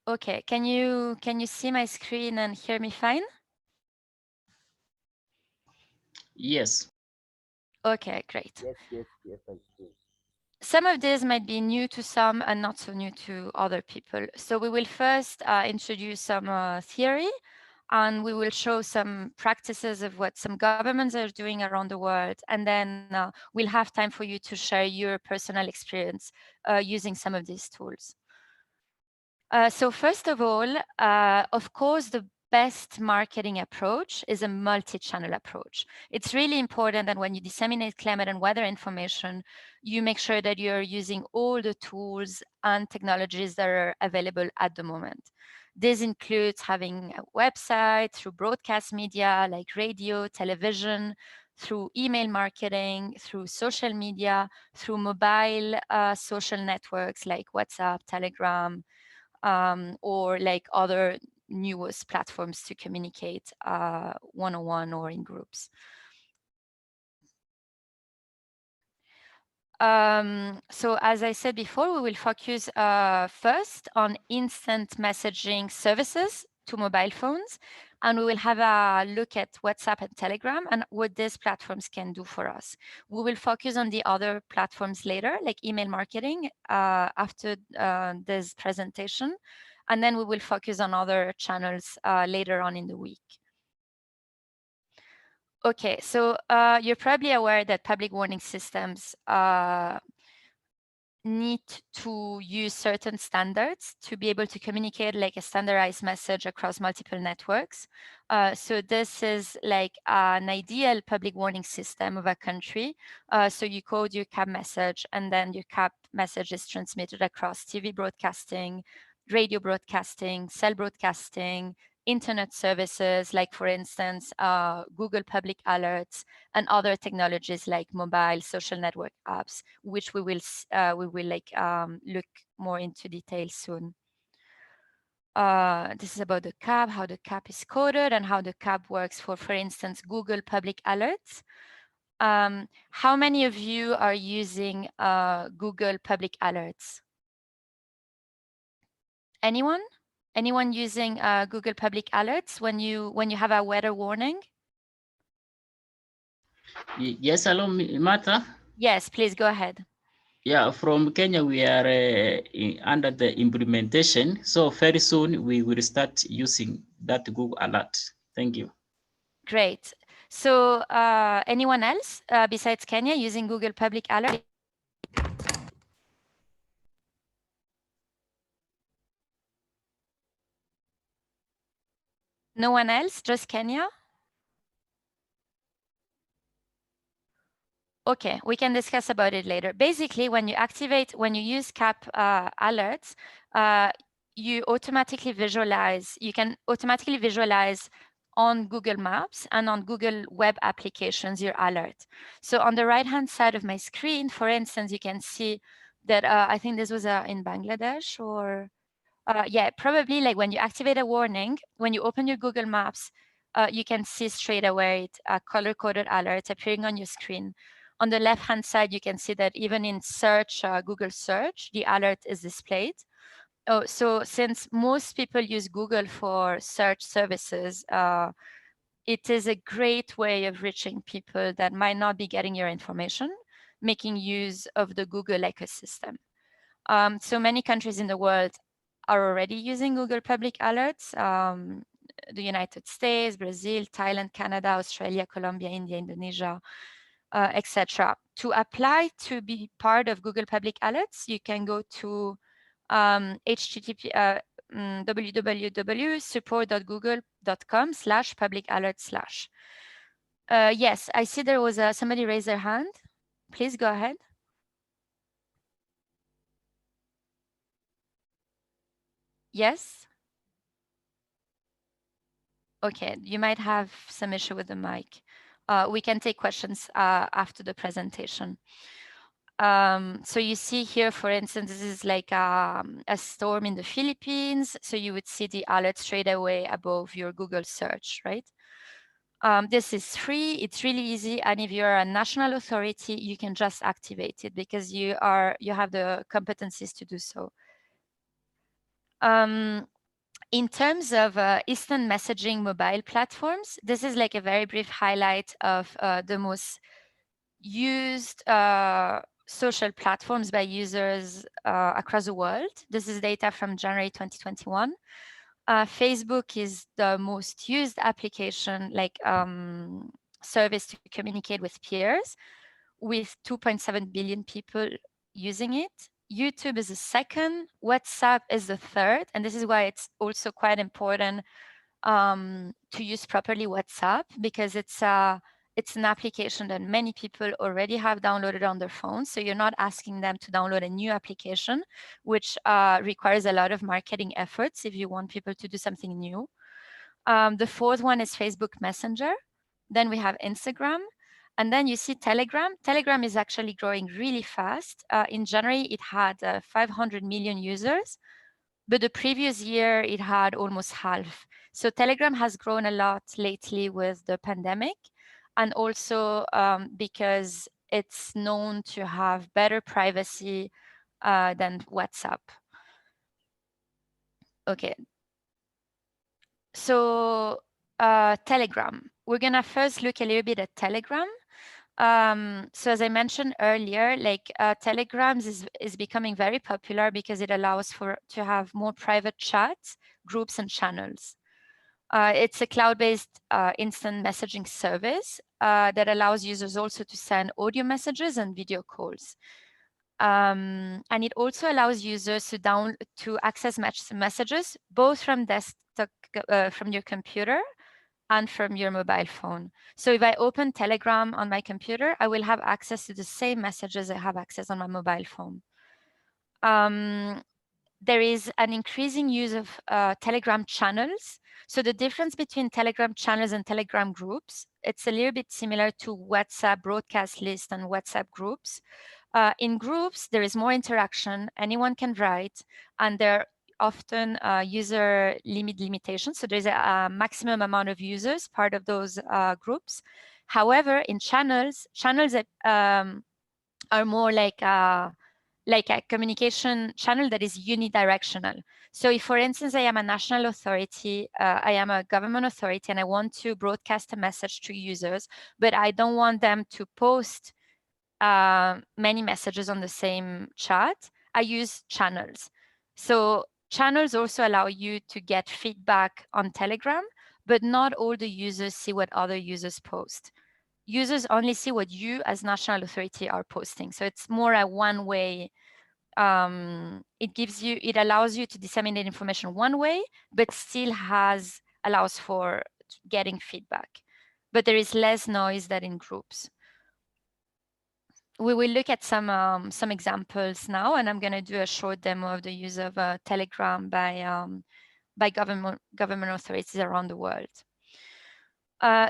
Okay, can you see my screen and hear me fine? Yes. Okay, great. Yes, I see. Some of these might be new to some and not so new to other people. So we will first introduce some theory, and we will show some practices of what some governments are doing around the world. And then we'll have time for you to share your personal experience using some of these tools. So first of all, of course, the best marketing approach is a multi-channel approach. It's really important that when you disseminate climate and weather information, you make sure that you're using all the tools and technologies that are available at the moment. This includes having a website through broadcast media like radio, television, through email marketing, through social media, through mobile social networks like WhatsApp, Telegram, or like other newest platforms to communicate one-on-one or in groups. So as I said before, we will focus first on instant messaging services to mobile phones, and we will have a look at WhatsApp and Telegram and what these platforms can do for us. We will focus on the other platforms later, like email marketing, after this presentation, and then we will focus on other channels later on in the week. Okay, so you're probably aware that public warning systems need to use certain standards to be able to communicate like a standardized message across multiple networks. So this is like an ideal public warning system of a country. So you code your CAB message, and then your CAB message is transmitted across TV broadcasting, radio broadcasting, cell broadcasting, internet services, like for instance, Google Public Alerts, and other technologies like mobile social network apps, which we will like look more into detail soon. This is about the CAB, how the CAB is coded, and how the CAB works for instance, Google Public Alerts. How many of you are using Google Public Alerts? Anyone? Anyone using Google Public Alerts when you have a weather warning? Yes, hello, Martha. Yes, please go ahead. Yeah, from Kenya, we are under the implementation. So very soon we will start using that Google Alert. Thank you. Great. So anyone else besides Kenya using Google Public Alert? No one else, just Kenya? Okay, we can discuss about it later. Basically, when you use CAP alerts, you can automatically visualize on Google Maps and on Google web applications your alert. So on the right-hand side of my screen, for instance, you can see that I think this was in Bangladesh, or yeah, probably like when you activate a warning, when you open your Google Maps, you can see straight away a color-coded alert appearing on your screen. On the left-hand side, you can see that even in search, Google search, the alert is displayed. Oh, so since most people use Google for search services, it is a great way of reaching people that might not be getting your information, making use of the Google ecosystem. So many countries in the world are already using Google Public Alerts. The United States, Brazil, Thailand, Canada, Australia, Colombia, India, Indonesia, etc. To apply to be part of Google Public Alerts, you can go to www.support.google.com/public-alert/. Yes, I see there was somebody raise their hand. Please go ahead. Yes. Okay, you might have some issue with the mic. We can take questions after the presentation. So you see here, for instance, this is like a storm in the Philippines. So you would see the alert straight away above your Google search, right? This is free, it's really easy. And if you're a national authority, you can just activate it because you have the competencies to do so. In terms of instant messaging mobile platforms, this is like a very brief highlight of the most used social platforms by users across the world. This is data from January 2021. Facebook is the most used application, like service to communicate with peers, with 2.7 billion people using it. YouTube is the second, WhatsApp is the third, and this is why it's also quite important to use properly WhatsApp, because it's an application that many people already have downloaded on their phones. So you're not asking them to download a new application, which requires a lot of marketing efforts if you want people to do something new. The fourth one is Facebook Messenger. Then we have Instagram. And then you see Telegram. Telegram is actually growing really fast. In January, it had 500 million users, but the previous year it had almost half. So Telegram has grown a lot lately with the pandemic, and also because it's known to have better privacy than WhatsApp. Okay. So Telegram. We're gonna first look a little bit at Telegram. So as I mentioned earlier, like Telegrams is becoming very popular because it allows to have more private chats, groups, and channels. It's a cloud-based instant messaging service that allows users also to send audio messages and video calls. And it also allows users to access messages both from desktop, from your computer, and from your mobile phone. So if I open Telegram on my computer, I will have access to the same messages I have access on my mobile phone. There is an increasing use of Telegram channels. So the difference between Telegram channels and Telegram groups, it's a little bit similar to WhatsApp broadcast list and WhatsApp groups. In groups, there is more interaction, anyone can write, and there are often user limitations. So there's a maximum amount of users part of those groups. However, in channels are more like a communication channel that is unidirectional. So if, for instance, I am a national authority, I am a government authority, and I want to broadcast a message to users, but I don't want them to post many messages on the same chat, I use channels. So channels also allow you to get feedback on Telegram, but not all the users see what other users post. Users only see what you as national authority are posting. So it's more a one-way. It allows you to disseminate information one way, but still allows for getting feedback. But there is less noise than in groups. We will look at some examples now, and I'm going to do a short demo of the use of Telegram by government authorities around the world.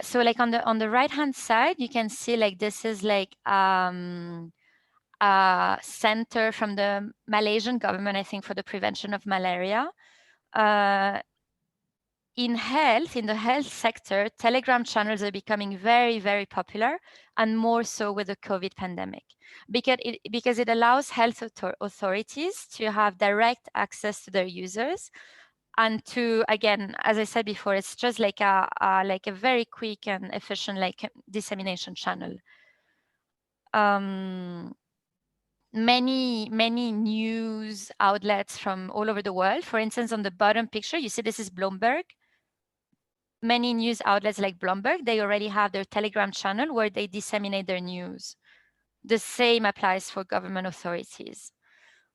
So like on the right hand side, you can see like this is like a center from the Malaysian government, I think, for the prevention of malaria. In the health sector, Telegram channels are becoming very, very popular, and more so with the COVID pandemic, because it allows health authorities to have direct access to their users, and to, again, as I said before, it's just like a very quick and efficient dissemination channel. Many news outlets from all over the world. For instance, on the bottom picture, you see this is Bloomberg. Many news outlets like Bloomberg, they already have their Telegram channel where they disseminate their news. The same applies for government authorities.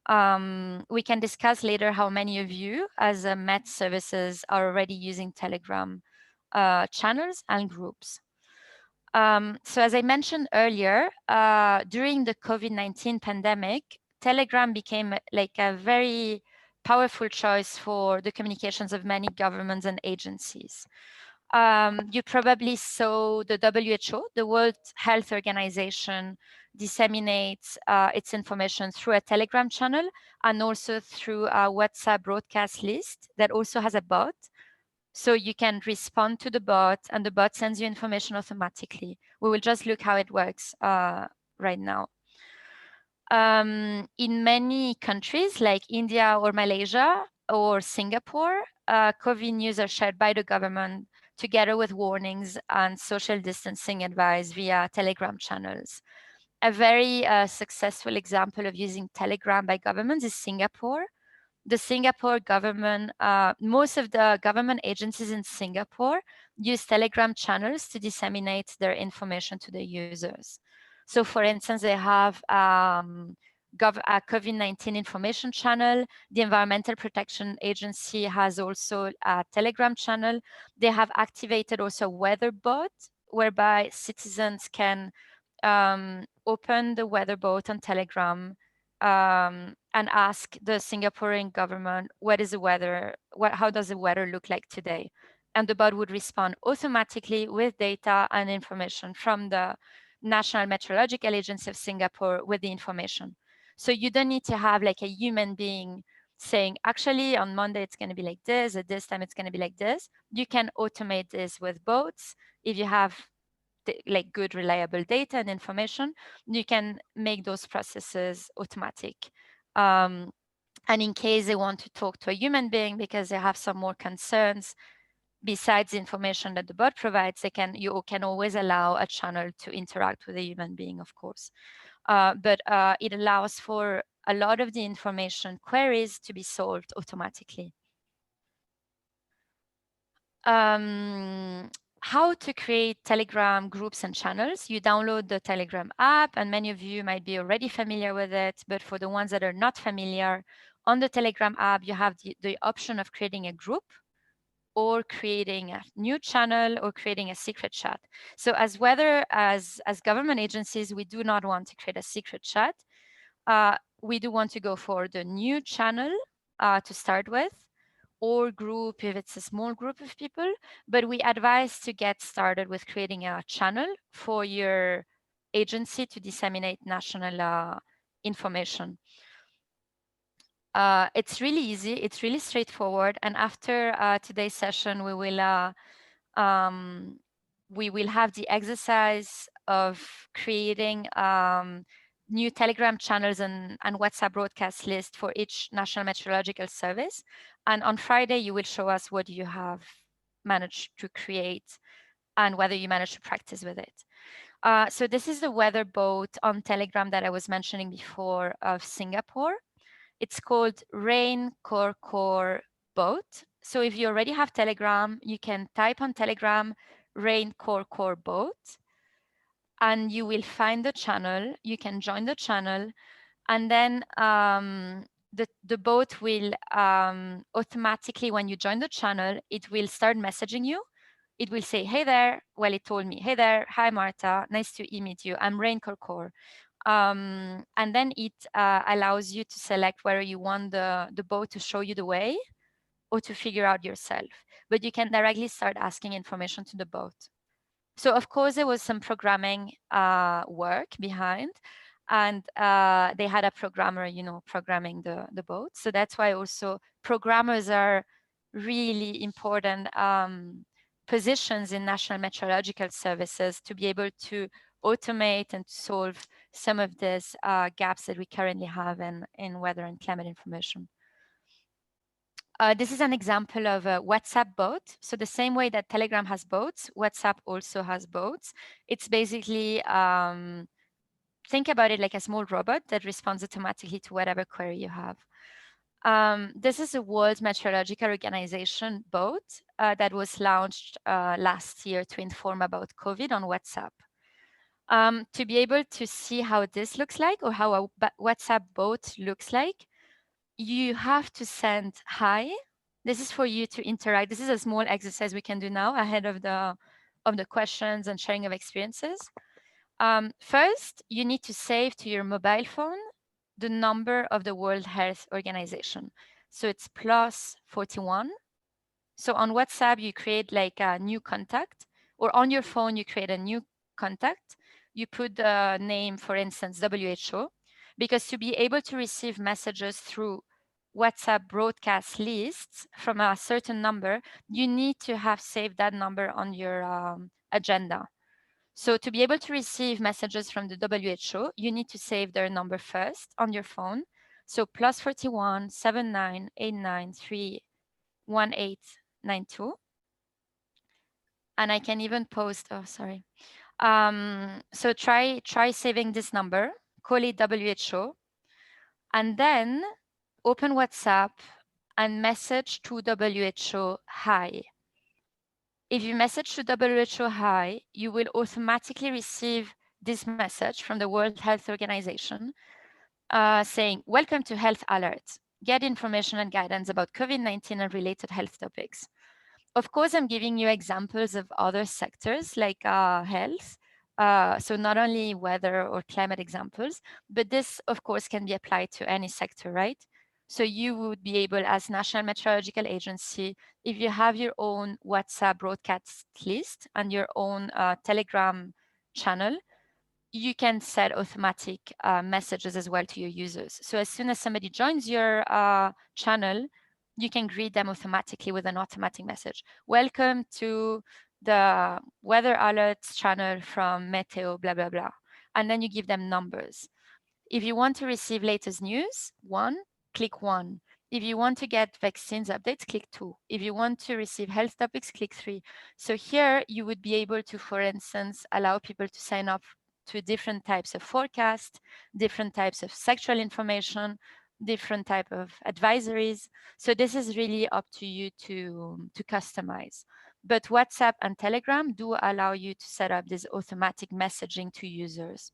We can discuss later how many of you as Met services are already using Telegram channels and groups. So as I mentioned earlier, during the COVID-19 pandemic, Telegram became like a very powerful choice for the communications of many governments and agencies. You probably saw the WHO, the World Health Organization, disseminates its information through a Telegram channel and also through a WhatsApp broadcast list that also has a bot. So you can respond to the bot, and the bot sends you information automatically. We will just look how it works right now. In many countries like India or Malaysia or Singapore, COVID news are shared by the government together with warnings and social distancing advice via Telegram channels. A very successful example of using Telegram by governments is Singapore. The Singapore government, most of the government agencies in Singapore use Telegram channels to disseminate their information to the users. So for instance, they have a COVID-19 information channel. The Environmental Protection Agency has also a Telegram channel. They have activated also a weather bot whereby citizens can open the weather bot on Telegram and ask the Singaporean government, what is the weather, how does the weather look like today? And the bot would respond automatically with data and information from the National Meteorological Agency of Singapore with the information. So you don't need to have like a human being saying, actually on Monday it's going to be like this, at this time it's going to be like this. You can automate this with bots. If you have like good reliable data and information, you can make those processes automatic. And in case they want to talk to a human being because they have some more concerns besides the information that the bot provides, you can always allow a channel to interact with a human being, of course. But it allows for a lot of the information queries to be solved automatically. How to create Telegram groups and channels. You download the Telegram app, and many of you might be already familiar with it, but for the ones that are not familiar, on the Telegram app, you have the option of creating a group or creating a new channel or creating a secret chat. So as government agencies, we do not want to create a secret chat. We do want to go for the new channel to start with, or group if it's a small group of people, but we advise to get started with creating a channel for your agency to disseminate national information. It's really easy, it's really straightforward, and after today's session, we will have the exercise of creating new Telegram channels and WhatsApp broadcast list for each National Meteorological Service. And on Friday, you will show us what you have managed to create and whether you managed to practice with it. So this is the weather bot on Telegram that I was mentioning before of Singapore. It's called Rain Core Bot. So if you already have Telegram, you can type on Telegram Rain Core Bot, and you will find the channel. You can join the channel, and then the bot will automatically, when you join the channel, it will start messaging you. It will say, hey there. Well, it told me, hey there. Hi, Marta. Nice to meet you. I'm Rain Core. And then it allows you to select whether you want the bot to show you the way or to figure out yourself. But you can directly start asking information to the bot. So of course, there was some programming work behind, and they had a programmer, programming the bot. So that's why also programmers are really important positions in National Meteorological Services to be able to automate and solve some of these gaps that we currently have in weather and climate information. This is an example of a WhatsApp bot. So the same way that Telegram has bots, WhatsApp also has bots. It's basically, think about it like a small robot that responds automatically to whatever query you have. This is a World Meteorological Organization bot that was launched last year to inform about COVID on WhatsApp. To be able to see how this looks like, or how a WhatsApp bot looks like, you have to send hi. This is for you to interact. This is a small exercise we can do now ahead of the questions and sharing of experiences. First, you need to save to your mobile phone the number of the World Health Organization. So it's +41. So on WhatsApp, you create like a new contact, or on your phone, you create a new contact. You put the name, for instance, WHO, because to be able to receive messages through WhatsApp broadcast lists from a certain number, you need to have saved that number on your agenda. So to be able to receive messages from the WHO, you need to save their number first on your phone. So +41 79 89 3 1892. And I can even post, oh, sorry. So try saving this number, call it WHO, and then open WhatsApp and message to WHO hi. If you message to WHO hi, you will automatically receive this message from the World Health Organization saying, welcome to Health Alert. Get information and guidance about COVID-19 and related health topics. Of course, I'm giving you examples of other sectors like health. So not only weather or climate examples, but this, of course, can be applied to any sector, right? So you would be able, as National Meteorological Agency, if you have your own WhatsApp broadcast list and your own Telegram channel, you can set automatic messages as well to your users. So as soon as somebody joins your channel, you can greet them automatically with an automatic message. Welcome to the weather alerts channel from Meteo, blah, blah, blah. And then you give them numbers. If you want to receive latest news, 1, click 1. If you want to get vaccines updates, click 2. If you want to receive health topics, click 3. So here you would be able to, for instance, allow people to sign up to different types of forecasts, different types of sexual information, different type of advisories. So this is really up to you to customize. But WhatsApp and Telegram do allow you to set up this automatic messaging to users.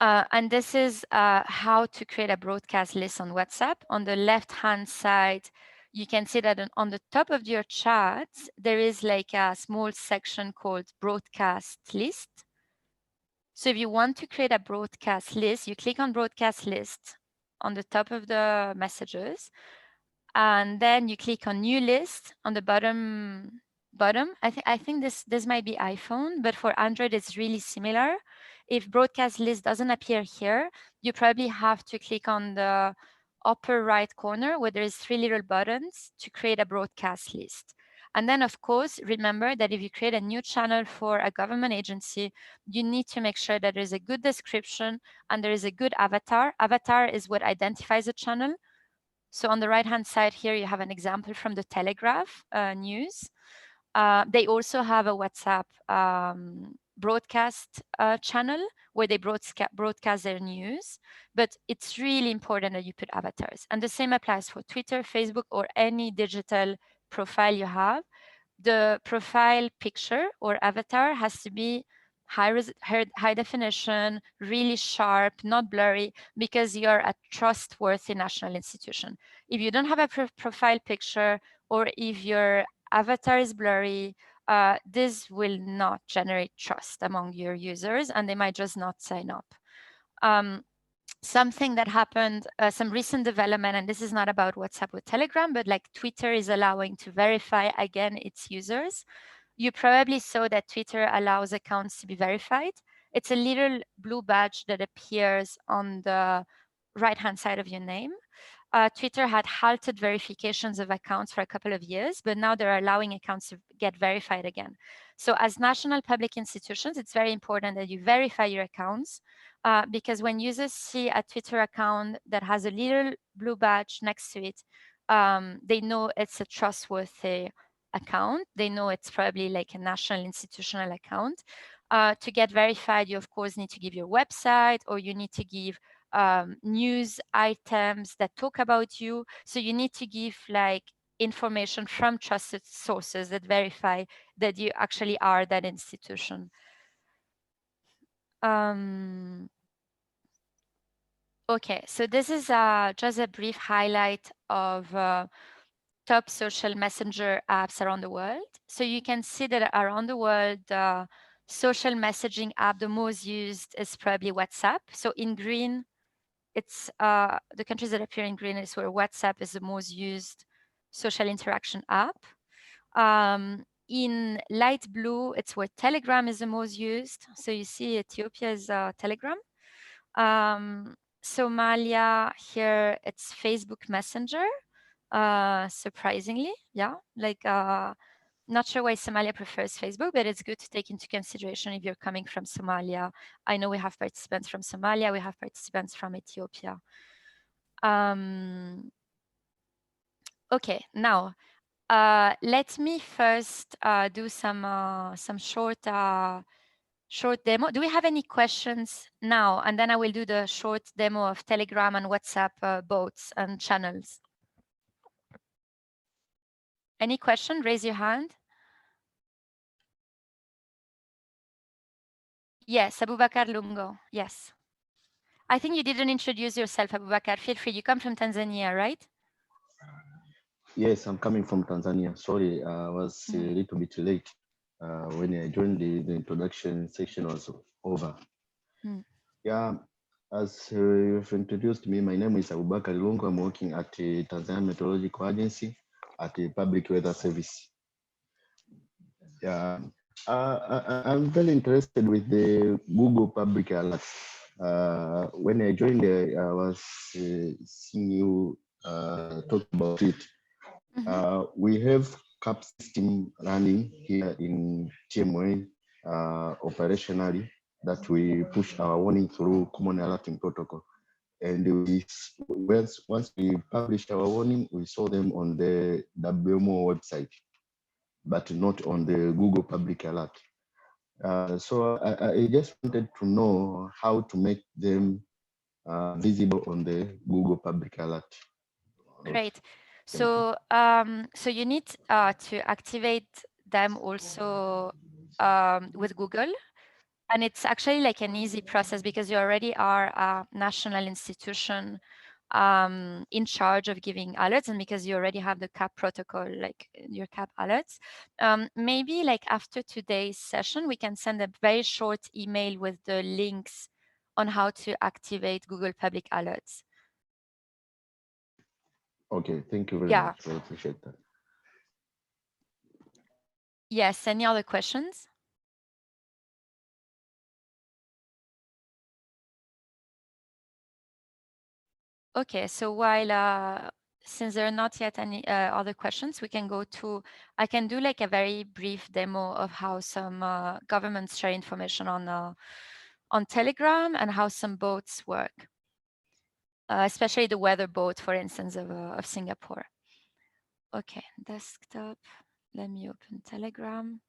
And this is how to create a broadcast list on WhatsApp. On the left-hand side, you can see that on the top of your chat, there is like a small section called broadcast list. So if you want to create a broadcast list, you click on broadcast list on the top of the messages, and then you click on new list on the bottom. I think this might be iPhone, but for Android it's really similar. If broadcast list doesn't appear here, you probably have to click on the upper right corner where there's 3 little buttons to create a broadcast list. And then of course, remember that if you create a new channel for a government agency, you need to make sure that there's a good description and there is a good avatar. Avatar is what identifies a channel. So on the right-hand side here, you have an example from the Telegraph news. They also have a WhatsApp broadcast channel where they broadcast their news, but it's really important that you put avatars. And the same applies for Twitter, Facebook, or any digital profile you have. The profile picture or avatar has to be high definition, really sharp, not blurry, because you're a trustworthy national institution. If you don't have a profile picture, or if your avatar is blurry, this will not generate trust among your users, and they might just not sign up. Something that happened, some recent development, and this is not about WhatsApp or Telegram, but like Twitter is allowing to verify again its users. You probably saw that Twitter allows accounts to be verified. It's a little blue badge that appears on the right-hand side of your name. Twitter had halted verifications of accounts for a couple of years, but now they're allowing accounts to get verified again. So as national public institutions, it's very important that you verify your accounts because when users see a Twitter account that has a little blue badge next to it, they know it's a trustworthy account. They know it's probably like a national institutional account. To get verified, you of course need to give your website, or you need to give news items that talk about you. So you need to give like information from trusted sources that verify that you actually are that institution. Okay, so this is just a brief highlight of top social messenger apps around the world. So you can see that around the world, social messaging app the most used is probably WhatsApp. So in green, it's the countries that appear in green is where WhatsApp is the most used social interaction app. In light blue, it's where Telegram is the most used. So you see Ethiopia is Telegram. Somalia, here it's Facebook Messenger, surprisingly, yeah. Like, not sure why Somalia prefers Facebook, but it's good to take into consideration if you're coming from Somalia. I know we have participants from Somalia, we have participants from Ethiopia. Okay, now let me first do some short demo. Do we have any questions now? And then I will do the short demo of Telegram and WhatsApp bots and channels. Any question? Raise your hand. Yes, Abubakar Lungo. Yes. I think you didn't introduce yourself, Abubakar. Feel free. You come from Tanzania, right? Yes, I'm coming from Tanzania. Sorry, I was a little bit late. When I joined, the introduction section was over. Yeah, as you've introduced me, my name is Abubakar Lungo. I'm working at the Tanzania Meteorological Agency at the Public Weather Service. Yeah, I'm very interested with the Google Public Alerts. When I joined, I was seeing you talk about it. We have CAP system running here in TMA operationally that we push our warning through common alerting protocol. And once we published our warning, we saw them on the WMO website, but not on the Google Public Alert. So I just wanted to know how to make them visible on the Google Public Alert. Great. So, so you need to activate them also with Google. And it's actually like an easy process because you already are a national institution in charge of giving alerts, and because you already have the CAP protocol, like your CAP alerts. Maybe like after today's session, we can send a very short email with the links on how to activate Google Public Alerts. Okay, thank you very much. I appreciate that. Yes, any other questions? Okay, so while since there are not yet any other questions, we can go to, I can do like a very brief demo of how some governments share information on Telegram and how some boats work, especially the weather boat, for instance, of Singapore. Okay, desktop, let me open Telegram.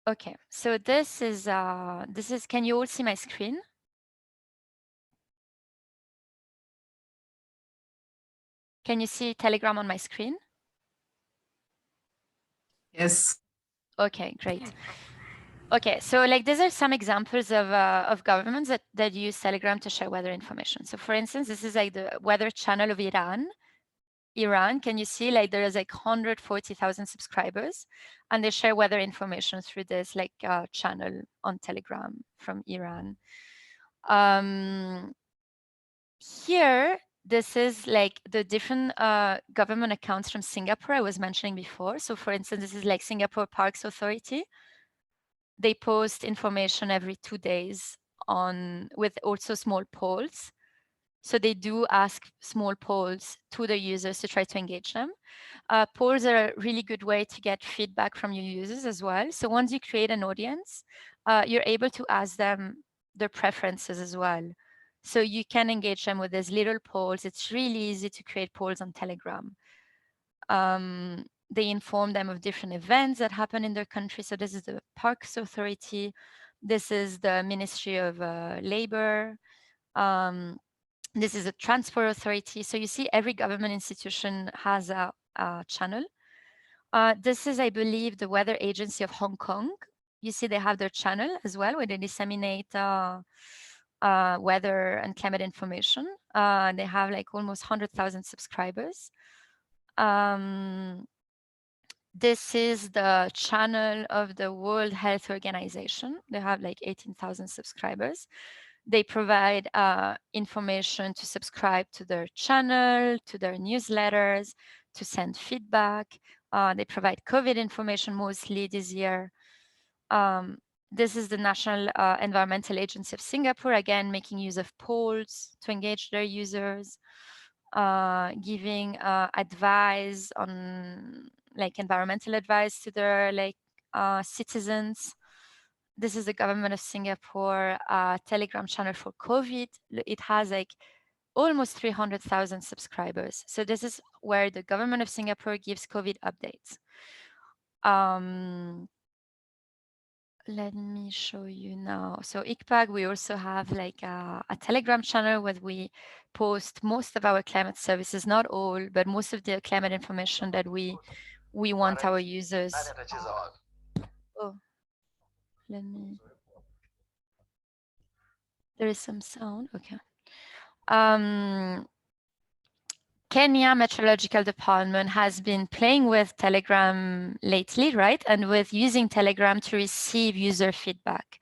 Okay, so this is, can you all see my screen? Can you see Telegram on my screen? Yes. Okay, great. Okay, so like these are some examples of governments that use Telegram to share weather information. So for instance, this is like the weather channel of Iran. Iran, can you see like there is like 140,000 subscribers and they share weather information through this like channel on Telegram from Iran. Here, this is like the different government accounts from Singapore I was mentioning before. So for instance, this is like Singapore Parks Authority. They post information every 2 days with also small polls. So they do ask small polls to the users to try to engage them. Polls are a really good way to get feedback from your users as well. So once you create an audience, you're able to ask them their preferences as well. So you can engage them with these little polls. It's really easy to create polls on Telegram. They inform them of different events that happen in their country. So this is the Parks Authority. This is the Ministry of Labor. This is a Transport Authority. So you see every government institution has a channel. This is, I believe, the Weather Agency of Hong Kong. You see they have their channel as well, where they disseminate weather and climate information. They have like almost 100,000 subscribers. This is the channel of the World Health Organization. They have like 18,000 subscribers. They provide information to subscribe to their channel, to their newsletters, to send feedback. They provide COVID information mostly this year. This is the National Environmental Agency of Singapore, again, making use of polls to engage their users, giving advice on like environmental advice to their citizens. This is the government of Singapore Telegram channel for COVID. It has like almost 300,000 subscribers. So this is where the government of Singapore gives COVID updates. Let me show you now. So ICPAC, we also have like a Telegram channel where we post most of our climate services, not all, but most of the climate information that we want our users. Oh, let me. There is some sound. Okay. Kenya Meteorological Department has been playing with Telegram lately, right? And with using Telegram to receive user feedback.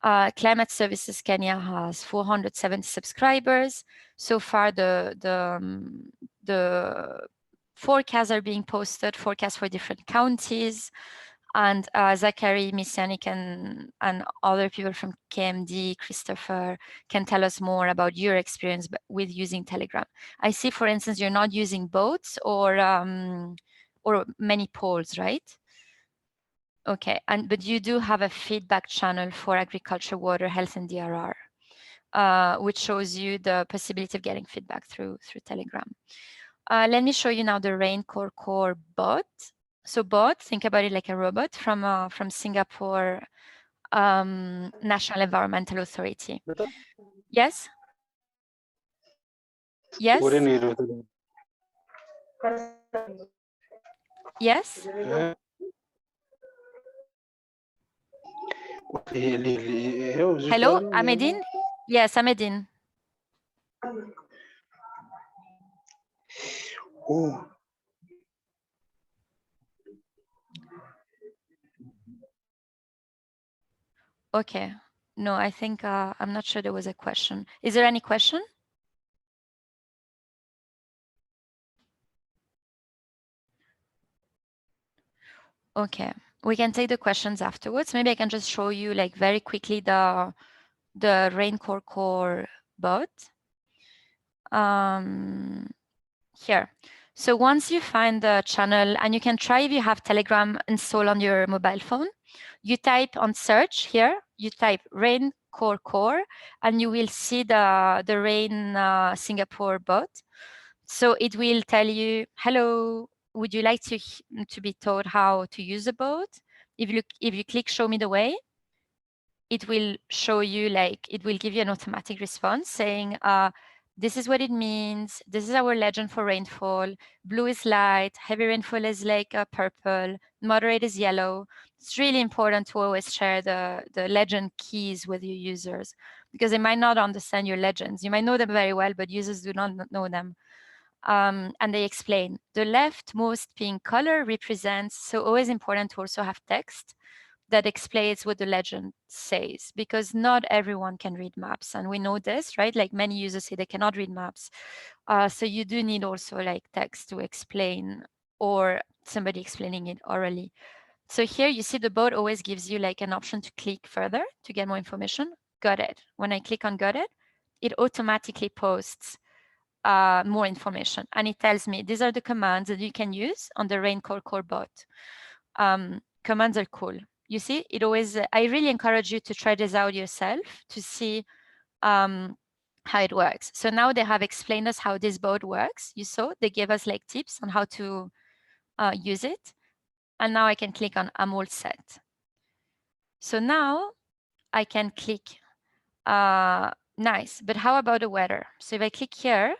Climate Services Kenya has 470 subscribers. So far, the forecasts are being posted, forecasts for different counties. And Zachary, Misianic, and other people from KMD, Christopher, can tell us more about your experience with using Telegram. I see, for instance, you're not using boats or many polls, right? Okay, but you do have a feedback channel for agriculture, water, health, and DRR, which shows you the possibility of getting feedback through Telegram. Let me show you now the Raincore bot. So bot, think about it like a robot from Singapore National Environmental Authority. Yes? Yes? Yes? Hello, Ahmedine? Yes, Ahmedine. Oh. Okay. No, I think I'm not sure there was a question. Is there any question? Okay, we can take the questions afterwards. Maybe I can just show you like very quickly the Raincore core bot. Here. So once you find the channel, and you can try if you have Telegram installed on your mobile phone, you type on search here, you type Raincore core, and you will see the Rain Singapore bot. So it will tell you, hello, would you like to be told how to use the bot? If you click show me the way, it will show you, like, it will give you an automatic response saying, this is what it means. This is our legend for rainfall. Blue is light, heavy rainfall is like purple, moderate is yellow. It's really important to always share the legend keys with your users because they might not understand your legends. You might know them very well, but users do not know them. And they explain. The leftmost pink color represents, so always important to also have text that explains what the legend says, because not everyone can read maps. And we know this, right? Like many users say they cannot read maps. So you do need also like text to explain or somebody explaining it orally. So here you see the bot always gives you like an option to click further to get more information. Got it. When I click on got it, it automatically posts more information. And it tells me these are the commands that you can use on the Raincore core bot. Commands are cool. You see, it always, I really encourage you to try this out yourself to see how it works. So now they have explained us how this bot works. You saw, they gave us like tips on how to use it. And now I can click on I'm all set. So now I can click, nice, but how about the weather? So if I click here,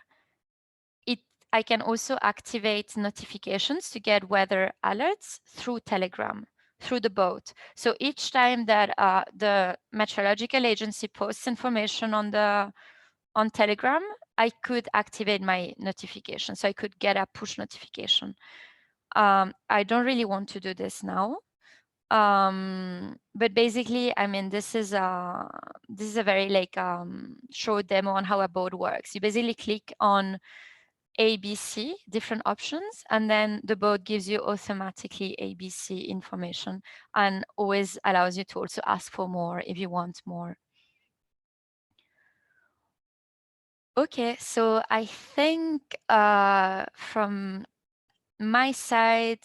I can also activate notifications to get weather alerts through Telegram, through the bot. So each time that the meteorological agency posts information on Telegram, I could activate my notification. So I could get a push notification. I don't really want to do this now. But basically, I mean, this is a very like short demo on how a bot works. You basically click on ABC, different options, and then the bot gives you automatically ABC information and always allows you to also ask for more if you want more. Okay, so I think from my side,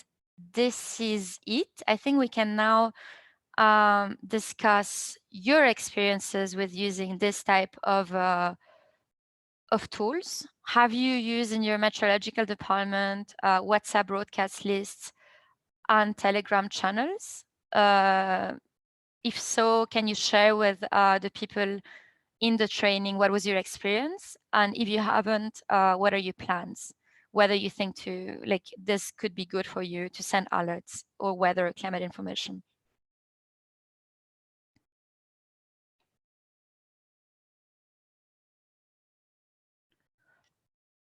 this is it. I think we can now discuss your experiences with using this type of of tools. Have you used in your meteorological department WhatsApp broadcast lists and Telegram channels? If so, can you share with the people in the training what was your experience? And if you haven't, what are your plans? Whether you think to like this could be good for you to send alerts or weather climate information.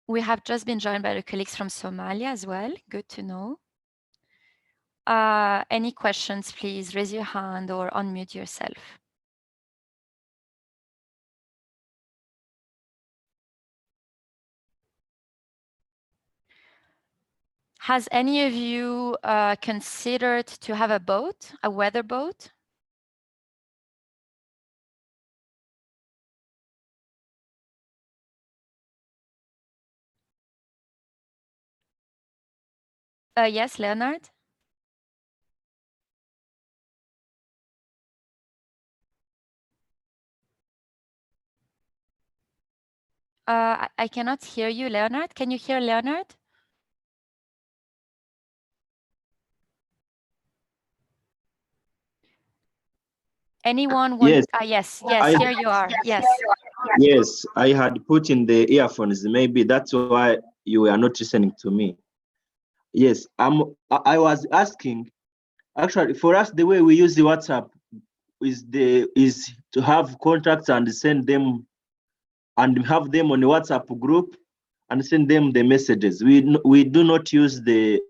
We have just been joined by the colleagues from Somalia as well. Good to know. Any questions, please raise your hand or unmute yourself. Has any of you considered to have a boat, a weather boat? Yes, Leonard? I cannot hear you, Leonard. Can you hear Leonard? Anyone want? Yes. Yes, here you are. Yes. Yes, I had put in the earphones. Maybe that's why you were not listening to me. Yes, I was asking. Actually, for us, the way we use the WhatsApp is to have contacts and send them, and have them on the WhatsApp group, and send them the messages. We do not use the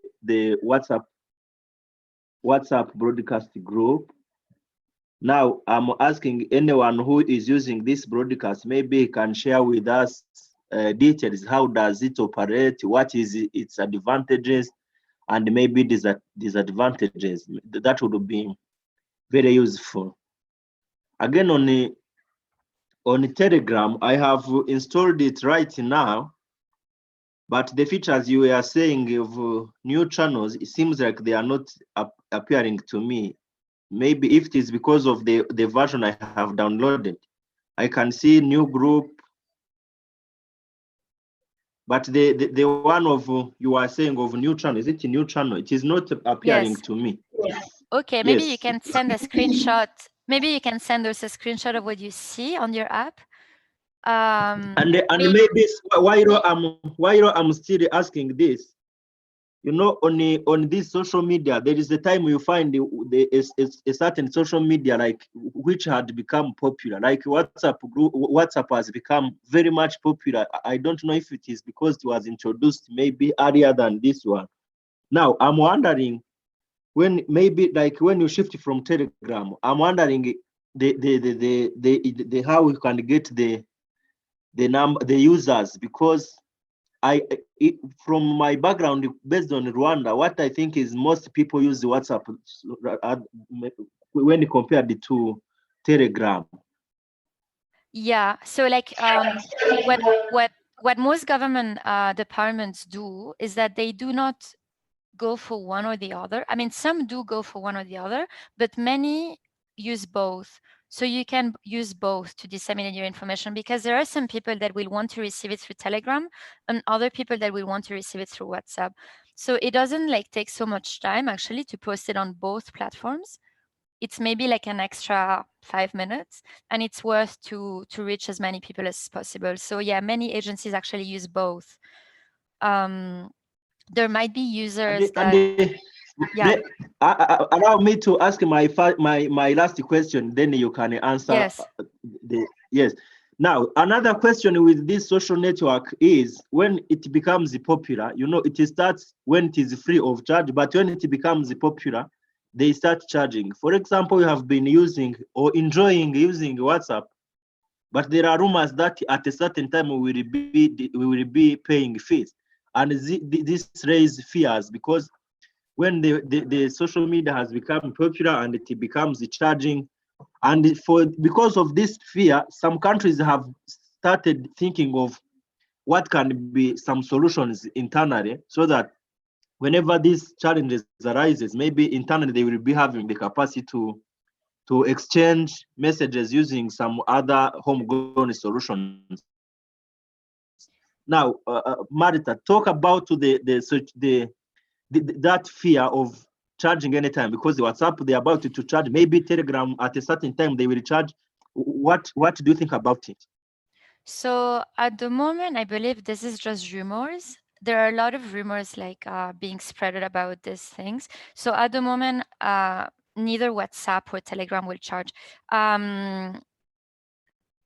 WhatsApp broadcast group. Now, I'm asking anyone who is using this broadcast, maybe can share with us details. How does it operate? What is its advantages and maybe disadvantages? That would be very useful. Again, on Telegram, I have installed it right now, but the features you were saying of new channels, it seems like they are not appearing to me. Maybe if it is because of the version I have downloaded. I can see new group, but the one of you are saying of new channel, is it a new channel? It is not appearing Yes. to me. Okay, maybe you can send a screenshot. Maybe you can send us a screenshot of what you see on your app. And maybe while I'm still asking this, you know, on this social media, there is a time you find a certain social media like which had become popular, like WhatsApp group. WhatsApp has become very much popular. I don't know if it is because it was introduced maybe earlier than this one. Now I'm wondering when maybe like when you shift from Telegram, I'm wondering the how we can get the users, because from my background based on Rwanda, what I think is most people use WhatsApp when compared to Telegram. Yeah, so like what most government departments do is that they do not go for one or the other. I mean, some do go for one or the other, but many use both. So you can use both to disseminate your information, because there are some people that will want to receive it through Telegram and other people that will want to receive it through WhatsApp. So it doesn't like take so much time actually to post it on both platforms. It's maybe like an extra 5 minutes, and it's worth to reach as many people as possible. So yeah, many agencies actually use both. There might be users yeah. Allow me to ask my last question, then you can answer. Yes. Yes. Now, another question with this social network is when it becomes popular, you know, it starts when it is free of charge, but when it becomes popular, they start charging. For example, you have been using or enjoying using WhatsApp, but there are rumors that at a certain time we will be paying fees, and this raises fears, because when the social media has become popular and it becomes charging, and because of this fear, some countries have started thinking of what can be some solutions internally, so that whenever these challenges arises, maybe internally they will be having the capacity to exchange messages using some other homegrown solutions. Now, Marita, talk about that fear of charging anytime, because the WhatsApp, they're about to charge, maybe Telegram at a certain time they will charge. What do you think about it? So at the moment, I believe this is just rumors. There are a lot of rumors like being spread about these things. So at the moment, neither WhatsApp or Telegram will charge.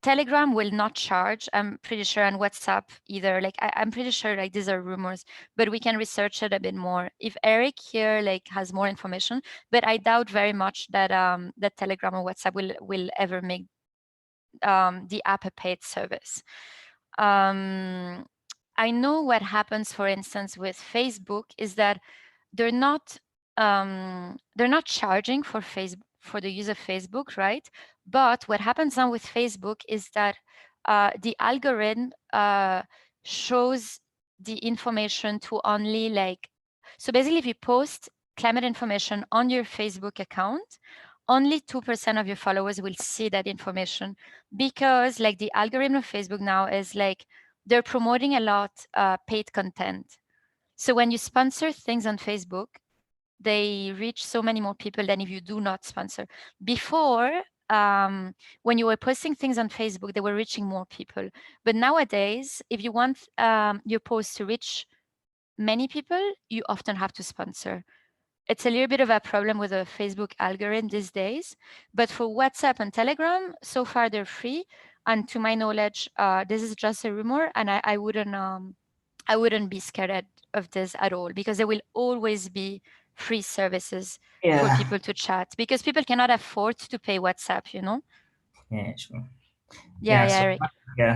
Telegram will not charge, I'm pretty sure, and WhatsApp either. Like I'm pretty sure like these are rumors, but we can research it a bit more. If Eric here like has more information, but I doubt very much that that Telegram or WhatsApp will ever make the app a paid service. I know what happens, for instance, with Facebook is that they're not charging for Facebook for the use of Facebook, right? But what happens now with Facebook is that the algorithm shows the information to only like, so basically if you post climate information on your Facebook account, only 2% of your followers will see that information, because like the algorithm of Facebook now is like, they're promoting a lot paid content. So when you sponsor things on Facebook, they reach so many more people than if you do not sponsor. Before, when you were posting things on Facebook, they were reaching more people. But nowadays, if you want your post to reach many people, you often have to sponsor. It's a little bit of a problem with the Facebook algorithm these days. But for WhatsApp and Telegram, so far they're free. And to my knowledge, this is just a rumor, and I wouldn't be scared of this at all, because there will always be free services for people to chat, because people cannot afford to pay WhatsApp, you know? Yeah, sure. Yeah, so, Eric.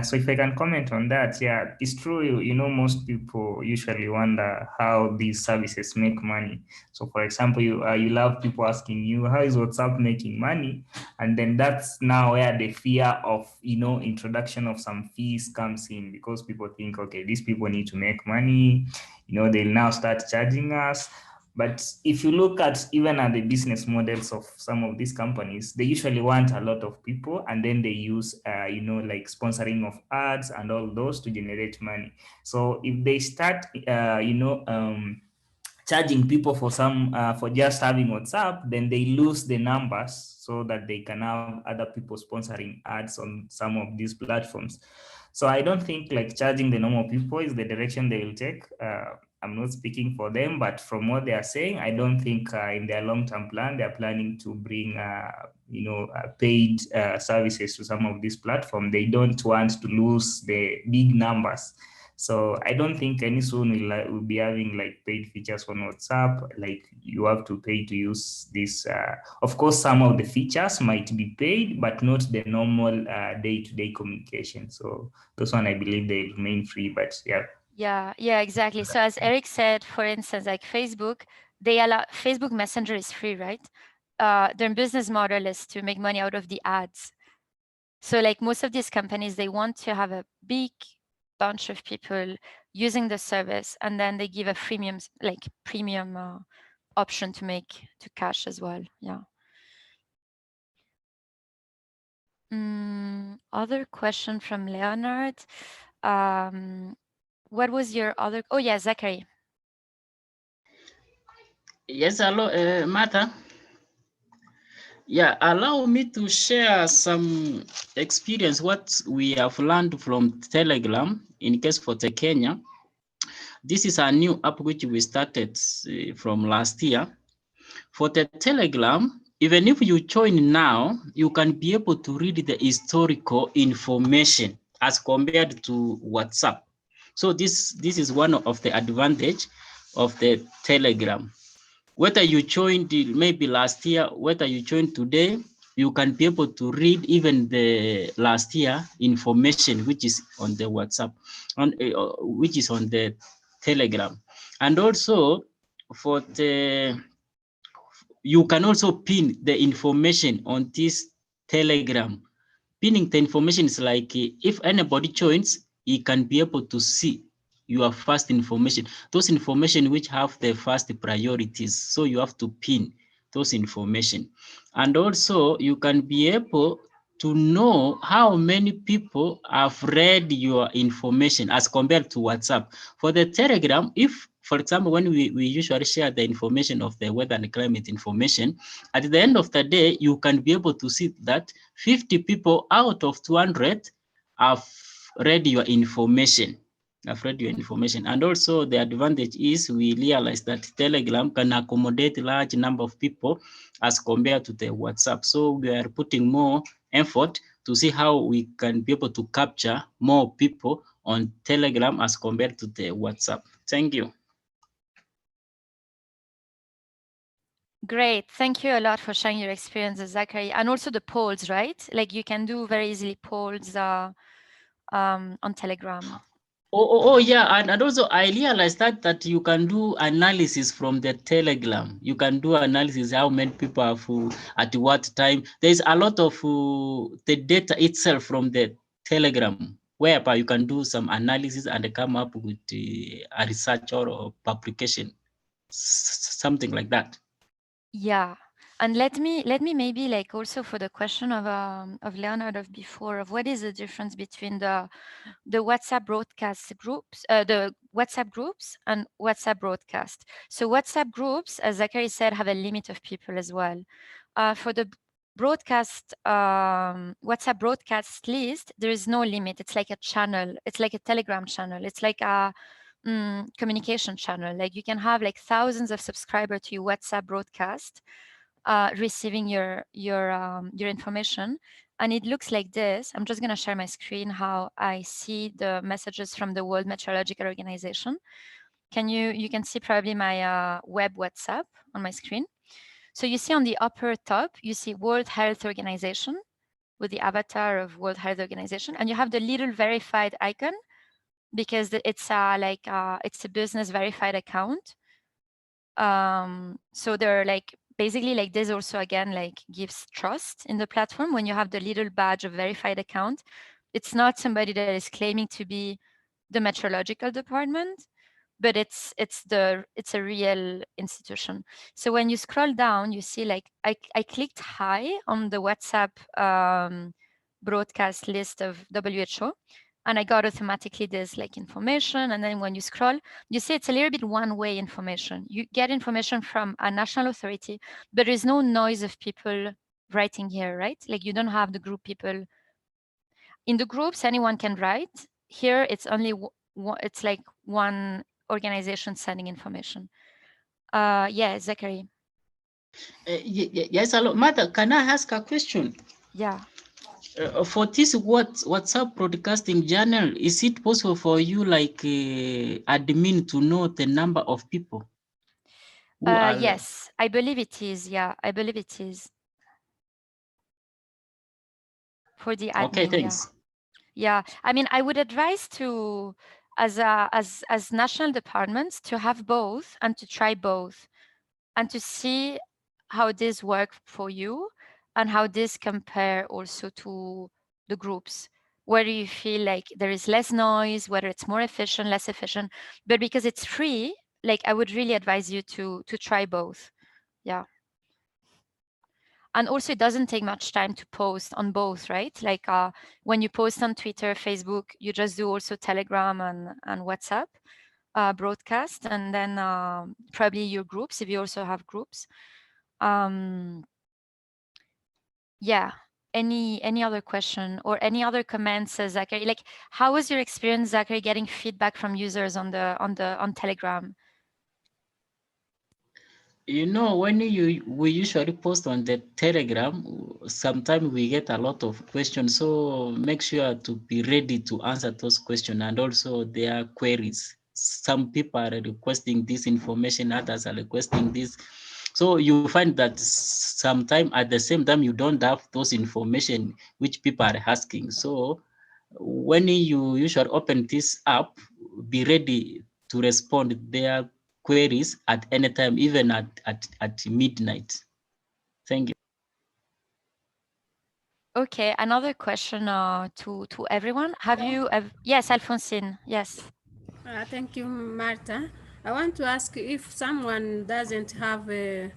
so if I can comment on that, yeah, it's true. You know, most people usually wonder how these services make money. So, for example, you love people asking you, how is WhatsApp making money? And then that's now where the fear of, you know, introduction of some fees comes in, because people think, okay, these people need to make money. You know, they'll now start charging us. But if you look at even at the business models of some of these companies, they usually want a lot of people, and then they use, you know, like sponsoring of ads and all those to generate money. So if they start, you know, charging people for for just having WhatsApp, then they lose the numbers so that they can have other people sponsoring ads on some of these platforms. So I don't think like charging the normal people is the direction they will take. I'm not speaking for them, but from what they are saying, I don't think in their long-term plan, they're planning to bring, you know, paid services to some of these platforms. They don't want to lose the big numbers. So I don't think any soon we'll be having like paid features on WhatsApp. Like you have to pay to use this. Of course, some of the features might be paid, but not the normal day-to-day communication. So those one, I believe they remain free, but yeah. Yeah, exactly. So as Eric said, for instance, like Facebook, Facebook Messenger is free, right? Their business model is to make money out of the ads. So like most of these companies, they want to have a big bunch of people using the service, and then they give a premium option to cash as well. Yeah. Other question from Leonard. What was your other? Oh yeah, Zachary. Yes, hello, Martha. Yeah, allow me to share some experience, what we have learned from Telegram in case for Kenya. This is a new app which we started from last year. For the Telegram, even if you join now, you can be able to read the historical information as compared to WhatsApp. So this is one of the advantage of the Telegram. Whether you joined maybe last year, whether you joined today, you can be able to read even the last year information which is on the WhatsApp, which is on the Telegram. And also for you can also pin the information on this Telegram. Pinning the information is like if anybody joins, he can be able to see your first information, those information which have the first priorities. So you have to pin those information. And also you can be able to know how many people have read your information as compared to WhatsApp. For the Telegram, if, for example, when we usually share the information of the weather and climate information, at the end of the day, you can be able to see that 50 people out of 200 have read your information. I've read your information. And also the advantage is we realize that Telegram can accommodate large number of people as compared to the WhatsApp. So we are putting more effort to see how we can be able to capture more people on Telegram as compared to the WhatsApp. Thank you. Great. Thank you a lot for sharing your experiences, Zachary. And also the polls, right? Like you can do very easily polls on Telegram. Oh yeah, and also I realized that you can do analysis from the Telegram. You can do analysis how many people have at what time. There's a lot of the data itself from the Telegram, whereby you can do some analysis and come up with a research or publication, something like that. Yeah. And let me maybe like also for the question of Leonard of before of what is the difference between the WhatsApp broadcast groups, the WhatsApp groups and WhatsApp broadcast. So WhatsApp groups, as Zachary said, have a limit of people as well. For the broadcast, WhatsApp broadcast list, there is no limit. It's like a channel. It's like a Telegram channel. It's like a communication channel. Like you can have like thousands of subscribers to your WhatsApp broadcast, receiving your information. And it looks like this. I'm just going to share my screen how I see the messages from the World Meteorological Organization. You can see probably my web WhatsApp on my screen. So you see on the upper top, you see World Health Organization with the avatar of World Health Organization, and you have the little verified icon because it's it's a business verified account. So they're like basically like this also again like gives trust in the platform when you have the little badge of verified account. It's not somebody that is claiming to be the meteorological department, but it's a real institution. So when you scroll down, you see like I clicked hi on the WhatsApp broadcast list of WHO, and I got automatically this like information. And then when you scroll, you see it's a little bit one-way information. You get information from a national authority, but there is no noise of people writing here, right? Like you don't have the group people. In the groups, anyone can write. Here, it's only it's like one organization sending information. Yeah, Zachary. Yes, hello. Mother, can I ask a question? Yeah. For this WhatsApp broadcasting channel, is it possible for you like admin to know the number of people? Yes, I believe it is. Yeah, I believe it is. For the admin, okay, thanks. Yeah. I mean, I would advise to, as national departments, to have both and to try both and to see how this work for you and how this compare also to the groups. Where you feel like there is less noise, whether it's more efficient, less efficient. But because it's free, like I would really advise you to try both. Yeah. And also it doesn't take much time to post on both, right? Like when you post on Twitter, Facebook, you just do also Telegram and WhatsApp broadcast, and then probably your groups if you also have groups. Yeah. Any other question or any other comments, Zachary? Like, how was your experience, Zachary, getting feedback from users on Telegram? You know, when we usually post on the Telegram, sometimes we get a lot of questions. So make sure to be ready to answer those questions and also their queries. Some people are requesting this information, others are requesting this. So you find that sometimes at the same time you don't have those information which people are asking. So when you usually open this app, be ready to respond their queries at any time, even at midnight. Thank you. Okay, another question to everyone. Have you? Yes, Alphonsine. Yes. Thank you, Marta. I want to ask if someone doesn't have a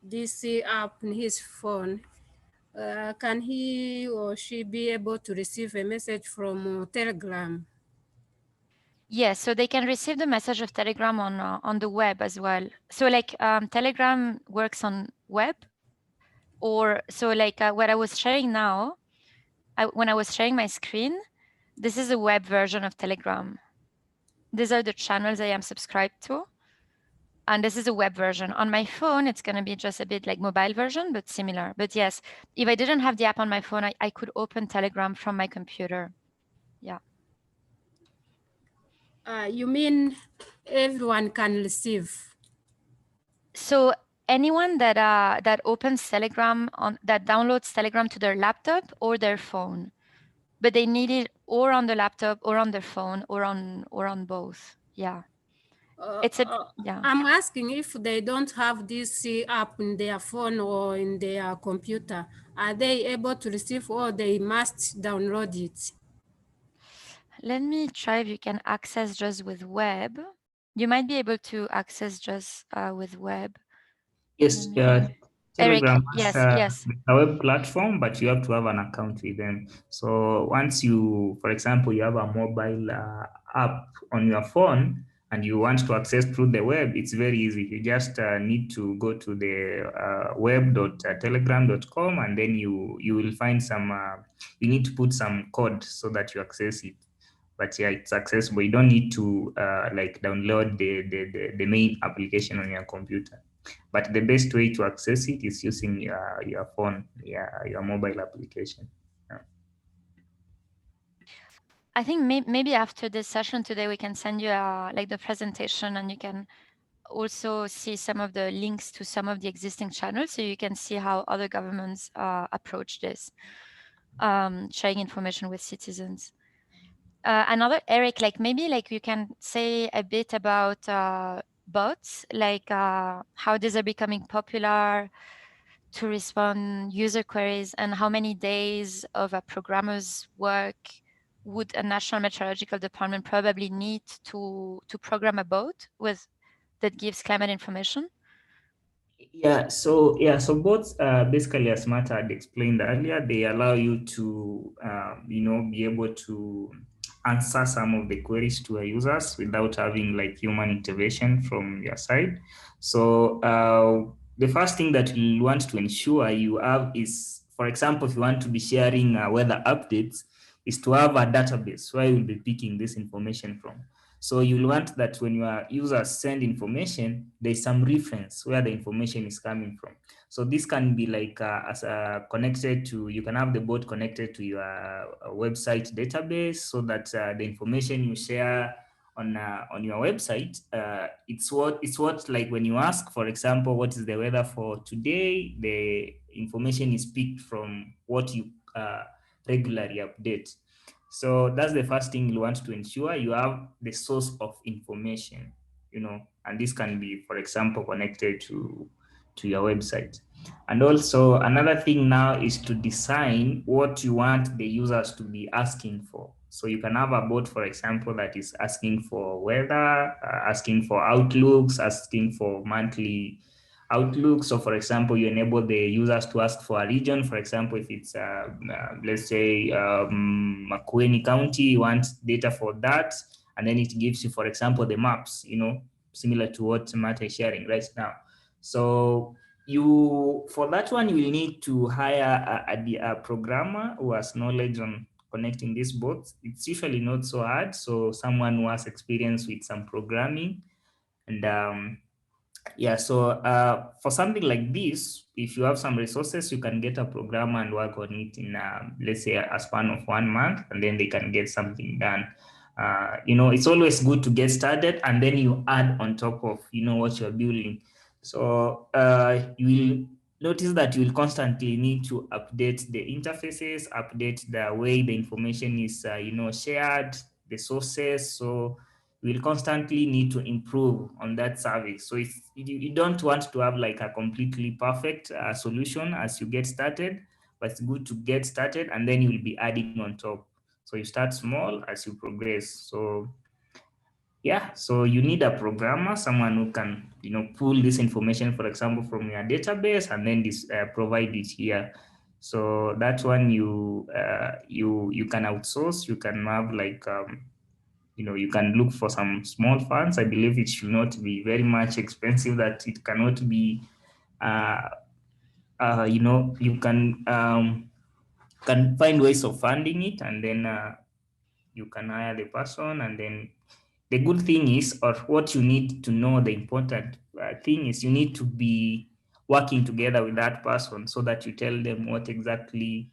DC app in his phone, can he or she be able to receive a message from Telegram? Yes, so they can receive the message of Telegram on the web as well. So like Telegram works on web, or so like what I was sharing now, when I was sharing my screen, this is a web version of Telegram. These are the channels I am subscribed to. And this is a web version. On my phone, it's going to be just a bit like mobile version, but similar. But yes, if I didn't have the app on my phone, I could open Telegram from my computer. Yeah. You mean everyone can receive? So anyone that opens Telegram that downloads Telegram to their laptop or their phone, but they need it or on the laptop or on their phone or on both. Yeah. Yeah. I'm asking if they don't have this app in their phone or in their computer, are they able to receive or they must download it? Let me try if you can access just with web. You might be able to access just with web. Yes, Eric, Telegram yes, has yes. a web platform, but you have to have an account with them. So once you, for example, you have a mobile app on your phone and you want to access through the web, it's very easy. You just need to go to the web.telegram.com, and then you will find some, you need to put some code so that you access it. But yeah, it's accessible. You don't need to like download the main application on your computer. But the best way to access it is using your phone, your mobile application. Yeah. I think maybe after this session today, we can send you like the presentation, and you can also see some of the links to some of the existing channels, so you can see how other governments approach this, sharing information with citizens. Another, Eric, like maybe like you can say a bit about bots, like how these are becoming popular to respond user queries, and how many days of a programmer's work would a National Meteorological Department probably need to program a bot with that gives climate information? So bots basically, as Martha had explained earlier, they allow you to be able to answer some of the queries to our users without having like human intervention from your side. So the first thing that you want to ensure you have is, for example, if you want to be sharing weather updates, is to have a database where you'll be picking this information from. So you'll want that when your users send information, there's some reference where the information is coming from. So this can be like connected to, you can have the bot connected to your website database, so that the information you share on your website, it's what like when you ask, for example, what is the weather for today, the information is picked from what you regularly update. So that's the first thing you want to ensure. You have the source of information, and this can be, for example, connected to your website. And also another thing now is to design what you want the users to be asking for. So you can have a bot, for example, that is asking for weather, asking for outlooks, asking for monthly outlook. So for example, you enable the users to ask for a region. For example, if it's let's say Makueni County, you want data for that, and then it gives you, for example, the maps, similar to what Martha is sharing right now. So for that one, you will need to hire a programmer who has knowledge on connecting these bots. It's usually not so hard. So someone who has experience with some programming. And so for something like this, if you have some resources, you can get a programmer and work on it in, let's say, a span of 1 month, and then they can get something done. It's always good to get started, and then you add on top of, what you're building. So you will notice that you will constantly need to update the interfaces, update the way the information is, shared, the sources. So we'll constantly need to improve on that service. So if you don't want to have like a completely perfect solution as you get started, but it's good to get started, and then you'll be adding on top. So you start small as you progress. So so you need a programmer, someone who can, pull this information, for example, from your database, and then provide it here. So that one you can outsource. You can have like you can look for some small funds. I believe it should not be very much expensive, that it cannot be you can find ways of funding it, and then you can hire the person. And then the good thing is, or what you need to know, the important thing is, you need to be working together with that person, so that you tell them what exactly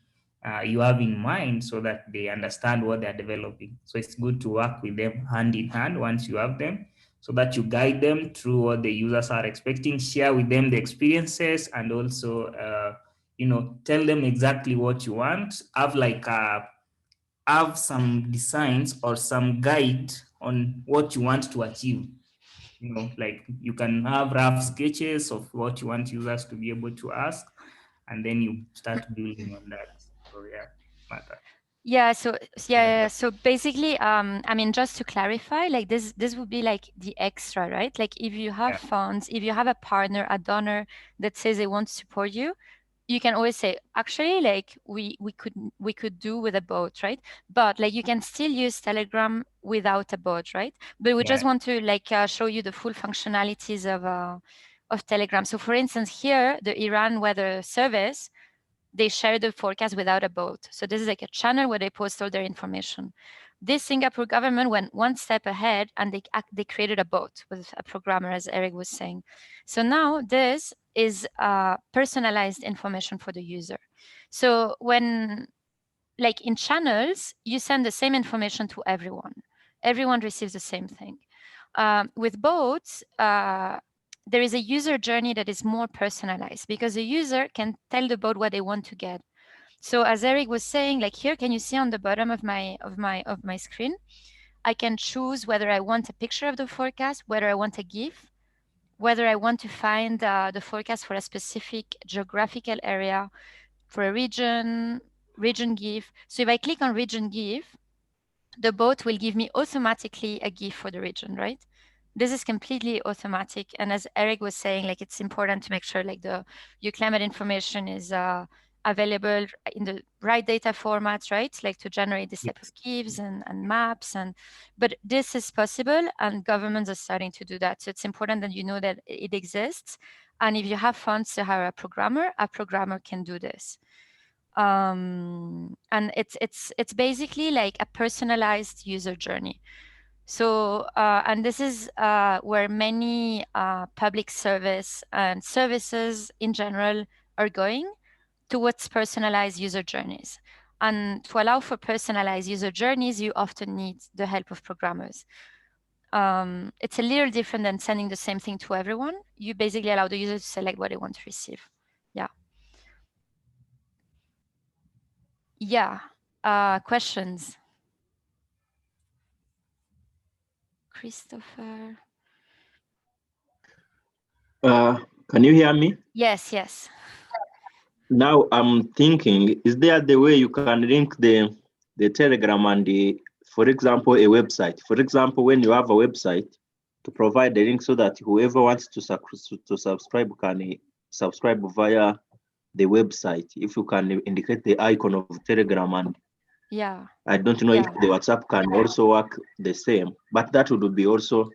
you have in mind, so that they understand what they're developing. So it's good to work with them hand in hand once you have them, so that you guide them through what the users are expecting, share with them the experiences, and also tell them exactly what you want. Have some designs or some guide on what you want to achieve. Like you can have rough sketches of what you want users to be able to ask, and then you start building on that. So yeah, Martha. Yeah, so basically, I mean, just to clarify, like this would be like the extra, right? Like if you have funds, if you have a partner, a donor that says they want to support you, you can always say, actually, like we could do with a bot, right? But like you can still use Telegram without a bot, right? But we just want to like show you the full functionalities of Telegram. So for instance, here, the Iran Weather Service, they share the forecast without a bot. So this is like a channel where they post all their information. This Singapore government went one step ahead, and they created a bot with a programmer, as Eric was saying. So now this is personalized information for the user. So when, like in channels, you send the same information to everyone. Everyone receives the same thing. With bots, there is a user journey that is more personalized, because the user can tell the bot what they want to get. So as Eric was saying, like here, can you see on the bottom of my screen, I can choose whether I want a picture of the forecast, whether I want a GIF, whether I want to find the forecast for a specific geographical area, for a region GIF. So if I click on region GIF, the bot will give me automatically a GIF for the region, right? This is completely automatic. And as Eric was saying, like it's important to make sure like your climate information is available in the right data formats, right? Like to generate this type of GIFs and maps. But this is possible, and governments are starting to do that. So it's important that you know that it exists. And if you have funds to hire a programmer can do this. And it's basically like a personalized user journey. So and this is where many public service and services in general are going towards personalized user journeys. And to allow for personalized user journeys, you often need the help of programmers. It's a little different than sending the same thing to everyone. You basically allow the user to select what they want to receive. Yeah. Yeah. Questions? Christopher? Can you hear me? Yes, yes. Now I'm thinking, is there the way you can link the Telegram and for example, a website? For example, when you have a website, to provide the link so that whoever wants to subscribe can subscribe via the website. If you can indicate the icon of Telegram, and I don't know if the WhatsApp can also work the same, but that would be also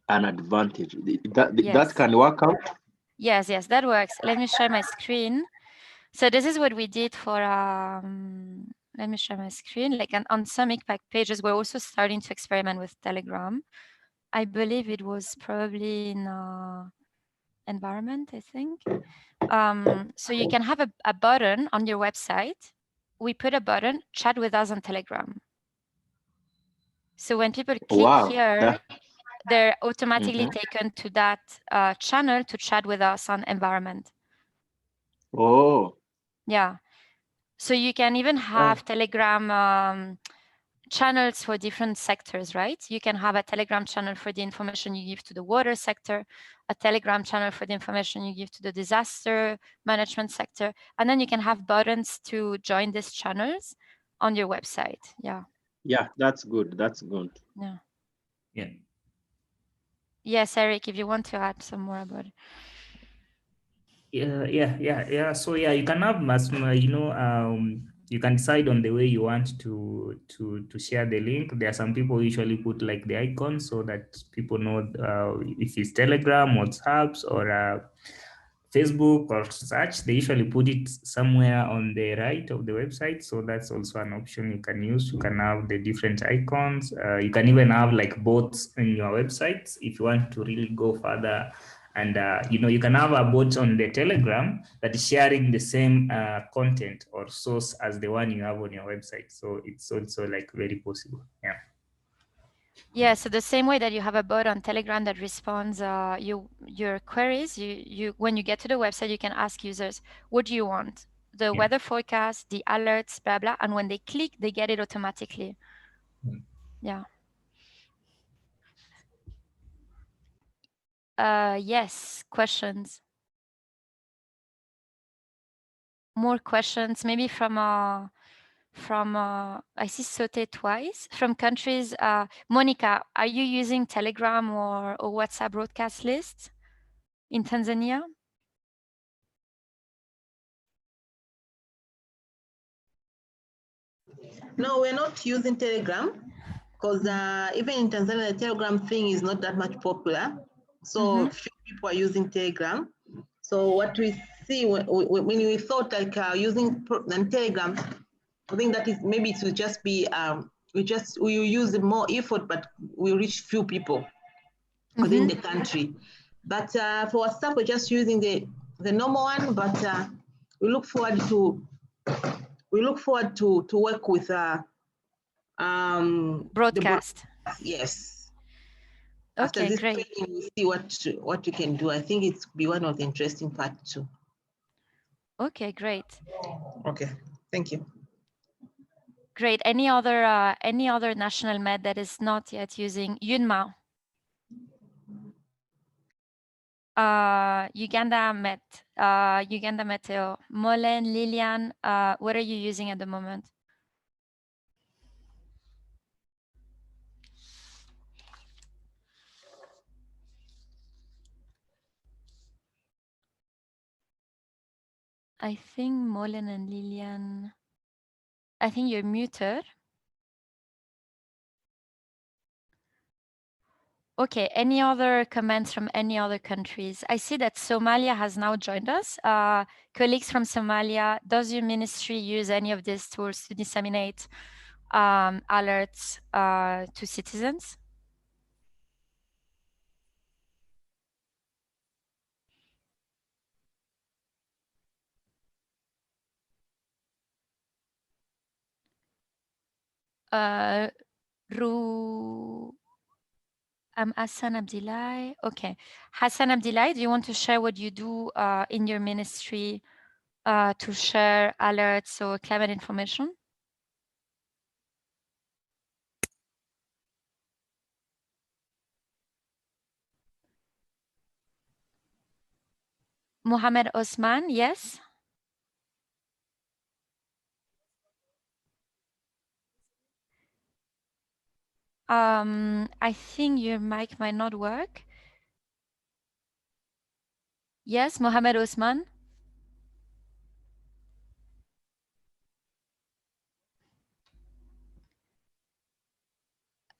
an advantage. That can work out. Yes, that works. Let me share my screen. So this is what we did for, let me share my screen. Like on some ICPAC pages, we're also starting to experiment with Telegram. I believe it was probably in environment, I think. So you can have a button on your website. We put a button, chat with us on Telegram. So when people click here, they're automatically taken to that channel to chat with us on environment. Oh. Yeah. So you can even have Telegram channels for different sectors, right? You can have a Telegram channel for the information you give to the water sector, a Telegram channel for the information you give to the disaster management sector, and then you can have buttons to join these channels on your website. Yeah. Yeah, that's good. That's good. Yeah. Yeah. Yes, Eric, if you want to add some more about it. Yeah. So yeah, you can have you can decide on the way you want to share the link. There are some people usually put like the icon so that people know if it's Telegram, WhatsApps, or Facebook or such. They usually put it somewhere on the right of the website. So that's also an option you can use. You can have the different icons. You can even have like bots in your websites if you want to really go further. And you can have a bot on the Telegram that is sharing the same content or source as the one you have on your website. So it's also like very possible. Yeah. Yeah, so the same way that you have a bot on Telegram that responds your queries, you when you get to the website, you can ask users, what do you want? The weather forecast, the alerts, blah, blah. And when they click, they get it automatically. Yeah. Yes, questions. More questions, maybe from I see Sote twice, from countries. Monica, are you using Telegram or WhatsApp broadcast lists in Tanzania? No, we're not using Telegram because even in Tanzania, the Telegram thing is not that much popular. So few people are using Telegram. So what we see when we thought like using Telegram, I think that is maybe it will just be we use more effort, but we reach few people within the country. But for WhatsApp, we're just using the normal one. But we look forward to work with broadcast. Yes. Okay, After this great. training, we see what we can do. I think it's be one of the interesting parts too. Okay, great. Okay, thank you. Great. Any other national med that is not yet using Yunma? Uganda Meteo. Molen, Lilian, what are you using at the moment? I think Molen and Lilian, I think you're muted. Okay, any other comments from any other countries? I see that Somalia has now joined us. Colleagues from Somalia, does your ministry use any of these tools to disseminate alerts to citizens? Hassan Abdillah. Okay. Hassan Abdillah, do you want to share what you do in your ministry to share alerts or climate information? Mohammed Osman, yes. I think your mic might not work. Yes, Mohammed Osman.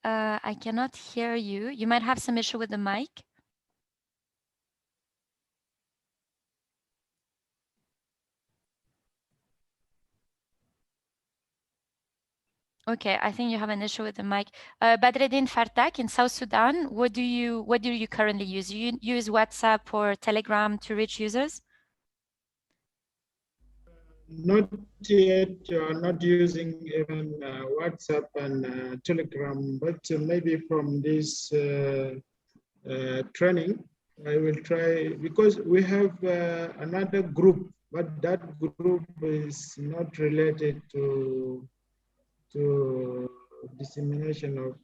I cannot hear you. You might have some issue with the mic. Okay, I think you have an issue with the mic. Badreddin Fartak in South Sudan, what do you currently use? You use WhatsApp or Telegram to reach users? Not yet, not using even WhatsApp and Telegram, but maybe from this training, I will try, because we have another group, but that group is not related to dissemination of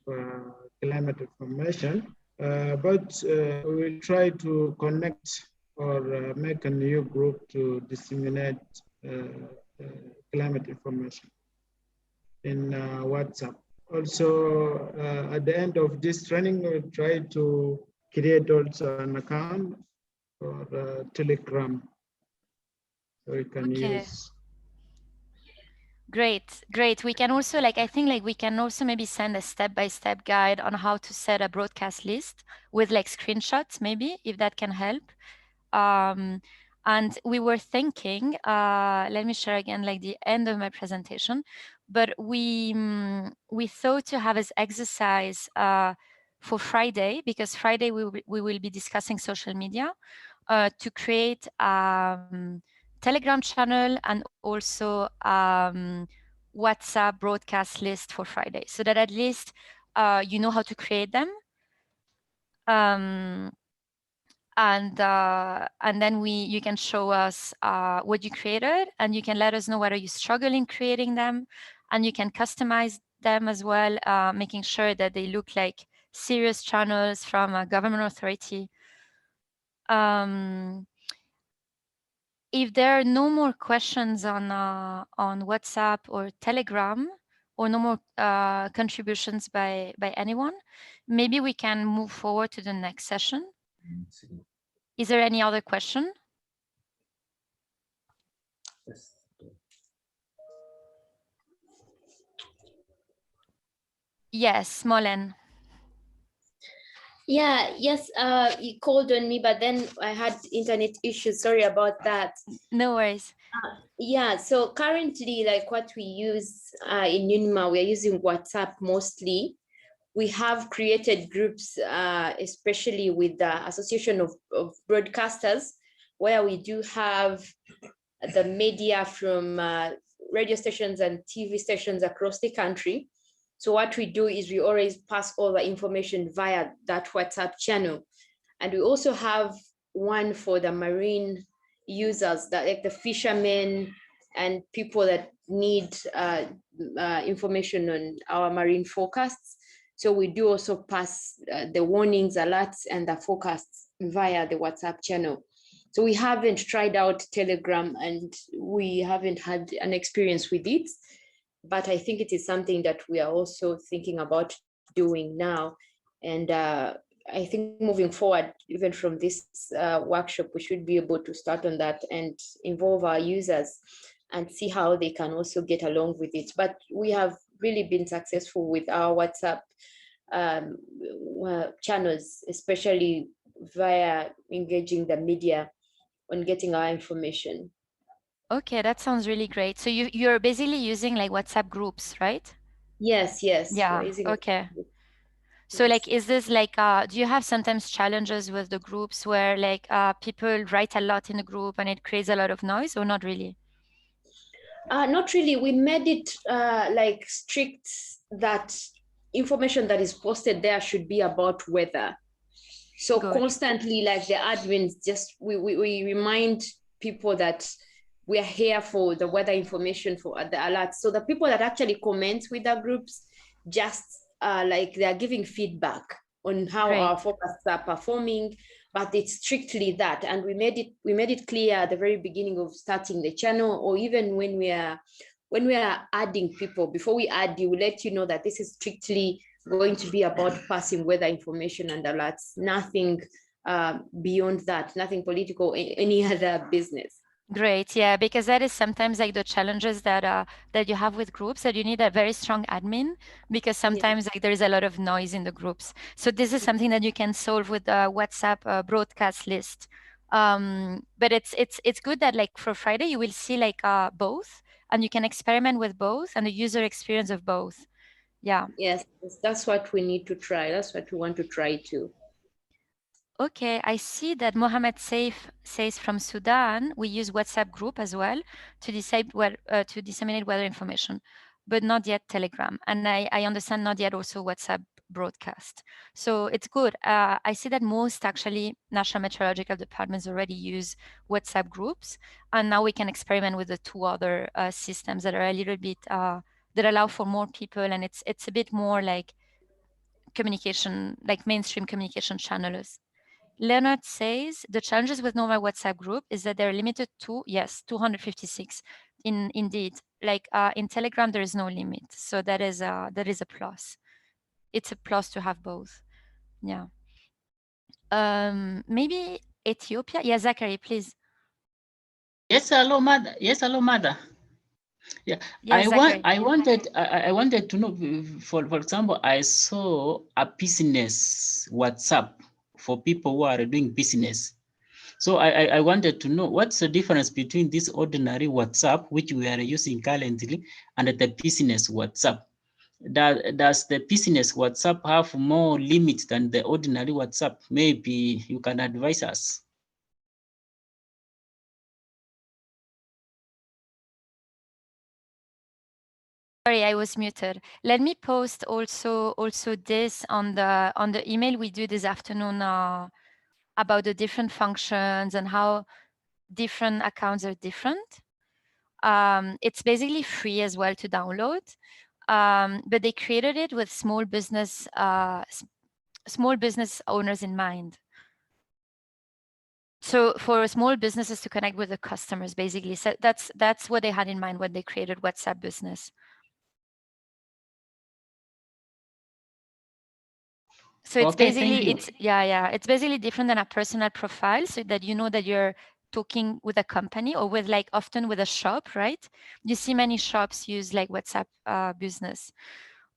climate information, but we will try to connect or make a new group to disseminate climate information in WhatsApp. Also, at the end of this training, we'll try to create also an account for Telegram we can use. Great. We can also I think we can also maybe send a step-by-step guide on how to set a broadcast list with screenshots, maybe, if that can help. And we were thinking, let me share again the end of my presentation, but we thought to have as exercise for Friday, because Friday we will be discussing social media, to create Telegram channel and also WhatsApp broadcast list for Friday, so that at least you know how to create them. And then you can show us what you created, and you can let us know whether you struggle in creating them, and you can customize them as well, making sure that they look like serious channels from a government authority. If there are no more questions on WhatsApp or Telegram, or no more contributions by anyone, maybe we can move forward to the next session. Is there any other question? Yes, Molen. Yes, you called on me, but then I had internet issues. Sorry about that. No worries. Yeah, so currently, what we use in UNIMA, we are using WhatsApp mostly. We have created groups, especially with the Association of Broadcasters, where we do have the media from radio stations and TV stations across the country. So what we do is we always pass all the information via that WhatsApp channel. And we also have one for the marine users, that the fishermen and people that need information on our marine forecasts. So we do also pass the warnings, alerts, and the forecasts via the WhatsApp channel. So we haven't tried out Telegram, and we haven't had an experience with it, but I think it is something that we are also thinking about doing now. And I think moving forward, even from this workshop, we should be able to start on that and involve our users and see how they can also get along with it. But we have really been successful with our WhatsApp channels, especially via engaging the media on getting our information. Okay, that sounds really great. So you're basically using WhatsApp groups, right? Yes. Yeah, okay. So is this do you have sometimes challenges with the groups where people write a lot in the group and it creates a lot of noise, or not really? Not really. We made it strict that information that is posted there should be about weather. So Good. Constantly, the admins, we remind people that we are here for the weather information, for the alerts. So the people that actually comment with the groups, just they are giving feedback on how our forecasts are performing, but it's strictly that. And we made it clear at the very beginning of starting the channel, or even when we are adding people, before we add you, we let you know that this is strictly going to be about passing weather information and alerts, nothing beyond that, nothing political, any other business. Great, yeah, because that is sometimes the challenges that you have with groups, that you need a very strong admin, because sometimes there is a lot of noise in the groups. So this is something that you can solve with the WhatsApp broadcast list. But it's good that for Friday you will see both, and you can experiment with both and the user experience of both. Yeah. Yes, that's what we need to try. That's what we want to try too. Okay, I see that Mohammed Saif says from Sudan, we use WhatsApp group as well to disseminate weather information, but not yet Telegram. And I understand not yet also WhatsApp broadcast. So it's good. I see that most actually national meteorological departments already use WhatsApp groups. And now we can experiment with the two other systems that are a little bit, that allow for more people. And it's a bit more communication, mainstream communication channels. Leonard says the challenges with normal WhatsApp group is that they're limited to, yes, 256. Indeed, in Telegram, there is no limit. So that is a plus. It's a plus to have both. Yeah. Maybe Ethiopia. Yeah, Zachary, please. Yes, hello, mother. Yes, hello, mother. Yeah, Yes, I wanted to know, for example, I saw a business WhatsApp for people who are doing business. So I wanted to know what's the difference between this ordinary WhatsApp, which we are using currently, and the business WhatsApp. Does the business WhatsApp have more limits than the ordinary WhatsApp? Maybe you can advise us. Sorry, I was muted. Let me post also this on the email we do this afternoon about the different functions and how different accounts are different. It's basically free as well to download, but they created it with small business owners in mind. So for small businesses to connect with the customers, basically. So that's what they had in mind when they created WhatsApp Business. So it's Okay, basically, it's basically different than a personal profile, so that you know that you're talking with a company or with often with a shop, right? You see many shops use WhatsApp Business.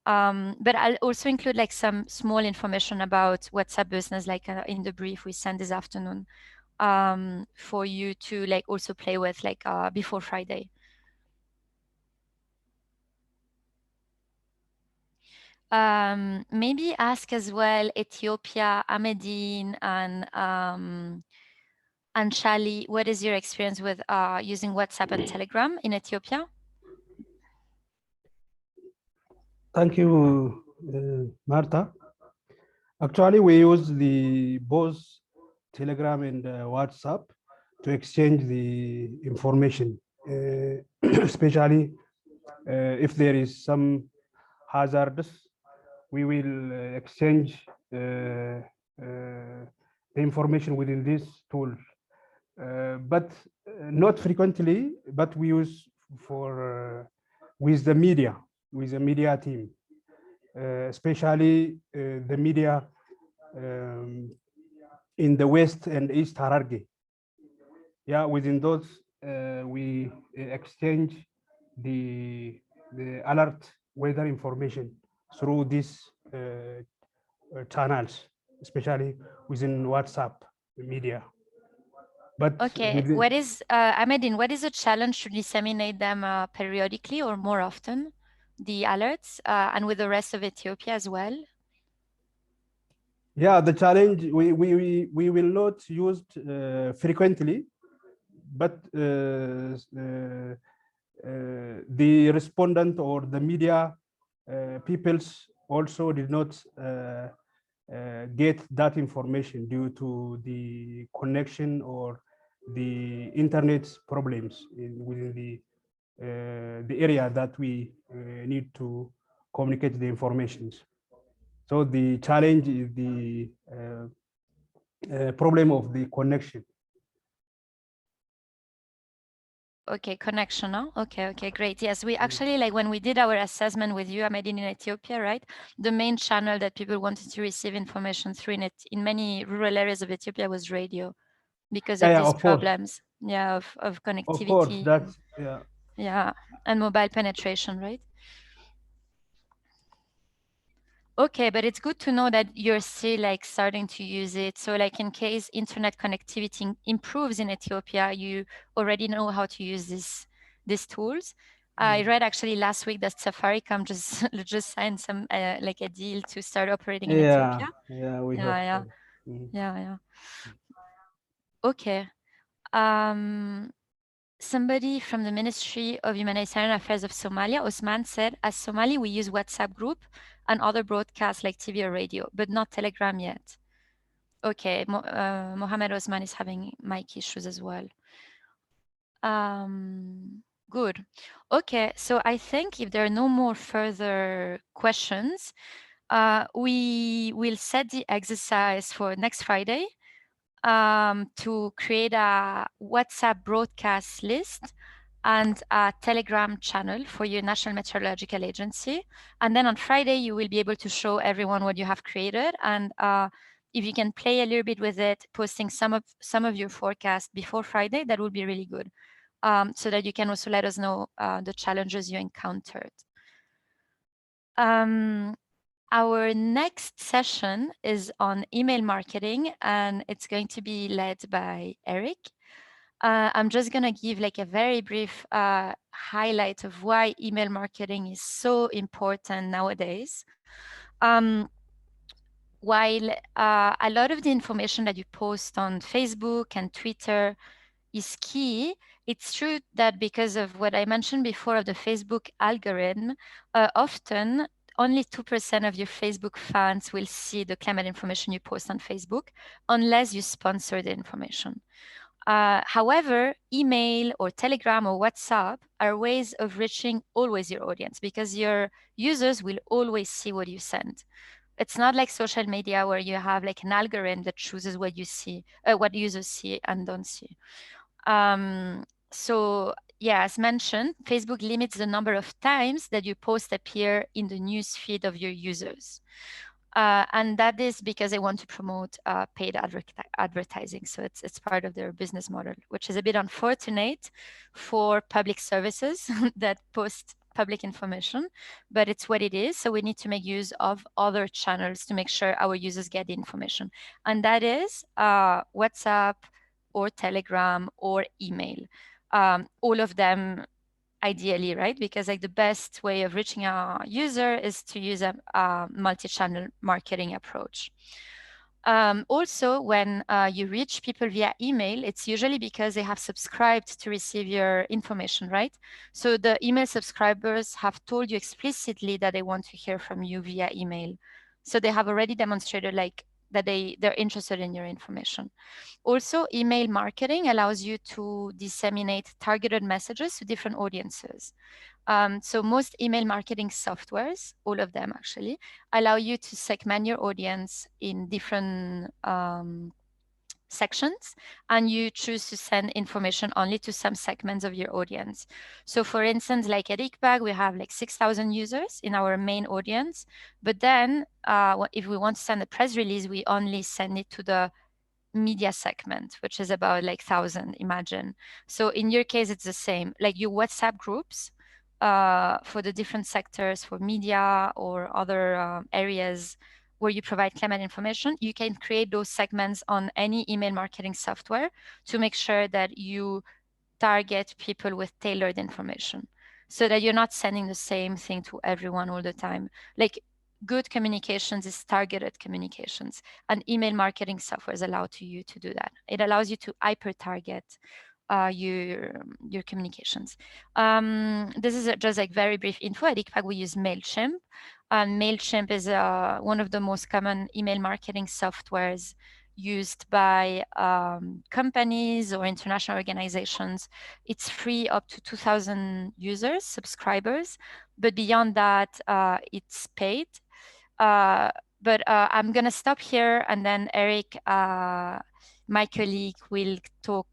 But I'll also include some small information about WhatsApp Business, in the brief we sent this afternoon, for you to also play with before Friday. Maybe ask as well Ethiopia, Ahmedine, and Shali, what is your experience with using WhatsApp and Telegram in Ethiopia? Thank you, Martha. Actually, we use both Telegram and WhatsApp to exchange the information, especially if there is some hazards. We will exchange the information within this tool, but not frequently. But we use for with the media team, especially the media in the West and East Hararge. Yeah, within those we exchange the alert weather information through these channels, especially within WhatsApp media. But okay, what is Ahmedine? What is the challenge to disseminate them periodically or more often, the alerts, and with the rest of Ethiopia as well? Yeah, the challenge we will not use frequently, but the respondent or the media peoples also did not get that information due to the connection or the internet problems within the area that we need to communicate the informations. So the challenge is the problem of the connection. Okay, connection, no? Okay, great. Yes, we actually, when we did our assessment with you, Ahmedine, in Ethiopia, right? The main channel that people wanted to receive information through in many rural areas of Ethiopia was radio, because of these problems, of connectivity. Of course, that's, yeah, and mobile penetration, right? Okay, but it's good to know that you're still starting to use it. So in case internet connectivity improves in Ethiopia, you already know how to use these tools. I read actually last week that Safaricom just signed some a deal to start operating in Ethiopia. Yeah, we hope so. Yeah. Okay. Somebody from the Ministry of Humanitarian Affairs of Somalia, Osman, said, as Somali, we use WhatsApp group and other broadcasts like TV or radio, but not Telegram yet. Okay, Mohammed Osman is having mic issues as well. Good. Okay, so I think if there are no more further questions, we will set the exercise for next Friday to create a WhatsApp broadcast list and a Telegram channel for your National Meteorological Agency. And then on Friday, you will be able to show everyone what you have created. And if you can play a little bit with it, posting some of your forecast before Friday, that would be really good. so that you can also let us know the challenges you encountered. Our next session is on email marketing, and it's going to be led by Eric. I'm just going to give like a very brief highlight of why email marketing is so important nowadays. While a lot of the information that you post on Facebook and Twitter is key, it's true that because of what I mentioned before of the Facebook algorithm, often only 2% of your Facebook fans will see the climate information you post on Facebook unless you sponsor the information. However, email or Telegram or WhatsApp are ways of reaching always your audience because your users will always see what you send. It's not like social media where you have like an algorithm that chooses what you see, what users see and don't see. So yeah, as mentioned, Facebook limits the number of times that your posts appear in the news feed of your users. And that is because they want to promote paid advertising. So it's part of their business model, which is a bit unfortunate for public services that post public information, but it's what it is. So we need to make use of other channels to make sure our users get the information. And that is WhatsApp or Telegram or email. All of them ideally, right? Because like the best way of reaching a user is to use a multi-channel marketing approach. Also, when you reach people via email, it's usually because they have subscribed to receive your information, right? So the email subscribers have told you explicitly that they want to hear from you via email. So they have already demonstrated like that they're interested in your information. Also, email marketing allows you to disseminate targeted messages to different audiences. So most email marketing softwares, all of them actually, allow you to segment your audience in different sections, and you choose to send information only to some segments of your audience. So for instance, like at ICPAC, we have like 6,000 users in our main audience, but then if we want to send a press release, we only send it to the media segment, which is about like 1,000, imagine. So in your case, it's the same, like your WhatsApp groups for the different sectors, for media or other areas where you provide climate information, you can create those segments on any email marketing software to make sure that you target people with tailored information so that you're not sending the same thing to everyone all the time. Like good communications is targeted communications, and email marketing software is allowed you to do that. It allows you to hyper target your communications. This is just like very brief info. At ICPAC, we use MailChimp. MailChimp is one of the most common email marketing softwares used by companies or international organizations. It's free up to 2,000 users, subscribers, but beyond that, it's paid. But I'm gonna stop here, and then Eric, my colleague, will talk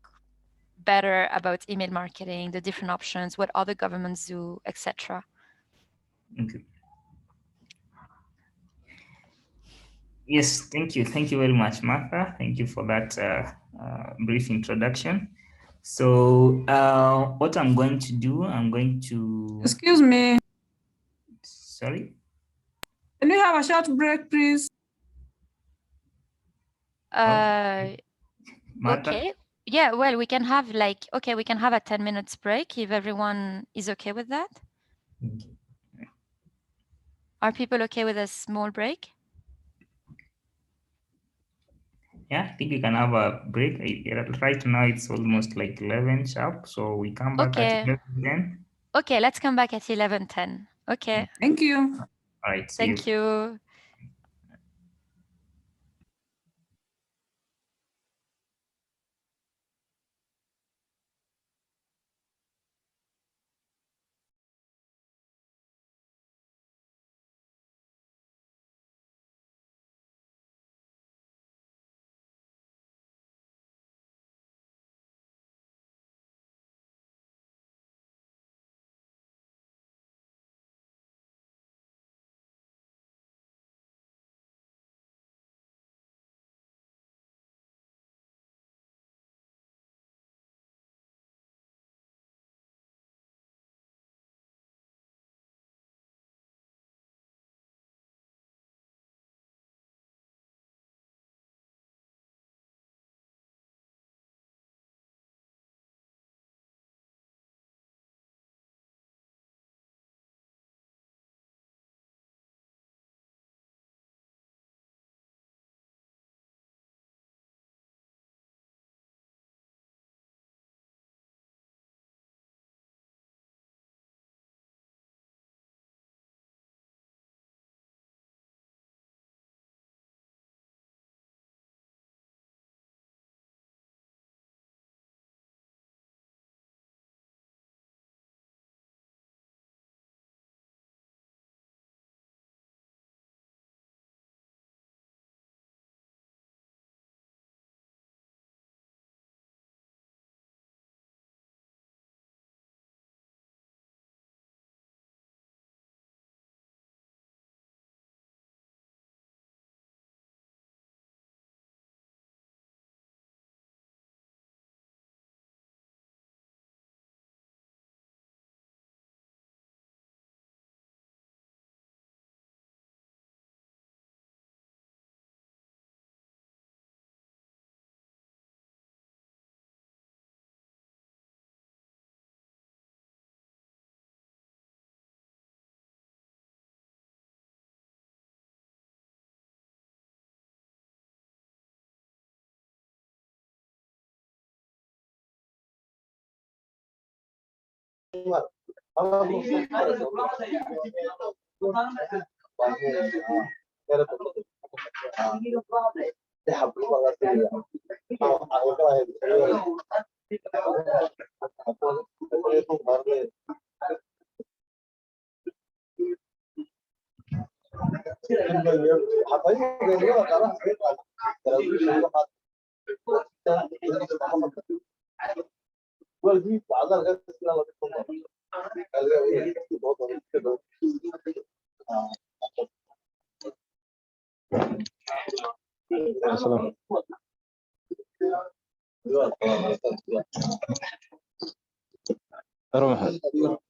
better about email marketing, the different options, what other governments do, etc. Okay. Yes, thank you. Thank you very much, Martha. Thank you for that brief introduction. So what I'm going to do, I'm going to... Excuse me. Sorry? Can we have a short break, please? Martha? Okay. Yeah, well, we can have like, okay, we can have a 10 minutes break if everyone is okay with that. Are people okay with a small break? Yeah, I think we can have a break. Right now it's almost like 11 sharp, so we come back at 11:10. Okay, let's come back at 11:10. Okay. Thank you. All right, Thank you.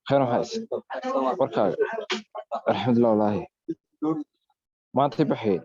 خير محاس warkaaga alxamdulilah wallaahi maanta baxeen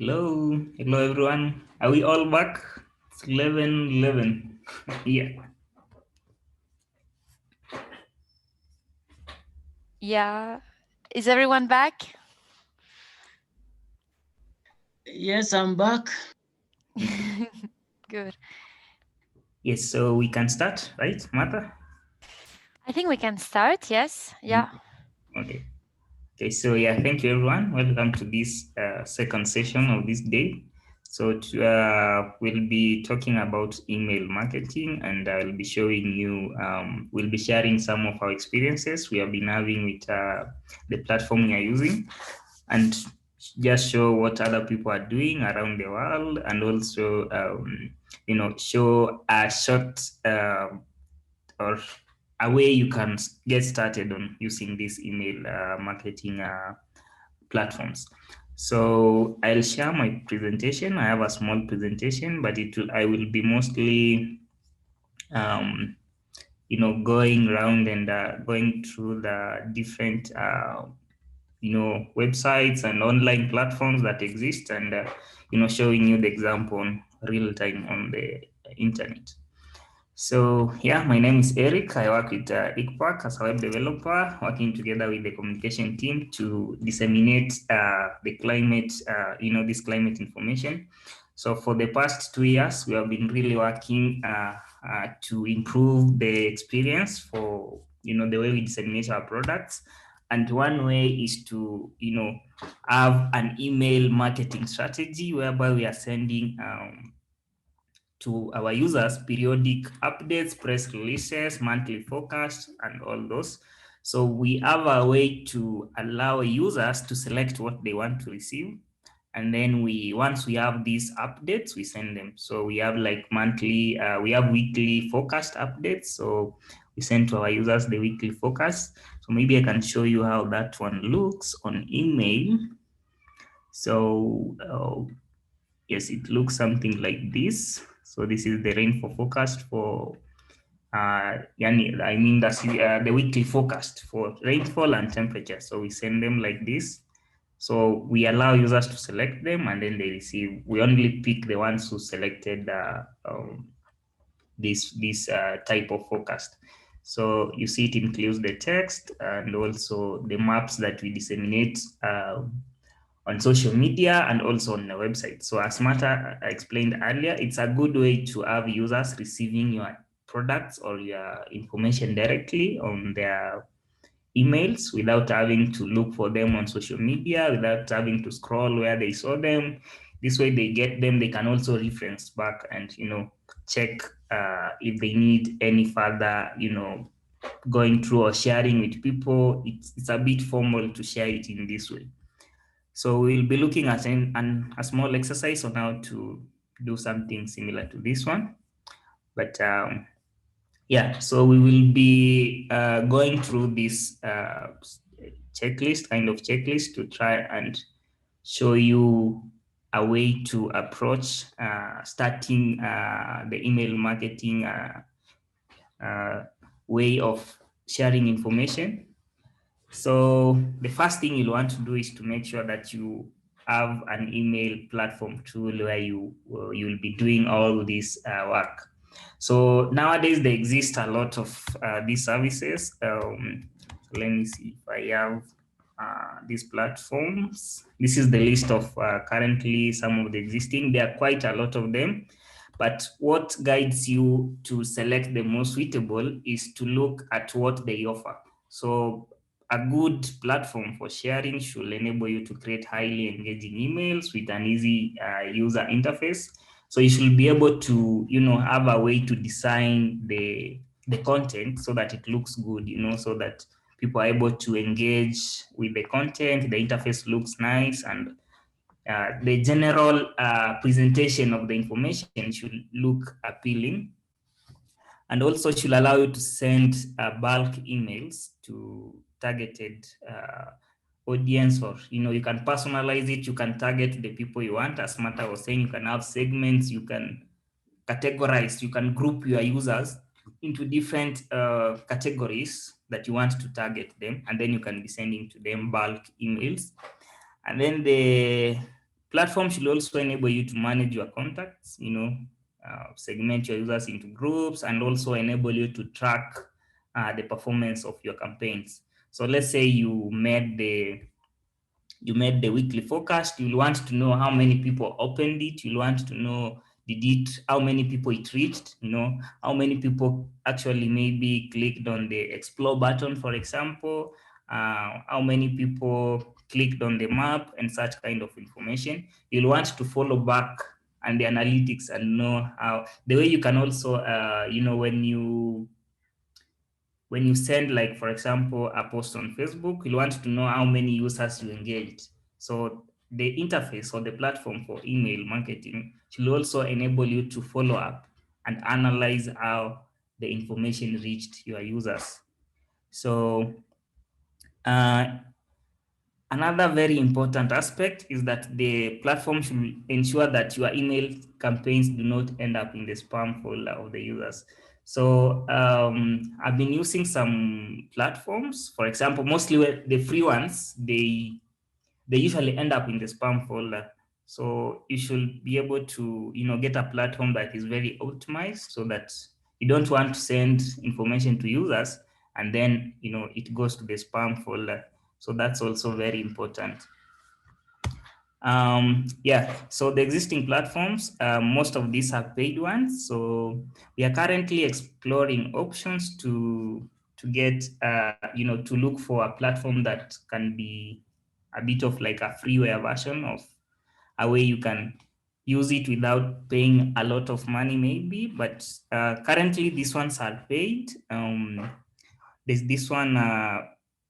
Hello, hello everyone. Are we all back? It's 11:11. Yeah. Yeah. Is everyone back? Yes, I'm back. Good. Yes, so we can start, right, Martha? I think we can start. Yes. Yeah. Okay. Okay, so yeah, thank you everyone. Welcome to this second session of this day. So we'll be talking about email marketing, and I'll be showing you, we'll be sharing some of our experiences we have been having with the platform we are using, and just show what other people are doing around the world, and also, show a short or a way you can get started on using these email marketing platforms. So I'll share my presentation. I have a small presentation, but I will be mostly going around and going through the different websites and online platforms that exist, and showing you the example on real time on the internet. So yeah, my name is Eric. I work with ICPAC as a web developer, working together with the communication team to disseminate the climate, this climate information. So for the past 2 years, we have been really working to improve the experience for, the way we disseminate our products. And one way is to, have an email marketing strategy whereby we are sending to our users periodic updates, press releases, monthly forecast, and all those. So we have a way to allow users to select what they want to receive. And then once we have these updates, we send them. So we have like monthly, we have weekly forecast updates. So we send to our users the weekly forecast. So maybe I can show you how that one looks on email. So yes, it looks something like this. So this is the rainfall forecast for, the weekly forecast for rainfall and temperature. So we send them like this. So we allow users to select them, and then they receive. We only pick the ones who selected this type of forecast. So you see it includes the text and also the maps that we disseminate on social media and also on the website. So as Martha explained earlier, it's a good way to have users receiving your products or your information directly on their emails without having to look for them on social media, without having to scroll where they saw them. This way they get them, they can also reference back and, check if they need any further, going through or sharing with people. It's a bit formal to share it in this way. So we'll be looking at a small exercise on how to do something similar to this one. But yeah, so we will be going through this kind of checklist to try and show you a way to approach starting the email marketing way of sharing information. So the first thing you'll want to do is to make sure that you have an email platform tool where you'll be doing all this work. So nowadays there exist a lot of these services. So let me see if I have these platforms. This is the list of currently some of the existing. There are quite a lot of them. But what guides you to select the most suitable is to look at what they offer. So a good platform for sharing should enable you to create highly engaging emails with an easy user interface. So you should be able to, have a way to design the content so that it looks good, so that people are able to engage with the content, the interface looks nice, and the general presentation of the information should look appealing, and also should allow you to send bulk emails to targeted audience, or you can personalize it, you can target the people you want. As Martha was saying, you can have segments, you can categorize, you can group your users into different categories that you want to target them, and then you can be sending to them bulk emails. And then Platform should also enable you to manage your contacts, segment your users into groups, and also enable you to track the performance of your campaigns. So let's say you made the weekly forecast. You'll want to know how many people opened it. You'll want to know how many people it reached, how many people actually maybe clicked on the explore button, for example, how many people clicked on the map and such kind of information. You'll want to follow back and the analytics and know how, the way you can also, when you send, like, for example, a post on Facebook, you'll want to know how many users you engaged. So the interface or the platform for email marketing should also enable you to follow up and analyze how the information reached your users. So another very important aspect is that the platform should ensure that your email campaigns do not end up in the spam folder of the users. So I've been using some platforms, for example, mostly the free ones, they usually end up in the spam folder. So you should be able to, get a platform that is very optimized so that you don't want to send information to users and then, it goes to the spam folder. So that's also very important. So the existing platforms, most of these are paid ones. So we are currently exploring options to get, to look for a platform that can be a bit of like a freeware version of a way you can use it without paying a lot of money maybe, but currently these ones are paid. There's this one,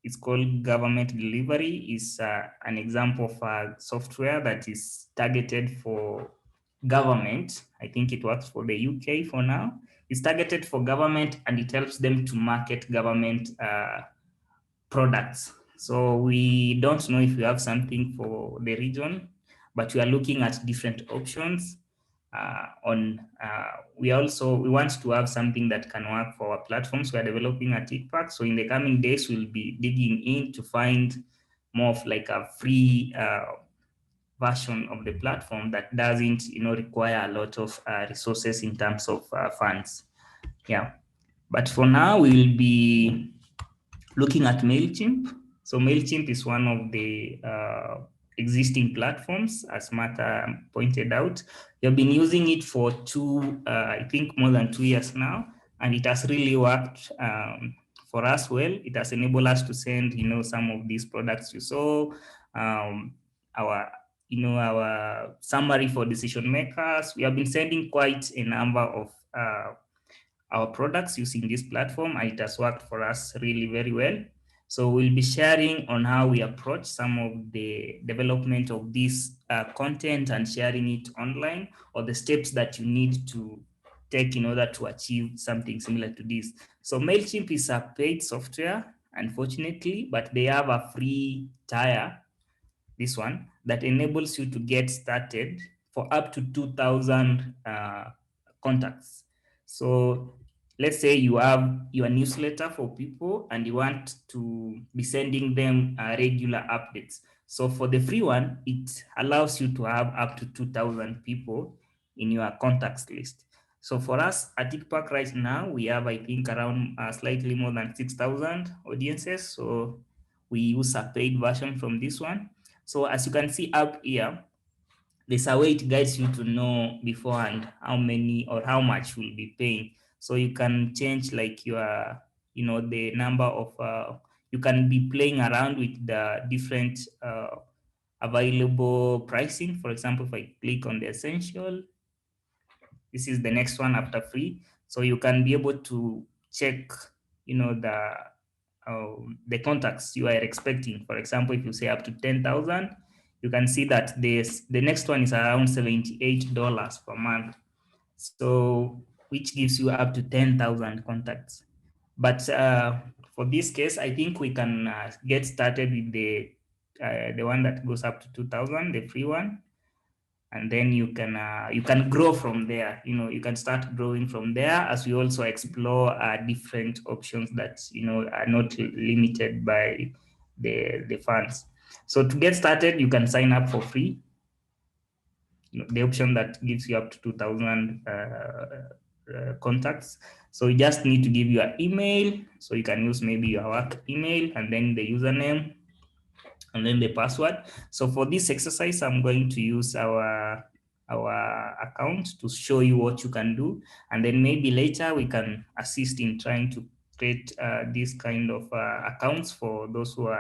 it's called Government Delivery. Is an example of a software that is targeted for government. I think it works for the UK for now. It's targeted for government and it helps them to market government products. So we don't know if we have something for the region, but we are looking at different options. We want to have something that can work for our platforms. We are developing at ICPAC. So in the coming days, we'll be digging in to find more of like a free version of the platform that doesn't, require a lot of resources in terms of funds. Yeah, but for now we'll be looking at MailChimp. So MailChimp is one of the existing platforms, as Martha pointed out. We have been using it for I think more than 2 years now, and it has really worked for us well. It has enabled us to send, some of these products you saw, our summary for decision makers. We have been sending quite a number of our products using this platform, and it has worked for us really very well. So we'll be sharing on how we approach some of the development of this content and sharing it online, or the steps that you need to take in order to achieve something similar to this. So MailChimp is a paid software, unfortunately, but they have a free tier, this one, that enables you to get started for up to 2,000 contacts. So let's say you have your newsletter for people and you want to be sending them regular updates. So for the free one, it allows you to have up to 2,000 people in your contacts list. So for us at ICPAC right now, we have, I think, around slightly more than 6,000 audiences. So we use a paid version from this one. So as you can see up here, there's a way it guides you to know beforehand how many or how much you'll be paying. So you can change like your, the number of, you can be playing around with the different available pricing. For example, if I click on the essential, this is the next one after free. So you can be able to check, the contacts you are expecting. For example, if you say up to 10,000, you can see that the next one is around $78 per month. So which gives you up to 10,000 contacts. But for this case, I think we can get started with the one that goes up to 2,000, the free one. And then you can grow from there. You can start growing from there as we also explore different options that are not limited by the funds. So to get started, you can sign up for free. the option that gives you up to 2,000 contacts. So you just need to give your email. So you can use maybe your work email and then the username and then the password. So for this exercise, I'm going to use our account to show you what you can do. And then maybe later we can assist in trying to create these kind of accounts for those who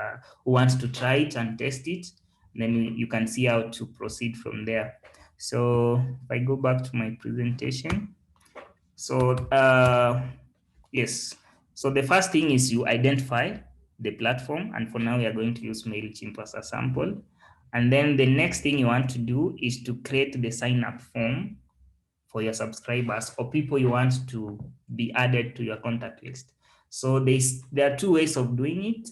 want to try it and test it. And then you can see how to proceed from there. So if I go back to my presentation, so yes, so the first thing is you identify the platform, and for now we are going to use MailChimp as a sample. And then the next thing you want to do is to create the sign up form for your subscribers or people you want to be added to your contact list. So there are two ways of doing it.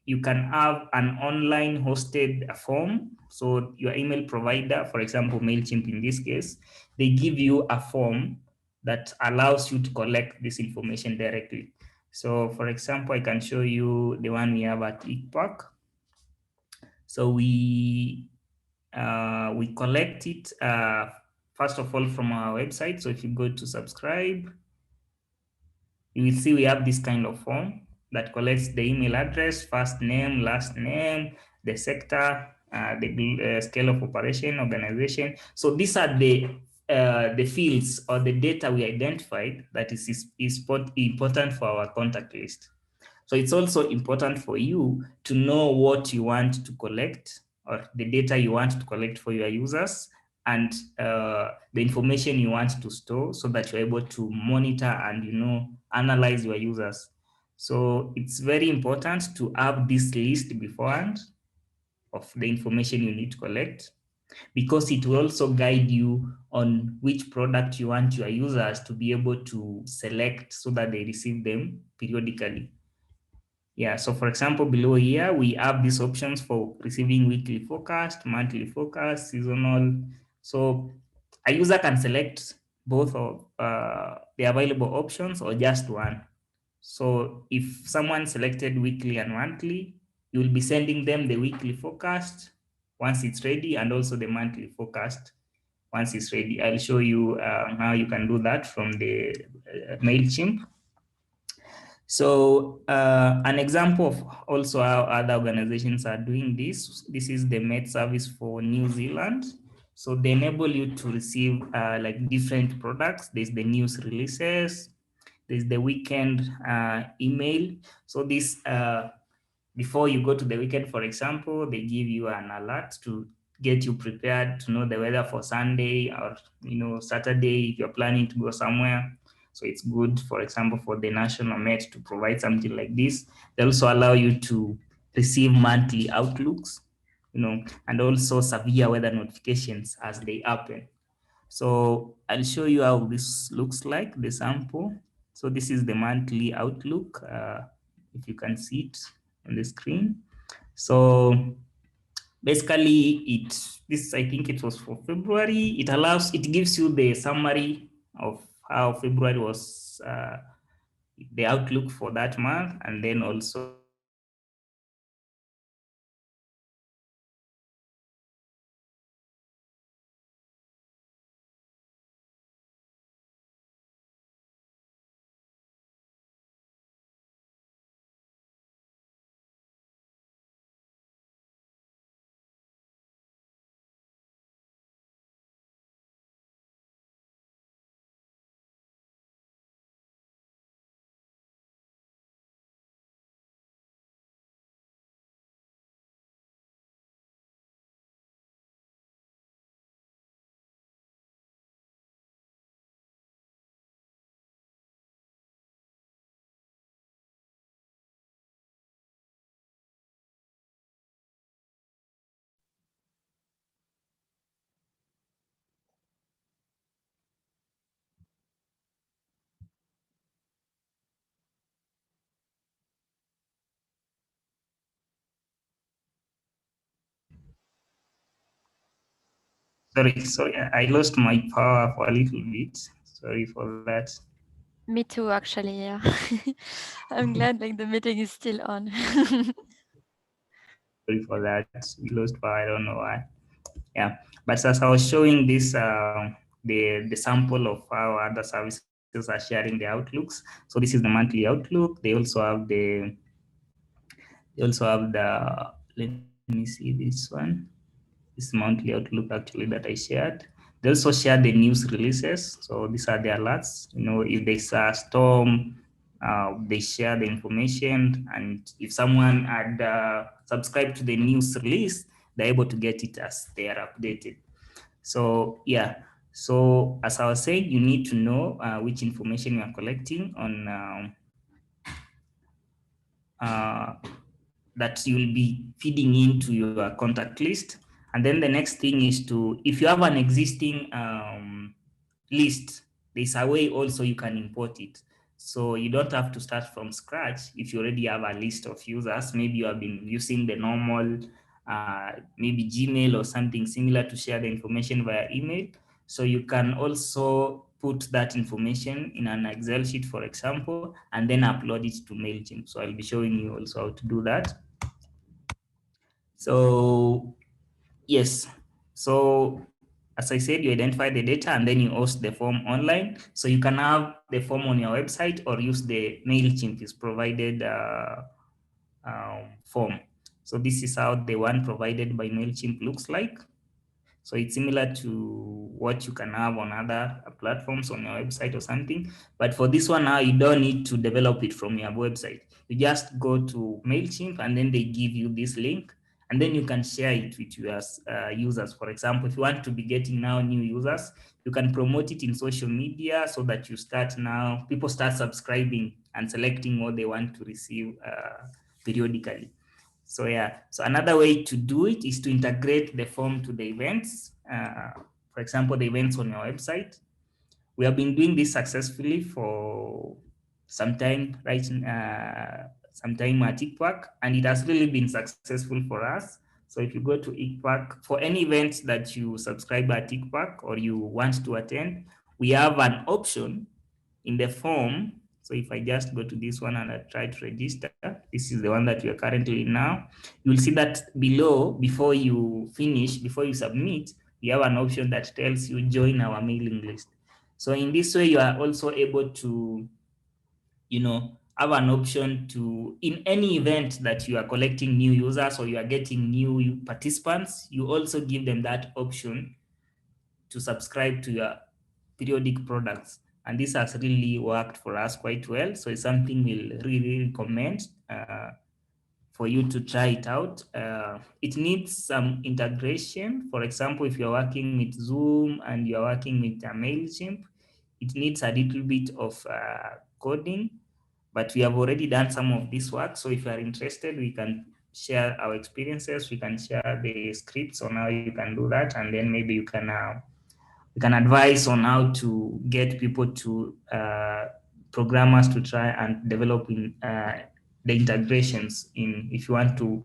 You can have an online hosted form. So your email provider, for example, MailChimp in this case, they give you a form that allows you to collect this information directly. So for example, I can show you the one we have at ICPAC. So we collect it first of all from our website. So if you go to subscribe, you will see we have this kind of form that collects the email address, first name, last name, the sector, the scale of operation, organization. So these are the fields or the data we identified that is important for our contact list. So it's also important for you to know what you want to collect or the data you want to collect for your users and the information you want to store so that you're able to monitor and analyze your users. So it's very important to have this list beforehand of the information you need to collect, because it will also guide you on which product you want your users to be able to select so that they receive them periodically. Yeah, so for example, below here, we have these options for receiving weekly forecast, monthly forecast, seasonal. So a user can select both of the available options or just one. So if someone selected weekly and monthly, you will be sending them the weekly forecast once it's ready and also the monthly forecast once it's ready. I'll show you how you can do that from the MailChimp. So an example of also how other organizations are doing this is the Met service for New Zealand. So they enable you to receive like different products. There's the news releases, there's the weekend email. So this, before you go to the weekend, for example, they give you an alert to get you prepared to know the weather for Sunday or Saturday if you're planning to go somewhere. So it's good, for example, for the National Met to provide something like this. They also allow you to receive monthly outlooks, and also severe weather notifications as they happen. So I'll show you how this looks like, the sample. So this is the monthly outlook, if you can see it on the screen. So basically this, I think it was for February. It gives you the summary of how February was, the outlook for that month, and then also sorry, I lost my power for a little bit. Sorry for that. Me too, actually, yeah. I'm glad like the meeting is still on. Sorry for that. We lost power, I don't know why. Yeah, but as I was showing this, the sample of how other services are sharing the outlooks. So this is the monthly outlook. They also have the let me see this one. This monthly outlook actually that I shared. They also share the news releases. So these are the alerts. You know, if there's a storm, they share the information. And if someone had subscribed to the news release, they're able to get it as they are updated. So yeah. So as I was saying, you need to know which information you are collecting on that you'll be feeding into your contact list. And then the next thing is to, if you have an existing list, there's a way also you can import it. So you don't have to start from scratch. If you already have a list of users, maybe you have been using the normal, maybe Gmail or something similar to share the information via email. So you can also put that information in an Excel sheet, for example, and then upload it to MailChimp. So I'll be showing you also how to do that. So yes, so as I said, you identify the data and then you host the form online. So you can have the form on your website or use the MailChimp is provided form. So this is how the one provided by MailChimp looks like. So it's similar to what you can have on other platforms on your website or something. But for this one now, you don't need to develop it from your website. You just go to MailChimp and then they give you this link and then you can share it with your users. For example, if you want to be getting now new users, you can promote it in social media so that you start now, people start subscribing and selecting what they want to receive periodically. So yeah, so another way to do it is to integrate the form to the events. For example, the events on your website. We have been doing this successfully for some time, right? Some time at ICPAC, and it has really been successful for us. So if you go to ICPAC, for any event that you subscribe at ICPAC or you want to attend, we have an option in the form. So if I just go to this one and I try to register, this is the one that we are currently in now. You'll see that below, before you finish, before you submit, we have an option that tells you join our mailing list. So in this way, you are also able to, you know, have an option to, in any event that you are collecting new users or you are getting new participants, you also give them that option to subscribe to your periodic products. And this has really worked for us quite well. So it's something we'll really recommend for you to try it out. It needs some integration. For example, if you're working with Zoom and you're working with MailChimp, it needs a little bit of coding, but we have already done some of this work. So if you are interested, we can share our experiences. We can share the scripts on how you can do that. And then maybe you can advise on how to get people to programmers to try and develop in the integrations in, if you want to,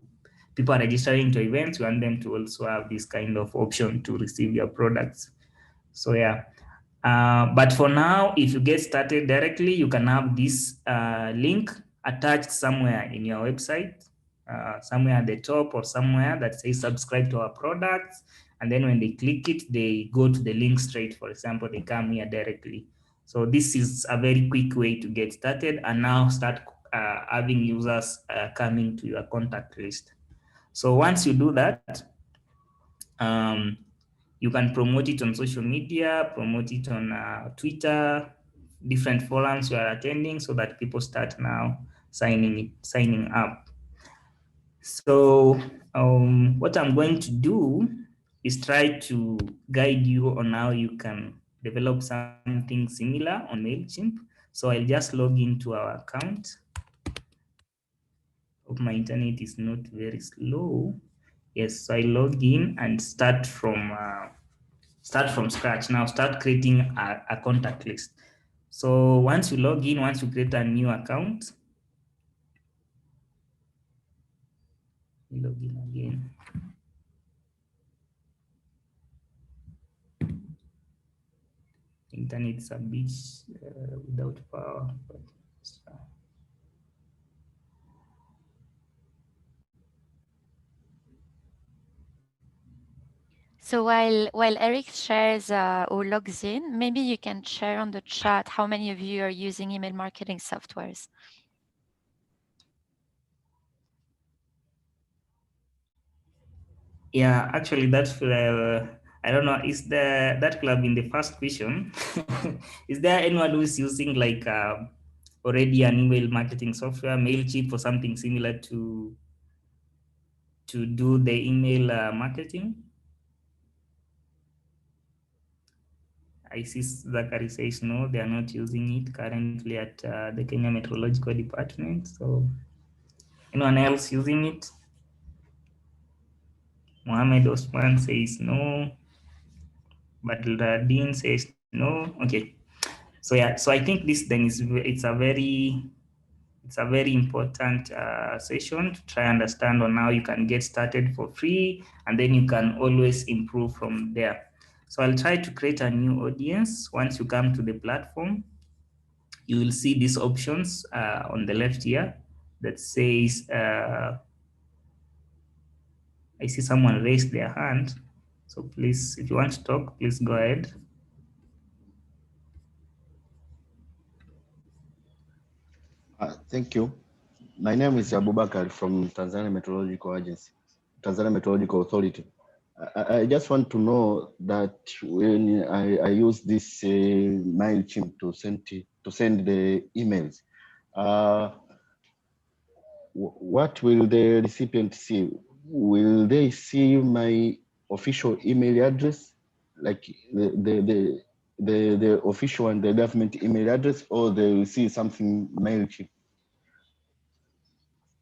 people are registering to events, you want them to also have this kind of option to receive your products. So yeah, but for now, if you get started directly, you can have this link attached somewhere in your website, somewhere at the top or somewhere that says subscribe to our products. And then when they click it, they go to the link straight. For example, they come here directly. So this is a very quick way to get started and now start having users coming to your contact list. So once you do that, you can promote it on social media, promote it on Twitter, different forums you are attending so that people start now signing up. So what I'm going to do is try to guide you on how you can develop something similar on MailChimp. So I'll just log into our account. Hope my internet is not very slow. Yes, so I log in and start from scratch. Now start creating a contact list. So once you log in, once you create a new account, log in again. Internet's a bit without power. But So while Eric shares or logs in, maybe you can share on the chat how many of you are using email marketing softwares. Yeah, actually, that's I don't know. Is that club in the first question? Is there anyone who is using like already an email marketing software, Mailchimp, or something similar to do the email marketing? I see Zachary says no, they are not using it currently at the Kenya Meteorological Department. So, anyone else using it? Mohammed Osman says no, but Dean says no. Okay, so yeah, so I think this then it's a very important session to try and understand on how you can get started for free, and then you can always improve from there. So I'll try to create a new audience. Once you come to the platform, you will see these options on the left here that says, I see someone raised their hand. So please, if you want to talk, please go ahead. Thank you. My name is Abubakar from Tanzania Meteorological Agency, Tanzania Meteorological Authority. I just want to know that when I use this MailChimp to send the emails, what will the recipient see? Will they see my official email address, like the official and the government email address, or they will see something MailChimp?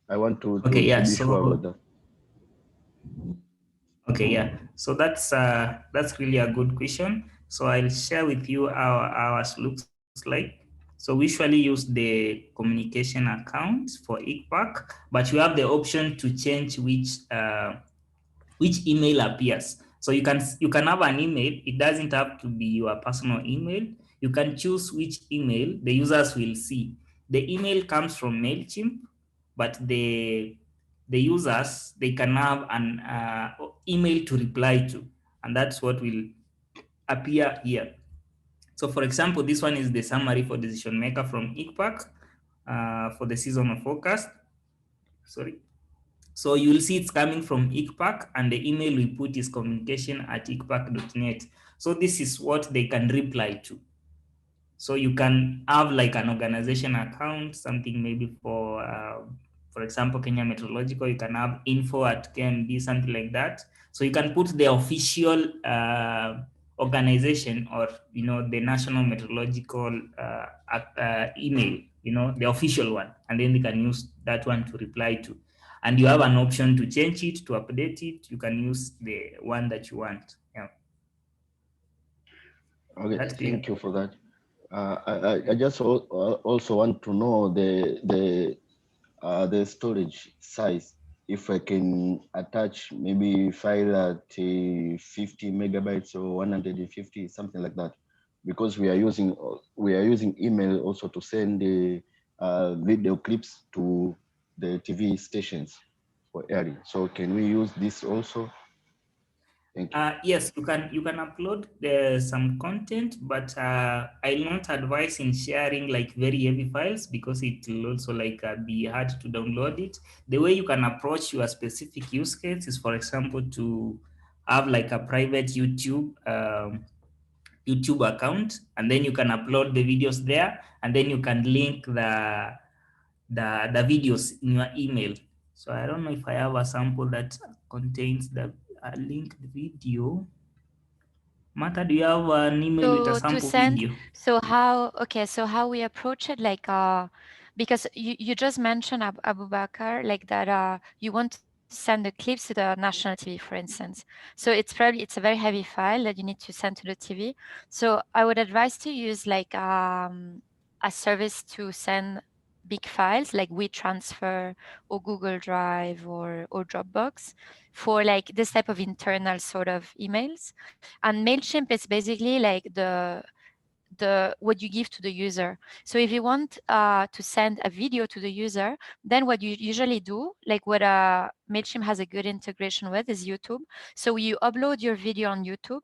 I want to be sure about that. Okay, yeah. So that's really a good question. So I'll share with you how ours looks like. So we usually use the communication account for ICPAC, but you have the option to change which email appears. So you can have an email. It doesn't have to be your personal email. You can choose which email the users will see. The email comes from MailChimp, but the users, they can have an email to reply to, and that's what will appear here. So for example, this one is the summary for decision maker from ICPAC for the seasonal forecast. Sorry. So you'll see it's coming from ICPAC, and the email we put is communication@icpac.net. So this is what they can reply to. So you can have like an organization account, something maybe for example, Kenya Meteorological, you can have info@KMD, something like that. So you can put the official organization, or, the National Meteorological email, the official one, and then they can use that one to reply to. And you have an option to change it, to update it. You can use the one that you want. Yeah. Okay, thank you for that. I just also want to know the storage size. If I can attach maybe file at 50 megabytes or 150, something like that, because we are using email also to send the video clips to the TV stations for airing. So can we use this also? Thank you. Yes, you can upload some content, but I'll not advise in sharing like very heavy files, because it will also be hard to download it. The way you can approach your specific use case is, for example, to have like a private YouTube account, and then you can upload the videos there, and then you can link the videos in your email. So I don't know if I have a sample that contains the linked video. Martha, do you have an email with a sample video? So how we approach it, because you just mentioned, Abu Bakar, like that you want to send the clips to the national TV, for instance. So it's a very heavy file that you need to send to the TV. So I would advise to use a service to send big files like WeTransfer or Google Drive or Dropbox for like this type of internal sort of emails. And MailChimp is basically like the what you give to the user. So if you want to send a video to the user, then what you usually do, like what MailChimp has a good integration with, is YouTube. So you upload your video on YouTube,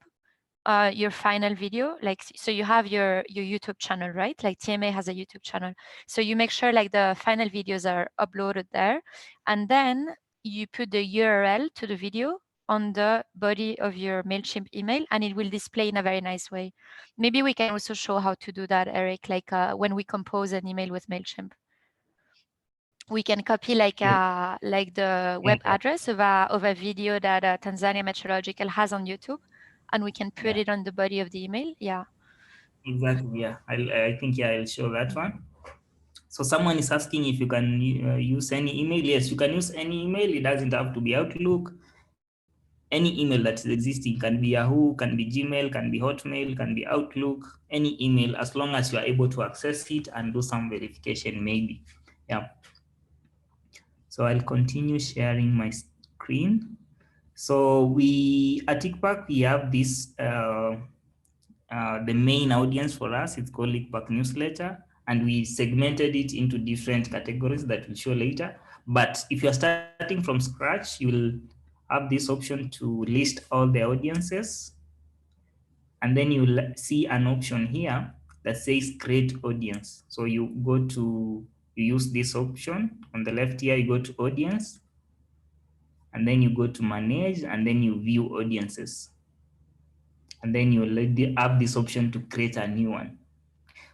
your final video, like, so you have your YouTube channel, right? Like TMA has a YouTube channel. So you make sure like the final videos are uploaded there, and then you put the URL to the video on the body of your MailChimp email, and it will display in a very nice way. Maybe we can also show how to do that, Eric, like when we compose an email with MailChimp. We can copy like the web address of a video that Tanzania Meteorological has on YouTube, and we can put it on the body of the email. Yeah. Exactly. Yeah. I think I'll show that one. So someone is asking if you can use any email. Yes, you can use any email. It doesn't have to be Outlook. Any email that is existing, can be Yahoo, can be Gmail, can be Hotmail, can be Outlook, any email, as long as you are able to access it and do some verification, maybe. Yeah. So I'll continue sharing my screen. So we at ICPAC, we have this, the main audience for us, it's called ICPAC newsletter, and we segmented it into different categories that we'll show later. But if you're starting from scratch, you'll have this option to list all the audiences. And then you'll see an option here that says create audience. So you use this option on the left here, you go to audience, and then you go to manage, and then you view audiences. And then you'll have this option to create a new one.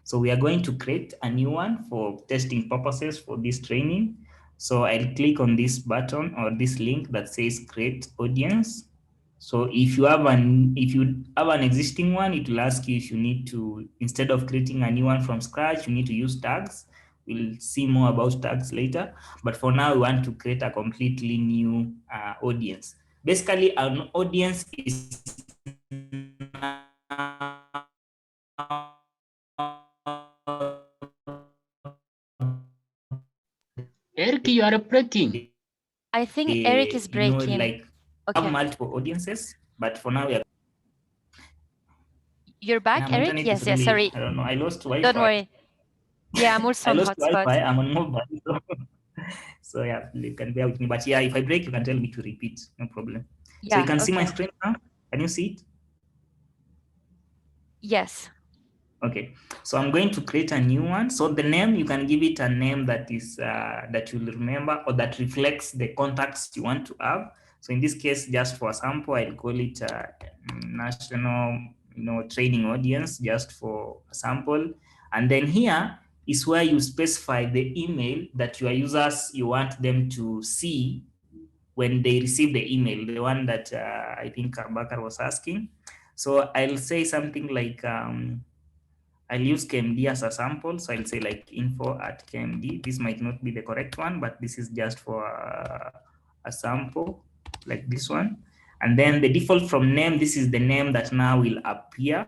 So we are going to create a new one for testing purposes for this training. So I'll click on this button or this link that says create audience. So if you have an existing one, it will ask you if you need to, instead of creating a new one from scratch, you need to use tags. We'll see more about tags later. But for now, we want to create a completely new audience. Basically, an audience is Eric, you are breaking. I think Eric is breaking. Like have multiple audiences, but for now we are. You're back, Yeah, Eric? Yes, yes, sorry. I don't know. I lost Wi-Fi. Don't worry. Yeah, I'm also I on lost hotspot. Wi-Fi. I'm on mobile. So yeah, you can bear with me. But yeah, if I break, you can tell me to repeat. No problem. Yeah, so you can see my screen now. Can you see it? Yes. Okay, so I'm going to create a new one. So the name, you can give it a name that is that you'll remember or that reflects the contacts you want to have. So in this case, just for sample, I'll call it national, training audience, just for a sample. And then here is where you specify the email that your users, you want them to see when they receive the email, the one that I think Bakar was asking. So I'll say something like, I'll use KMD as a sample. So I'll say like info@KMD. This might not be the correct one, but this is just for a sample like this one. And then the default from name, this is the name that now will appear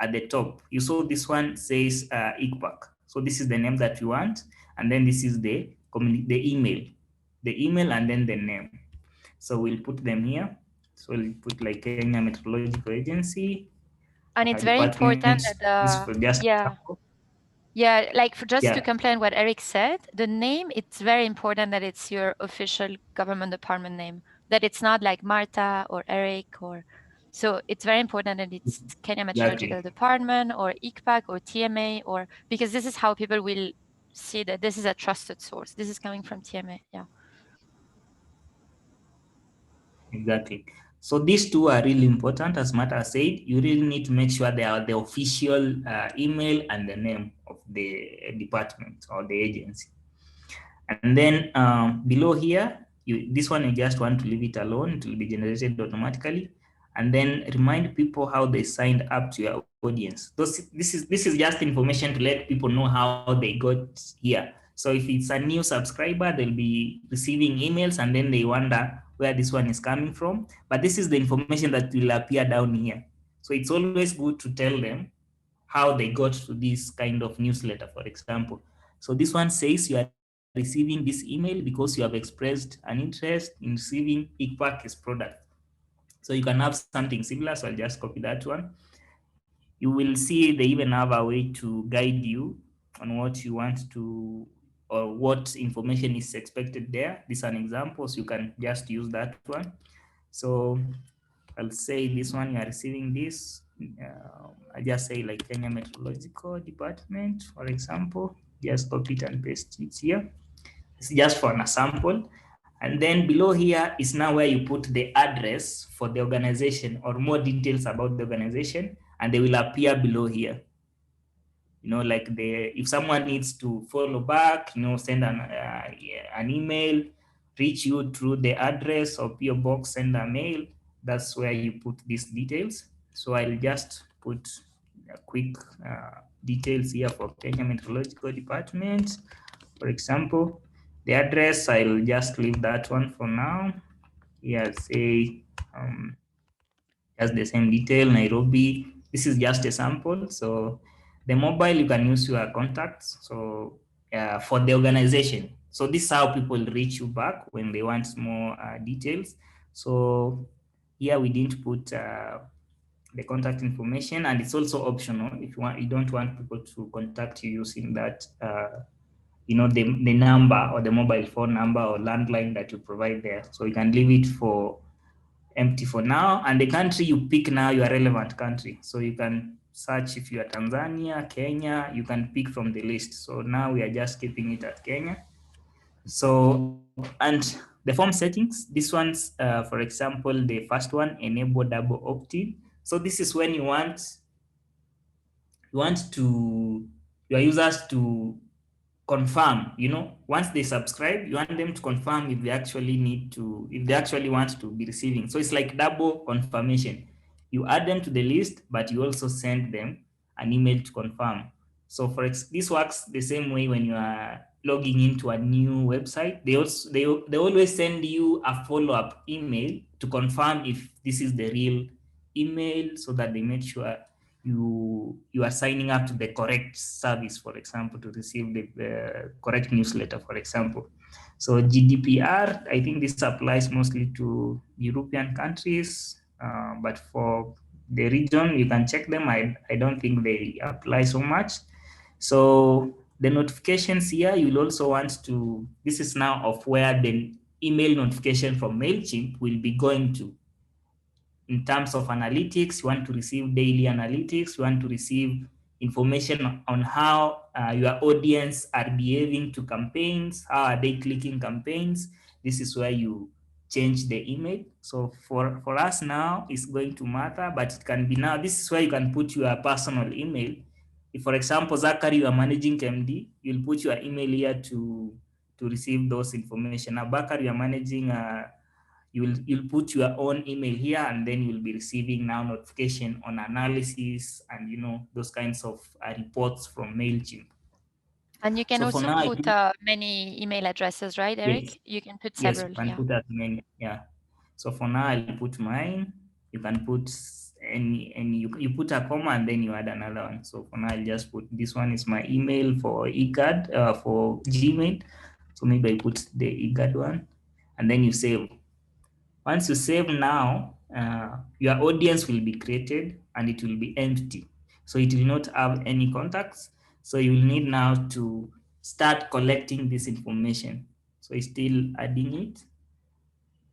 at the top. You saw this one says ICPAC. So this is the name that you want. And then this is the email and then the name. So we'll put them here. So we'll put like Kenya Meteorological Agency. And it's very important that like to complement what Eric said, the name, it's very important that it's your official government department name, that it's not like Marta or Eric or, so it's very important that it's Kenya Meteorological Department or ICPAC or TMA, or because this is how people will see that this is a trusted source. This is coming from TMA. Yeah. Exactly. So these two are really important. As Marta said, you really need to make sure they are the official email and the name of the department or the agency. And then below here, this one you just want to leave it alone. It will be generated automatically. And then remind people how they signed up to your audience. This is just information to let people know how they got here. So if it's a new subscriber, they'll be receiving emails and then they wonder where this one is coming from. But this is the information that will appear down here. So it's always good to tell them how they got to this kind of newsletter, for example. So this one says you are receiving this email because you have expressed an interest in receiving ICPAC's product. So you can have something similar. So I'll just copy that one. you will see they even have a way to guide you on what you want to, or what information is expected there. These are examples. You can just use that one. So I'll say this one, you are receiving this. I just say like Kenya Meteorological Department, for example. Just copy it and paste it here. It's just for a sample. And then below here is now where you put the address for the organization or more details about the organization, and they will appear below here. You know, like if someone needs to follow back, you know, send an email, reach you through the address or PO box, send a mail, that's where you put these details. So I'll just put a quick details here for Kenya Meteorological Department. For example, the address, I'll just leave that one for now. Here, say, just the same detail, Nairobi. This is just a sample. So the mobile, you can use your contacts. So for the organization. So this is how people reach you back when they want more details. So here we didn't put the contact information, and it's also optional if you don't want people to contact you using that you know, the number or the mobile phone number or landline that you provide there. So you can leave it for empty for now, and the country you pick now, your relevant country. So you can search if you are Tanzania, Kenya, you can pick from the list. So now we are just keeping it at Kenya. So, and the form settings, this one's, for example, the first one, enable double opt-in. So this is when you want your users to confirm, you know, once they subscribe, you want them to confirm if they actually want to be receiving. So it's like double confirmation. You add them to the list, but you also send them an email to confirm. So this works the same way when you are logging into a new website. They always send you a follow-up email to confirm if this is the real email, so that they make sure you are signing up to the correct service, for example, to receive the correct newsletter, for example. So GDPR, I think this applies mostly to European countries, but for the region, you can check them. I don't think they apply so much. So the notifications here, you'll also want to, this is now of where the email notification from MailChimp will be going to. In terms of analytics, you want to receive daily analytics, you want to receive information on how your audience are behaving to campaigns, how are they clicking campaigns. This is where you change the email. So for us now, it's going to matter, but it can be now, this is where you can put your personal email. If, for example, Zachary, you are managing KMD, you'll put your email here to receive those information. Now, Bakar, you are managing you'll put your own email here, and then you'll be receiving now notification on analysis and, you know, those kinds of reports from MailChimp. And you can So also now, put many email addresses, right, Eric? Yes. You can put Yes, several. you can put as many. Yeah. So for now, I'll put mine. You can put any you put a comma and then you add another one. So for now, I'll just put this one is my email for eCard for Gmail. So maybe I put the eCard one, and then you save. Once you save now, your audience will be created and it will be empty. So it will not have any contacts. So you will need now to start collecting this information. So it's still adding it.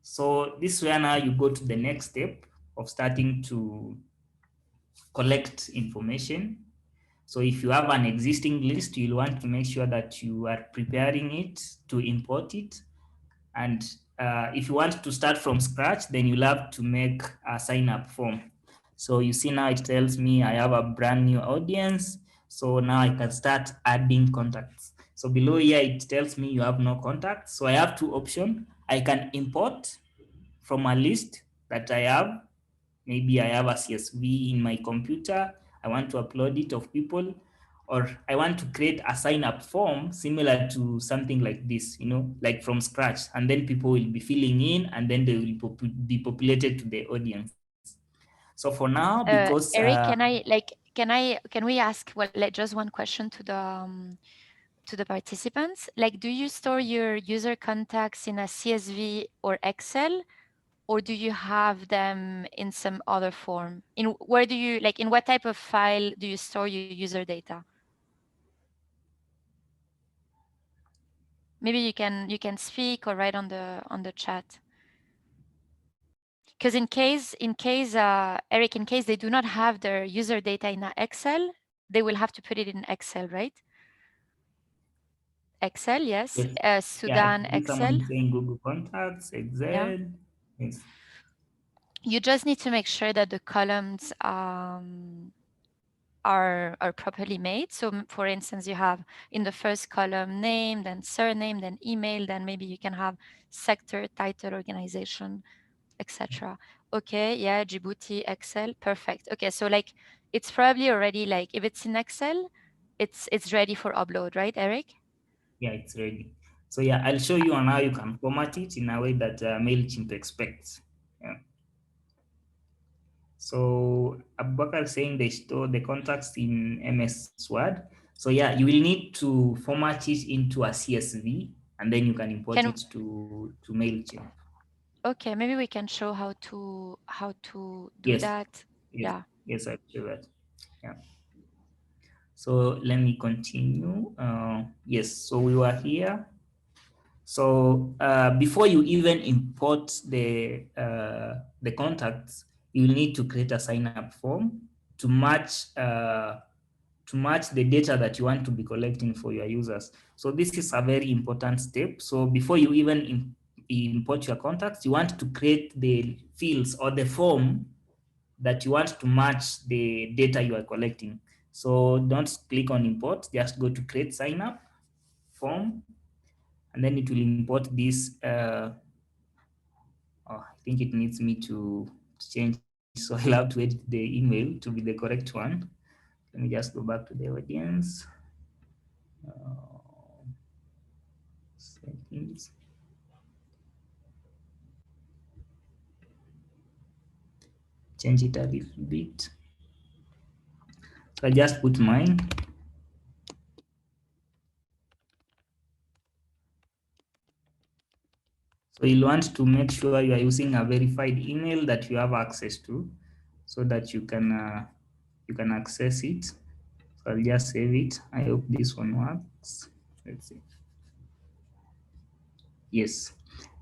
So this is where now you go to the next step of starting to collect information. So if you have an existing list, you'll want to make sure that you are preparing it to import it. And if you want to start from scratch, then you'll have to make a sign-up form. So you see now it tells me I have a brand new audience. So now I can start adding contacts. So below here, it tells me you have no contacts. So I have two options. I can import from a list that I have. Maybe I have a CSV in my computer. I want to upload it of people, or I want to create a sign-up form similar to something like this, you know, like from scratch, and then people will be filling in, and then they will be populated to the audience. So for now, because Eric, can we ask like just one question to the participants? Like, do you store your user contacts in a CSV or Excel, or do you have them in some other form? Where do you, like, in what type of file do you store your user data? Maybe you can speak or write on the chat. Because in case Eric, in case they do not have their user data in Excel, they will have to put it in Excel, right? Excel, yes. Sudan, yeah, Excel. Saying Google Contacts, Excel. Yeah. Yes. You just need to make sure that the columns are properly made. So for instance, you have in the first column name, then surname, then email, then maybe you can have sector, title, organization, etc. Okay, yeah, Djibouti, Excel, perfect. Okay, so like it's probably already, like, if it's in Excel, it's ready for upload, right, Eric? Yeah, it's ready. So yeah, I'll show you on how you can format it in a way that MailChimp expects. Yeah. So Abubakar is saying they store the contacts in MS Word. So yeah, you will need to format it into a CSV, and then you can import it to MailChimp. Okay, maybe we can show how to do that. Yes. Yeah. Yes, I'll show that. Yeah. So let me continue. Yes, so we were here. So before you even import the contacts, you need to create a sign-up form to match the data that you want to be collecting for your users. So this is a very important step. So before you even import your contacts, you want to create the fields or the form that you want to match the data you are collecting. So don't click on import, just go to create sign up form, and then it will import this. I think it needs me to change, so I'll have to edit the email to be the correct one. Let me just go back to the audience. Settings. Change it a little bit. So I just put mine. So you'll want to make sure you are using a verified email that you have access to, so that you can access it. So I'll just save it. I hope this one works. Let's see. Yes.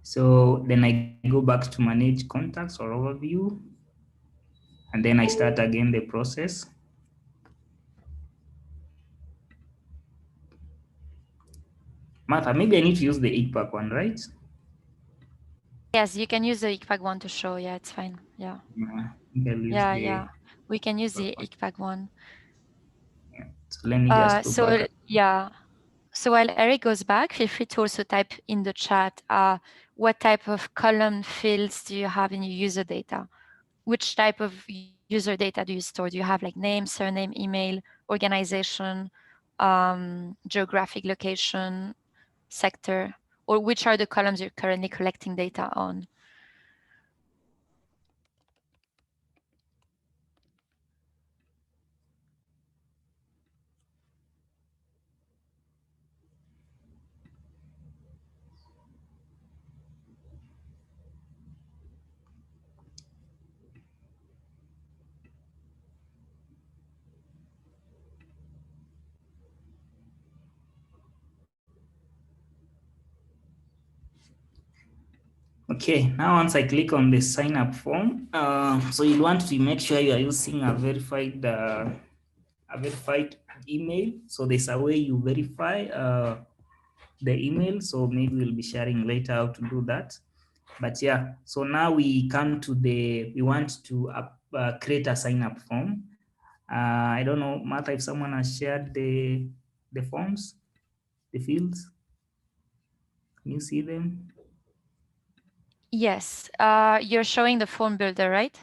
So then I go back to manage contacts or overview, and then I start again the process. Martha, maybe I need to use the ICPAC one, right? Yes, you can use the ICPAC one to show. Yeah, it's fine. Yeah. Yeah. We can use the ICPAC one. Yeah. So let me just go back. Yeah. So while Eric goes back, feel free to also type in the chat what type of column fields do you have in your user data? Which type of user data do you store? Do you have like name, surname, email, organization, geographic location, sector, or which are the columns you're currently collecting data on? Okay, now once I click on the sign up form, so you want to make sure you are using a verified email. So there's a way you verify the email. So maybe we'll be sharing later how to do that. But yeah, so now we come to we want to create a sign up form. I don't know, Martha, if someone has shared the forms, the fields. Can you see them? Yes, you're showing the form builder, right?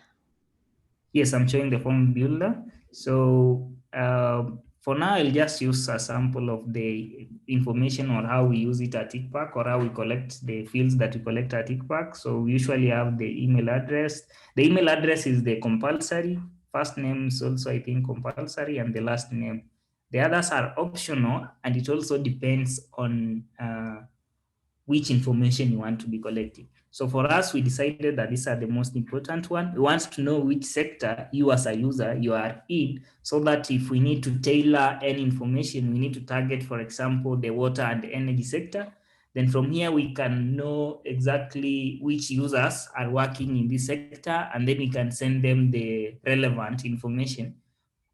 Yes, I'm showing the form builder. So for now, I'll just use a sample of the information or how we use it at ICPAC, or how we collect the fields that we collect at ICPAC. So we usually have the email address. The email address is the compulsory. First name is also, I think, compulsory, and the last name. The others are optional, and it also depends on which information you want to be collecting. So for us, we decided that these are the most important one. We want to know which sector you as a user you are in, so that if we need to tailor any information, we need to target, for example, the water and the energy sector. Then from here, we can know exactly which users are working in this sector, and then we can send them the relevant information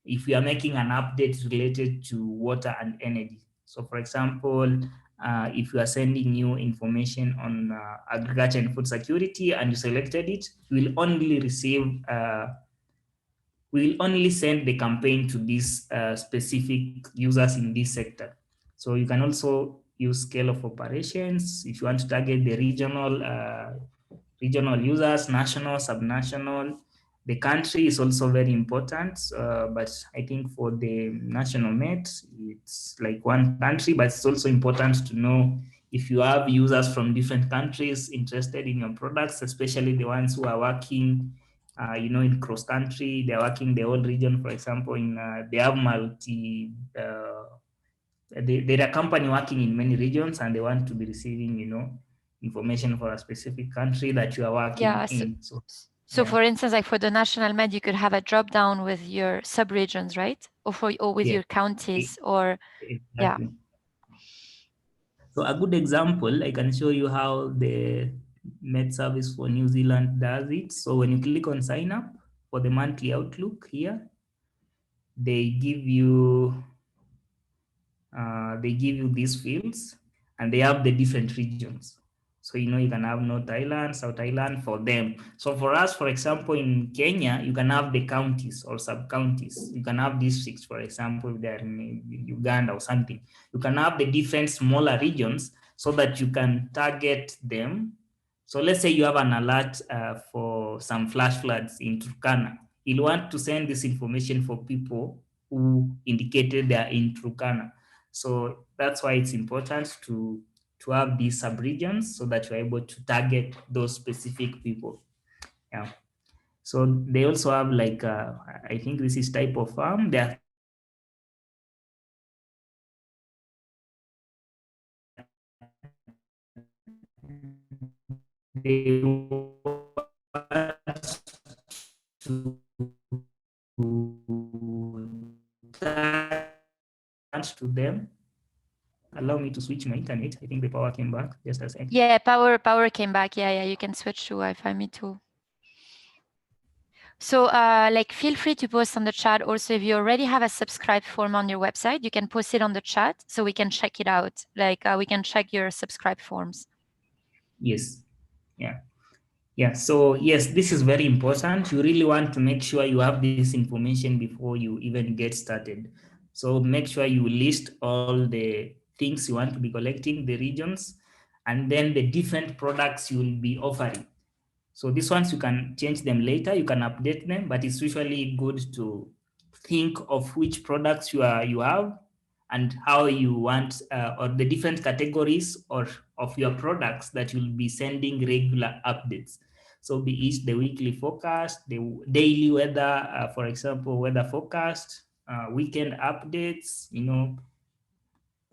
if we are making an update related to water and energy. So for example, if you are sending new information on agriculture and food security and you selected it, you will only receive, we will only send the campaign to these specific users in this sector. So you can also use scale of operations if you want to target the regional users, national, subnational. The country is also very important, but I think for the national Met, it's like one country, but it's also important to know if you have users from different countries interested in your products, especially the ones who are working, in cross country, they're working the whole region, for example, they have they're a company working in many regions and they want to be receiving, information for a specific country that you are working in. So for instance, like for the national med, you could have a drop down with your sub-regions, right? Or with your counties, or exactly. So a good example, I can show you how the Met service for New Zealand does it. So when you click on sign up for the monthly outlook here, they give you these fields and they have the different regions. So, you can have North Island, South Island for them. So for us, for example, in Kenya, you can have the counties or sub-counties. You can have districts, for example, if they're in Uganda or something. You can have the different smaller regions so that you can target them. So let's say you have an alert for some flash floods in Turkana. You'll want to send this information for people who indicated they are in Turkana. So that's why it's important to have these sub-regions so that you're able to target those specific people. Yeah. So they also have like, I think this is type of farm. They want to them. Allow me to switch my internet. I think the power came back. Just a second. Yeah, power came back. Yeah, you can switch to Wi-Fi. Me too. So like feel free to post on the chat. Also, if you already have a subscribe form on your website, you can post it on the chat so we can check it out. Like we can check your subscribe forms. Yes. Yeah. So yes, this is very important. You really want to make sure you have this information before you even get started. So make sure you list all the things you want to be collecting, the regions, and then the different products you will be offering. So these ones, you can change them later, you can update them, but it's usually good to think of which products you have and how you want, or the different categories of your products that you'll be sending regular updates. So be it the weekly forecast, the daily weather, for example, weather forecast, weekend updates,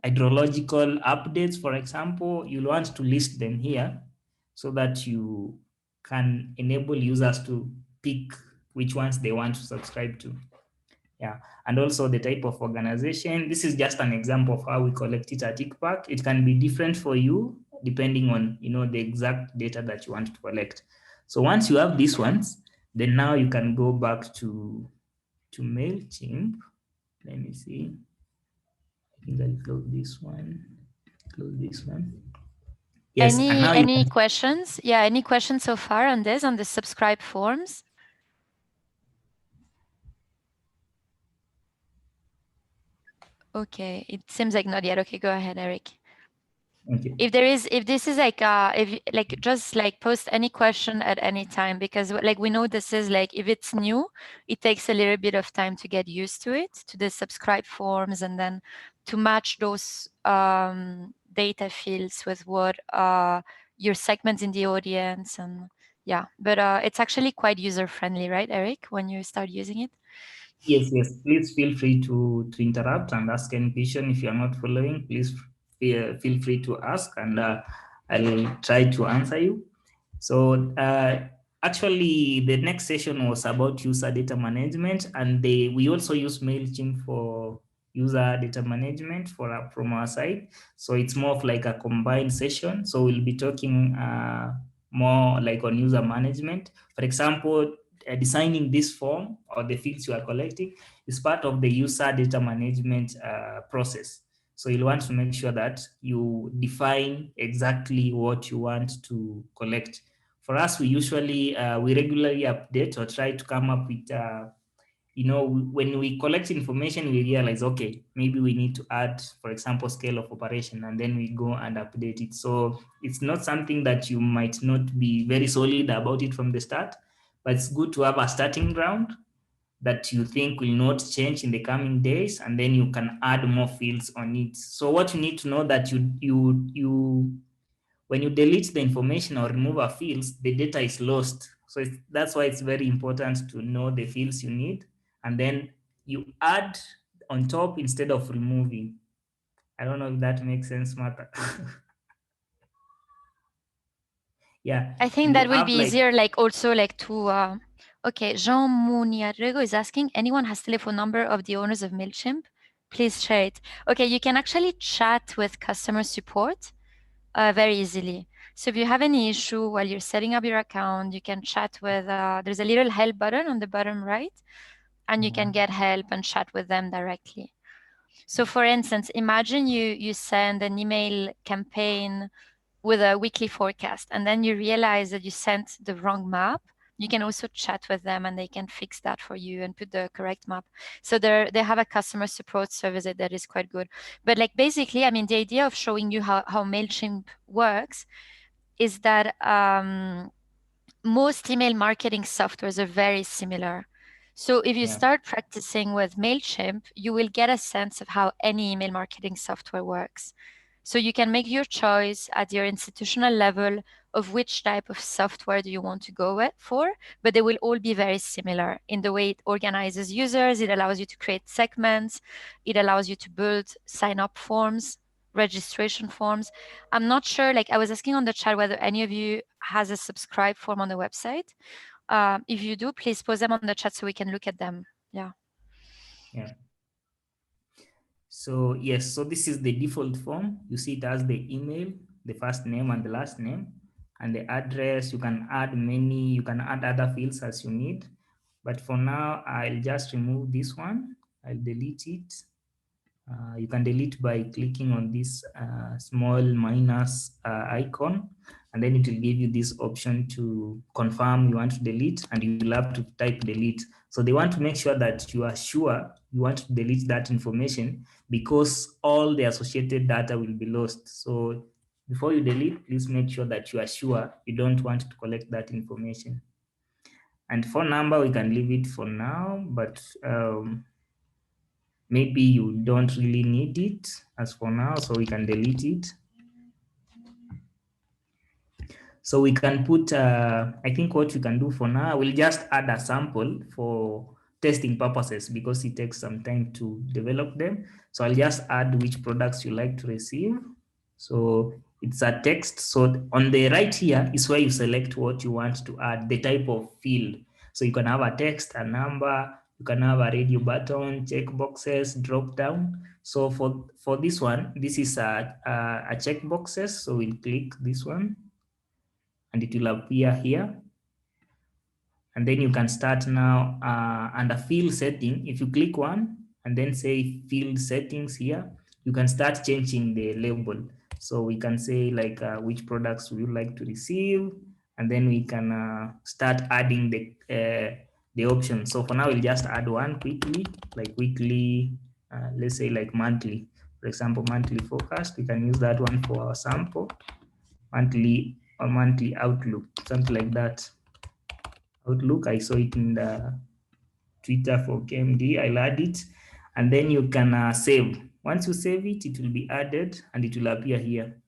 hydrological updates, for example, you'll want to list them here so that you can enable users to pick which ones they want to subscribe to. Yeah, and also the type of organization. This is just an example of how we collect it at ICPAC. It can be different for you depending on the exact data that you want to collect. So once you have these ones, then now you can go back to MailChimp. Let me see. I think I'll close this one. Yes. Any questions? Yeah, any questions so far on this, on the subscribe forms? Okay, it seems like not yet. Okay, go ahead, Eric. Okay. If this is like just like post any question at any time, because like we know this is like, if it's new, it takes a little bit of time to get used to it, to the subscribe forms, and then to match those data fields with what your segments in the audience, and yeah, but it's actually quite user friendly, right, Eric, when you start using it? Yes. Please feel free to interrupt and ask any question. If you are not following, please feel free to ask. And I'll try to answer you. So actually, the next session was about user data management, and we also use MailChimp for user data management from our side. So it's more of like a combined session. So we'll be talking more like on user management. For example, designing this form or the fields you are collecting is part of the user data management process. So you'll want to make sure that you define exactly what you want to collect. For us, we regularly update or try to come up with, when we collect information, we realize, okay, maybe we need to add, for example, scale of operation, and then we go and update it. So it's not something that you might not be very solid about it from the start, but it's good to have a starting ground that you think will not change in the coming days, and then you can add more fields on it. So what you need to know that when you delete the information or remove a fields, the data is lost. So that's why it's very important to know the fields you need, and then you add on top instead of removing. I don't know if that makes sense, Martha. Yeah. I think that will be easier, like also like to, okay, Jean Muniarrego is asking, anyone has telephone number of the owners of MailChimp? Please share it. Okay, you can actually chat with customer support very easily. So if you have any issue while you're setting up your account, you can chat with, there's a little help button on the bottom right, and you can get help and chat with them directly. So for instance, imagine you send an email campaign with a weekly forecast, and then you realize that you sent the wrong map. You can also chat with them and they can fix that for you and put the correct map. So they have a customer support service that is quite good. But like basically, I mean, the idea of showing you how MailChimp works is that most email marketing softwares are very similar. So if you start practicing with MailChimp, you will get a sense of how any email marketing software works. So you can make your choice at your institutional level of which type of software do you want to go for, but they will all be very similar in the way it organizes users. It allows you to create segments. It allows you to build sign-up forms, registration forms. I'm not sure, like I was asking on the chat whether any of you has a subscribe form on the website. If you do, please post them on the chat so we can look at them. Yeah. Yeah. So yes, so this is the default form. You see it has the email, the first name and the last name, and the address. You can add other fields as you need. But for now, I'll just remove this one. I'll delete it. You can delete by clicking on this small minus icon, and then it will give you this option to confirm you want to delete, and you'll have to type delete. So they want to make sure that you are sure you want to delete that information, because all the associated data will be lost. So before you delete, please make sure that you are sure you don't want to collect that information. And phone number, we can leave it for now, but maybe you don't really need it as for now, so we can delete it. So we can put, I think what we can do for now, we'll just add a sample for testing purposes because it takes some time to develop them. So I'll just add which products you like to receive. So it's a text. So on the right here is where you select what you want to add, the type of field. So you can have a text, a number, you can have a radio button, check boxes, drop down. So for this one, this is a check boxes. So we'll click this one and it will appear here. And then you can start now under field setting. If you click one and then say field settings here, you can start changing the label. So we can say like which products we would like to receive, and then we can start adding the options. So for now, we'll just add one quickly, like weekly, let's say like monthly. For example, monthly forecast, we can use that one for our sample, monthly or monthly outlook, something like that. Outlook, I saw it in the Twitter for KMD, I'll add it, and then you can save. Once you save it, it will be added and it will appear here.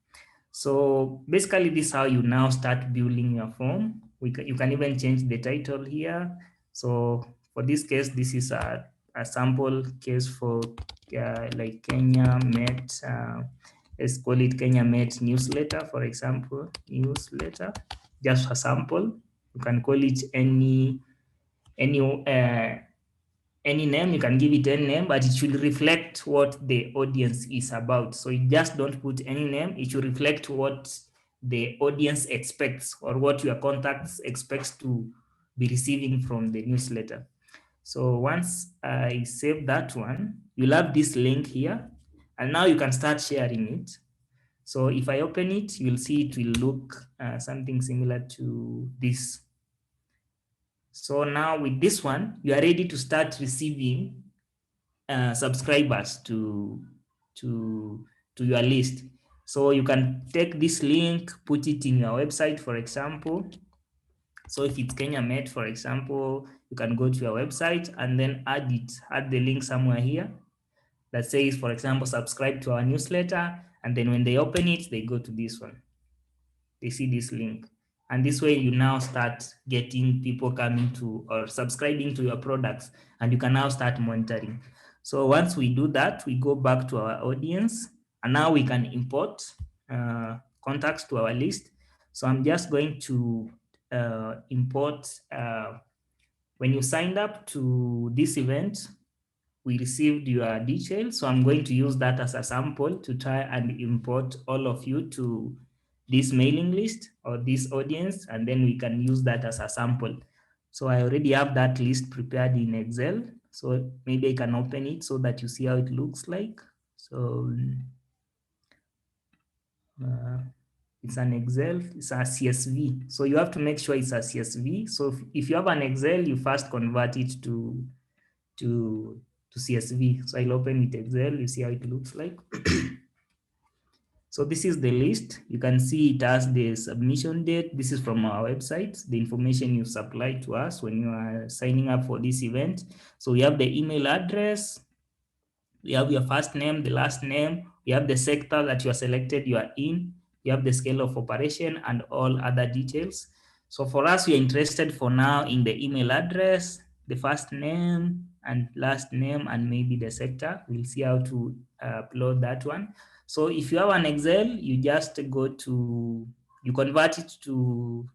So basically this is how you now start building your form. You can even change the title here. So for this case, this is a sample case for like Kenya Met let's call it Kenya Met newsletter, for example, newsletter, just a sample. You can call it any name, you can give it any name, but it should reflect what the audience is about. So you just don't put any name, it should reflect what the audience expects or what your contacts expects to be receiving from the newsletter. So once I save that one, you'll have this link here, and now you can start sharing it. So if I open it, you'll see it will look something similar to this. So now with this one, you are ready to start receiving subscribers to your list. So you can take this link, put it in your website, for example. So if it's Kenya Met, for example, you can go to your website and then add the link somewhere here that says, for example, subscribe to our newsletter. And then when they open it, they go to this one. They see this link. And this way you now start getting people coming to or subscribing to your products, and you can now start monitoring. So once we do that, we go back to our audience, and now we can import contacts to our list. So I'm just going to import, when you signed up to this event, we received your details. So I'm going to use that as a sample to try and import all of you to this mailing list or this audience, and then we can use that as a sample. So I already have that list prepared in Excel. So maybe I can open it so that you see how it looks like. So it's an Excel, it's a CSV. So you have to make sure it's a CSV. So if you have an Excel, you first convert it to CSV. So I'll open it Excel, you see how it looks like. So this is the list. You can see it has the submission date. This is from our website, the information you supplied to us when you are signing up for this event. So we have the email address, we have your first name, the last name, we have the sector that you are selected you are in, you have the scale of operation and all other details. So for us, we are interested for now in the email address, the first name and last name, and maybe the sector. We'll see how to upload that one. So if you have an Excel, you just go to, you convert it to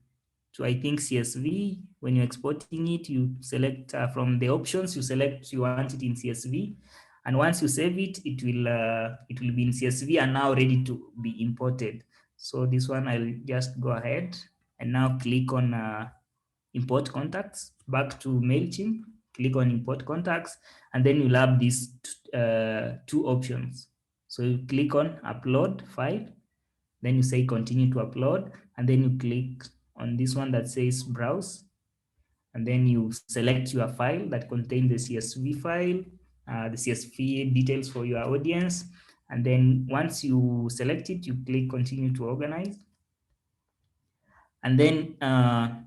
I think CSV. When you're exporting it, you select from the options, you select you want it in CSV. And once you save it, it will be in CSV and now ready to be imported. So this one, I'll just go ahead and now click on import contacts, back to MailChimp, click on import contacts, and then you'll have these two options. So you click on upload file, then you say continue to upload, and then you click on this one that says browse, and then you select your file that contains the CSV file, the CSV details for your audience. And then once you select it, you click continue to organize. And then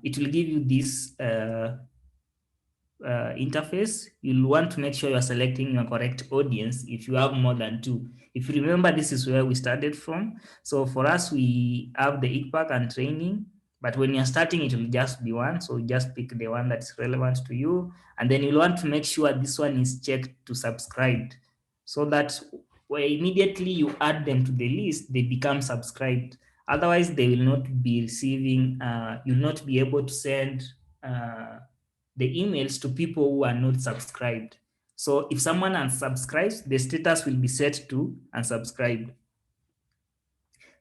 it will give you this interface. You'll want to make sure you're selecting your correct audience if you have more than two. If you remember, this is where we started from. So for us, we have the ICPAC and training, but when you're starting, it will just be one. So just pick the one that's relevant to you. And then you'll want to make sure this one is checked to subscribed, so that when immediately you add them to the list, they become subscribed. Otherwise, they will not be receiving, you'll not be able to send the emails to people who are not subscribed. So if someone unsubscribes, the status will be set to unsubscribed.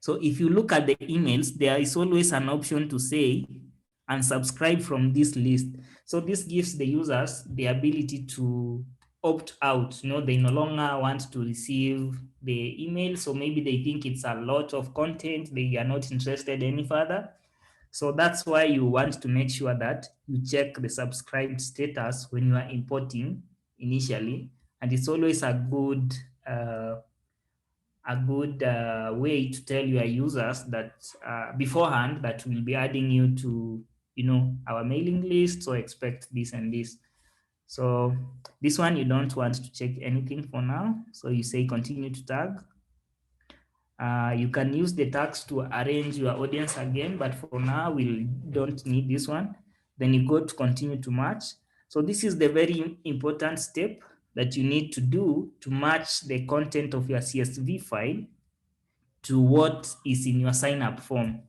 So if you look at the emails, there is always an option to say unsubscribe from this list. So this gives the users the ability to opt out. You know, they no longer want to receive the email. So maybe they think it's a lot of content, they are not interested any further. So that's why you want to make sure that you check the subscribed status when you are importing initially. And it's always a good way to tell your users that beforehand that we'll be adding you to, you know, our mailing list. So expect this and this. So this one, you don't want to check anything for now. So you say continue to tag. You can use the tags to arrange your audience again, but for now we don't need this one. Then you go to continue to match. So this is the very important step that you need to do to match the content of your CSV file to what is in your sign up form.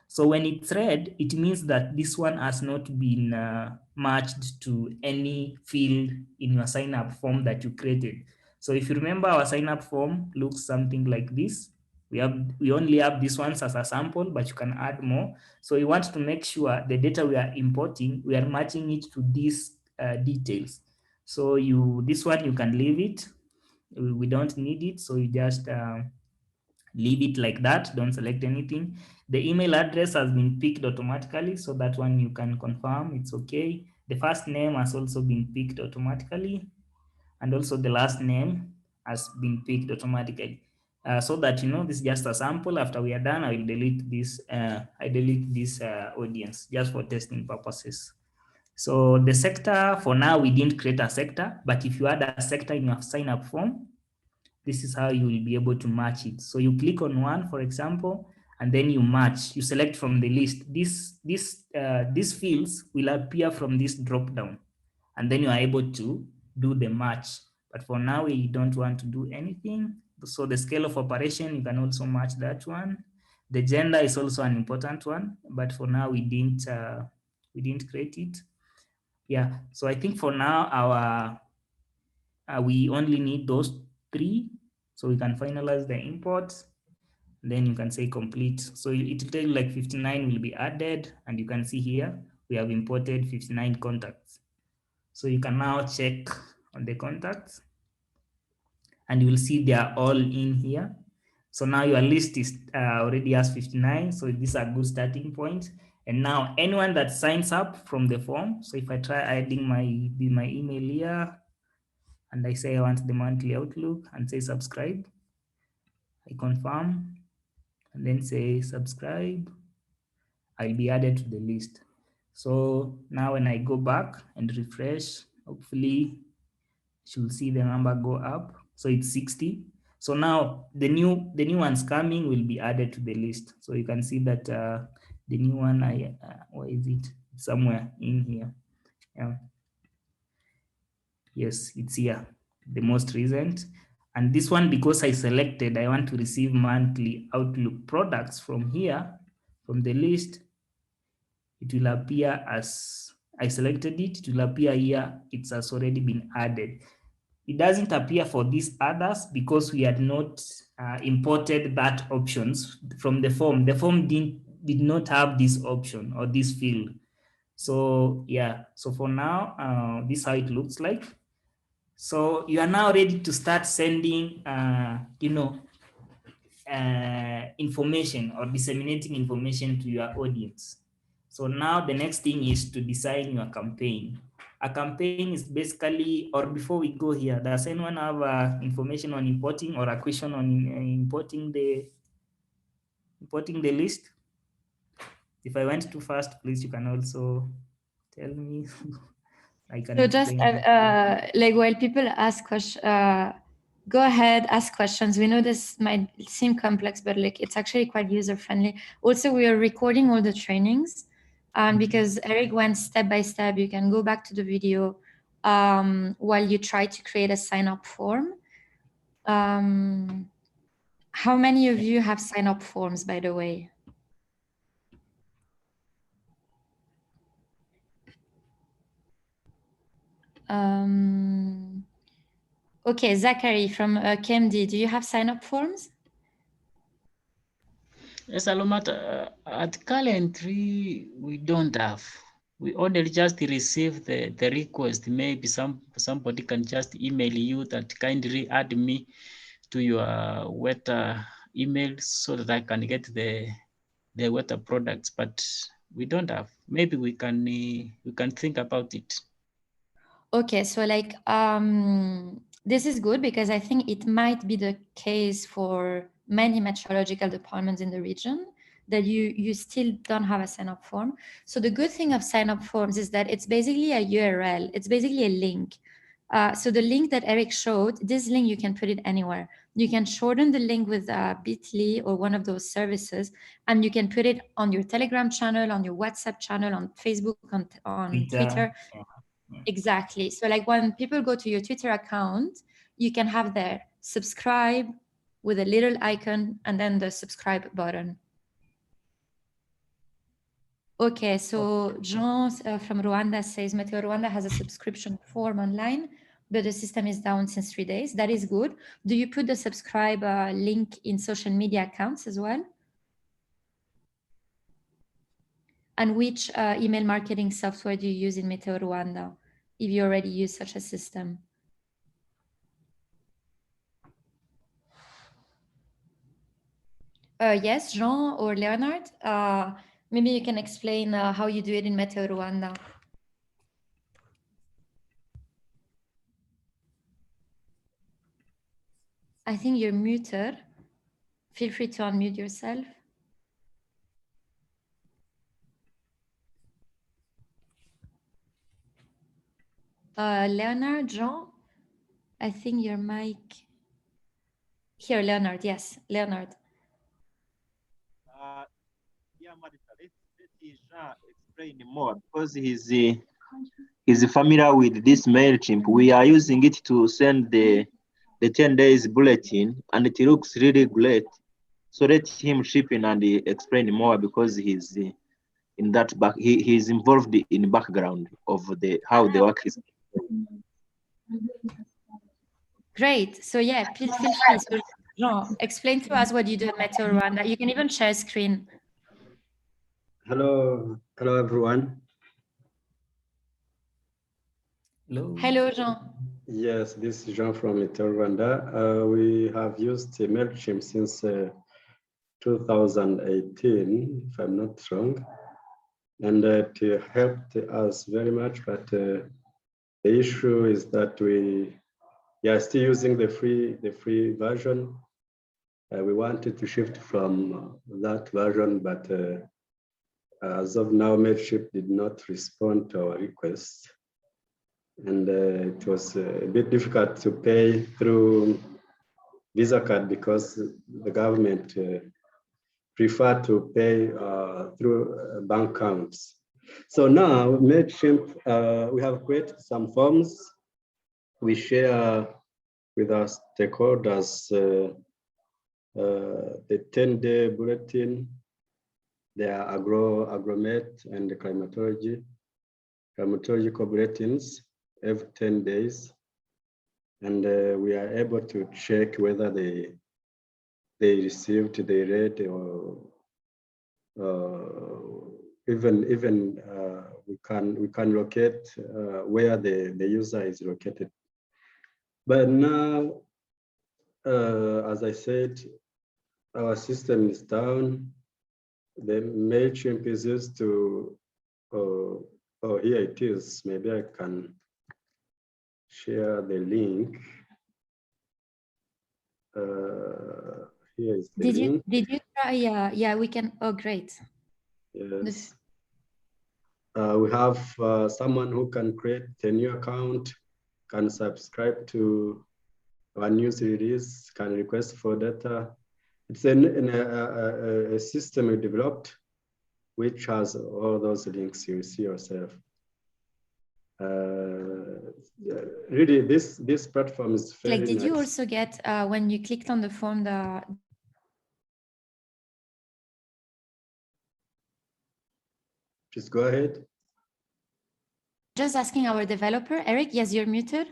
So when it's red, it means that this one has not been matched to any field in your sign up form that you created. So if you remember, our sign up form looks something like this. We only have these ones as a sample, but you can add more. So we want to make sure the data we are importing, we are matching it to these details. So this one, you can leave it. We don't need it. So you just leave it like that. Don't select anything. The email address has been picked automatically. So that one you can confirm it's okay. The first name has also been picked automatically. And also the last name has been picked automatically. So that this is just a sample. After we are done, I will delete this. I delete this audience just for testing purposes. So the sector, for now, we didn't create a sector, but if you add a sector in your sign up form, this is how you will be able to match it. So you click on one, for example, and then you match. You select from the list. These fields will appear from this drop down, and then you are able to do the match. But for now, we don't want to do anything. So the scale of operation, you can also match that one. The gender is also an important one, but for now we didn't create it. Yeah. So I think for now we only need those 3, so we can finalize the import. Then you can say complete. So it will tell you like 59 will be added, and you can see here we have imported 59 contacts. So you can now check on the contacts, and you will see they are all in here. So now your list is already has 59. So this is a good starting point. And now anyone that signs up from the form. So if I try adding my email here, and I say I want the monthly outlook, and say subscribe, I confirm, and then say subscribe, I'll be added to the list. So now when I go back and refresh, hopefully you'll see the number go up. So it's 60. So now the new ones coming will be added to the list. So you can see that the new one, where is it? It's somewhere in here. Yeah. Yes, it's here, the most recent. And this one, because I selected, I want to receive monthly Outlook products from here, from the list, it will appear as I selected it, it will appear here, it has already been added. It doesn't appear for these others because we had not imported that options from the form. The form did not have this option or this field. So yeah, so for now, this is how it looks like. So you are now ready to start sending, information or disseminating information to your audience. So now the next thing is to design your campaign. A campaign is basically, or before we go here, does anyone have information on importing or a question on importing the list? If I went too fast, please, you can also tell me. I can so just like while people ask questions, go ahead, ask questions. We know this might seem complex, but like it's actually quite user friendly. Also, we are recording all the trainings, and because Eric went step by step, you can go back to the video while you try to create a sign up form. How many of you have sign up forms, by the way? Okay, Zachary from KMD, do you have sign-up forms? Yes, Alomata, at currently we don't have. We only just receive the request. Maybe somebody can just email you that kindly add me to your Weta email so that I can get the Weta products, but we don't have. Maybe we can think about it. Okay, so like this is good because I think it might be the case for many meteorological departments in the region that you still don't have a sign-up form. So the good thing of sign-up forms is that it's basically a URL. It's basically a link. So the link that Eric showed, this link, you can put it anywhere. You can shorten the link with Bitly or one of those services, and you can put it on your Telegram channel, on your WhatsApp channel, on Facebook, on Twitter. Exactly. So like when people go to your Twitter account, you can have their subscribe, with a little icon and then the subscribe button. Okay, so Jean from Rwanda says Meteo Rwanda has a subscription form online, but the system is down since 3 days. That is good. Do you put the subscribe link in social media accounts as well? And which email marketing software do you use in Meteo Rwanda, if you already use such a system? Yes, Jean or Leonard, maybe you can explain how you do it in Meteo Rwanda. I think you're muted. Feel free to unmute yourself. Leonard, Jean, I think your mic. Here, Leonard, yes, Leonard. Yeah, Marita, let Jean explain more because he's familiar with this MailChimp. We are using it to send the 10 days bulletin, and it looks really great. So let him chip in and explain more because he's in that back. He's involved in the background of how the work is. Great. So yeah, feel free. So Jean, explain to us what you do at Meteo Rwanda. You can even share screen. Hello everyone. Hello, Jean. Yes, this is Jean from Meteo Rwanda. We have used MailChimp since 2018, if I'm not wrong, and it helped us very much. But the issue is that we are still using the free version. We wanted to shift from that version, but as of now, MailChimp did not respond to our request. And it was a bit difficult to pay through Visa card because the government preferred to pay through bank accounts. So now, MailChimp, we have created some forms. We share with our stakeholders the 10-day bulletin, the agromet and the climatological bulletins every 10 days. And we are able to check whether they received, they read, or even we can locate where the user is located. But now, as I said, our system is down. The MailChimp is used to, oh, here it is. Maybe I can share the link. Here is the link. Did you try? Yeah, we can. Oh, great. Yes. We have someone who can create a new account, can subscribe to our news release, can request for data. It's a system we developed, which has all those links you see yourself. Really, this platform is very Like, did nice. you also get when you clicked on the form Just go ahead. Just asking our developer, Eric. Yes, you're muted.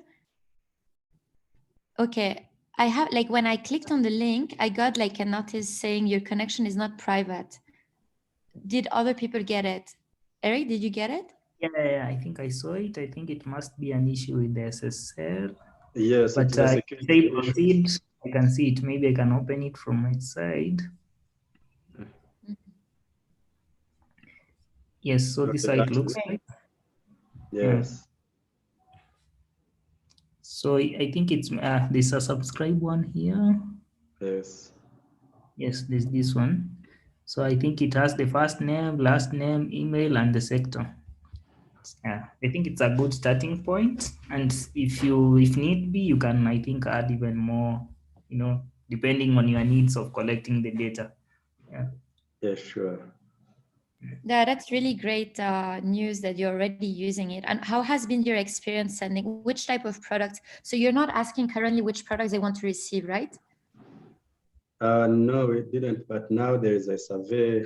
Okay, I have like when I clicked on the link, I got like a notice saying your connection is not private. Did other people get it? Eric, did you get it? Yeah, I think I saw it. I think it must be an issue with the SSL. Yes, but it is a security issue. Proceed. I can see it. Maybe I can open it from my side. Yes, so this is how it looks like. Yes. So I think it's there's a subscribe one here. Yes. Yes, there's this one. So I think it has the first name, last name, email, and the sector. Yeah, I think it's a good starting point. And if need be, you can, I think, add even more, depending on your needs of collecting the data. Yeah. Yeah, sure. Yeah, that's really great news that you're already using it. And how has been your experience sending? Which type of products? So you're not asking currently which products they want to receive, right? No, it didn't, but now there is a survey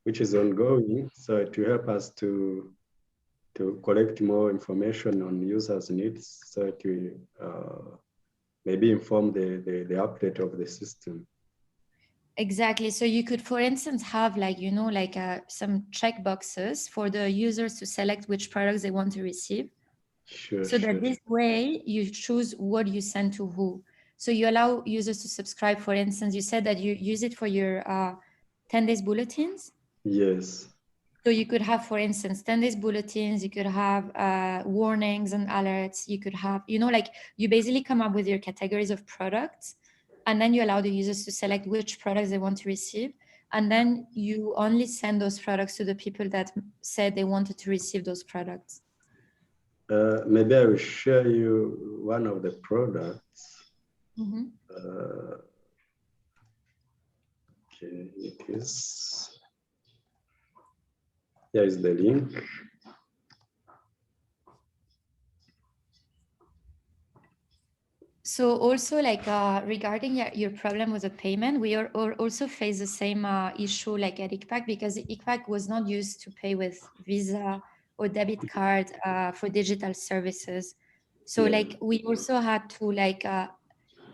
which is ongoing, so it will help us to collect more information on users' needs, so it will maybe inform the update of the system. Exactly. So you could, for instance, have like, you know, like some check boxes for the users to select which products they want to receive. Sure, So that sure. this way you choose what you send to who. So you allow users to subscribe. For instance, you said that you use it for your 10 days bulletins. Yes. So you could have, for instance, 10 days bulletins, you could have warnings and alerts. You could have, you know, like you basically come up with your categories of products, and then you allow the users to select which products they want to receive. And then you only send those products to the people that said they wanted to receive those products. Maybe I will share you one of the products. Mm-hmm. Okay, it is. Here is the link. So also like regarding your problem with the payment, we are also face the same issue like at ICPAC, because ICPAC was not used to pay with Visa or debit card for digital services. So Yeah. like we also had to like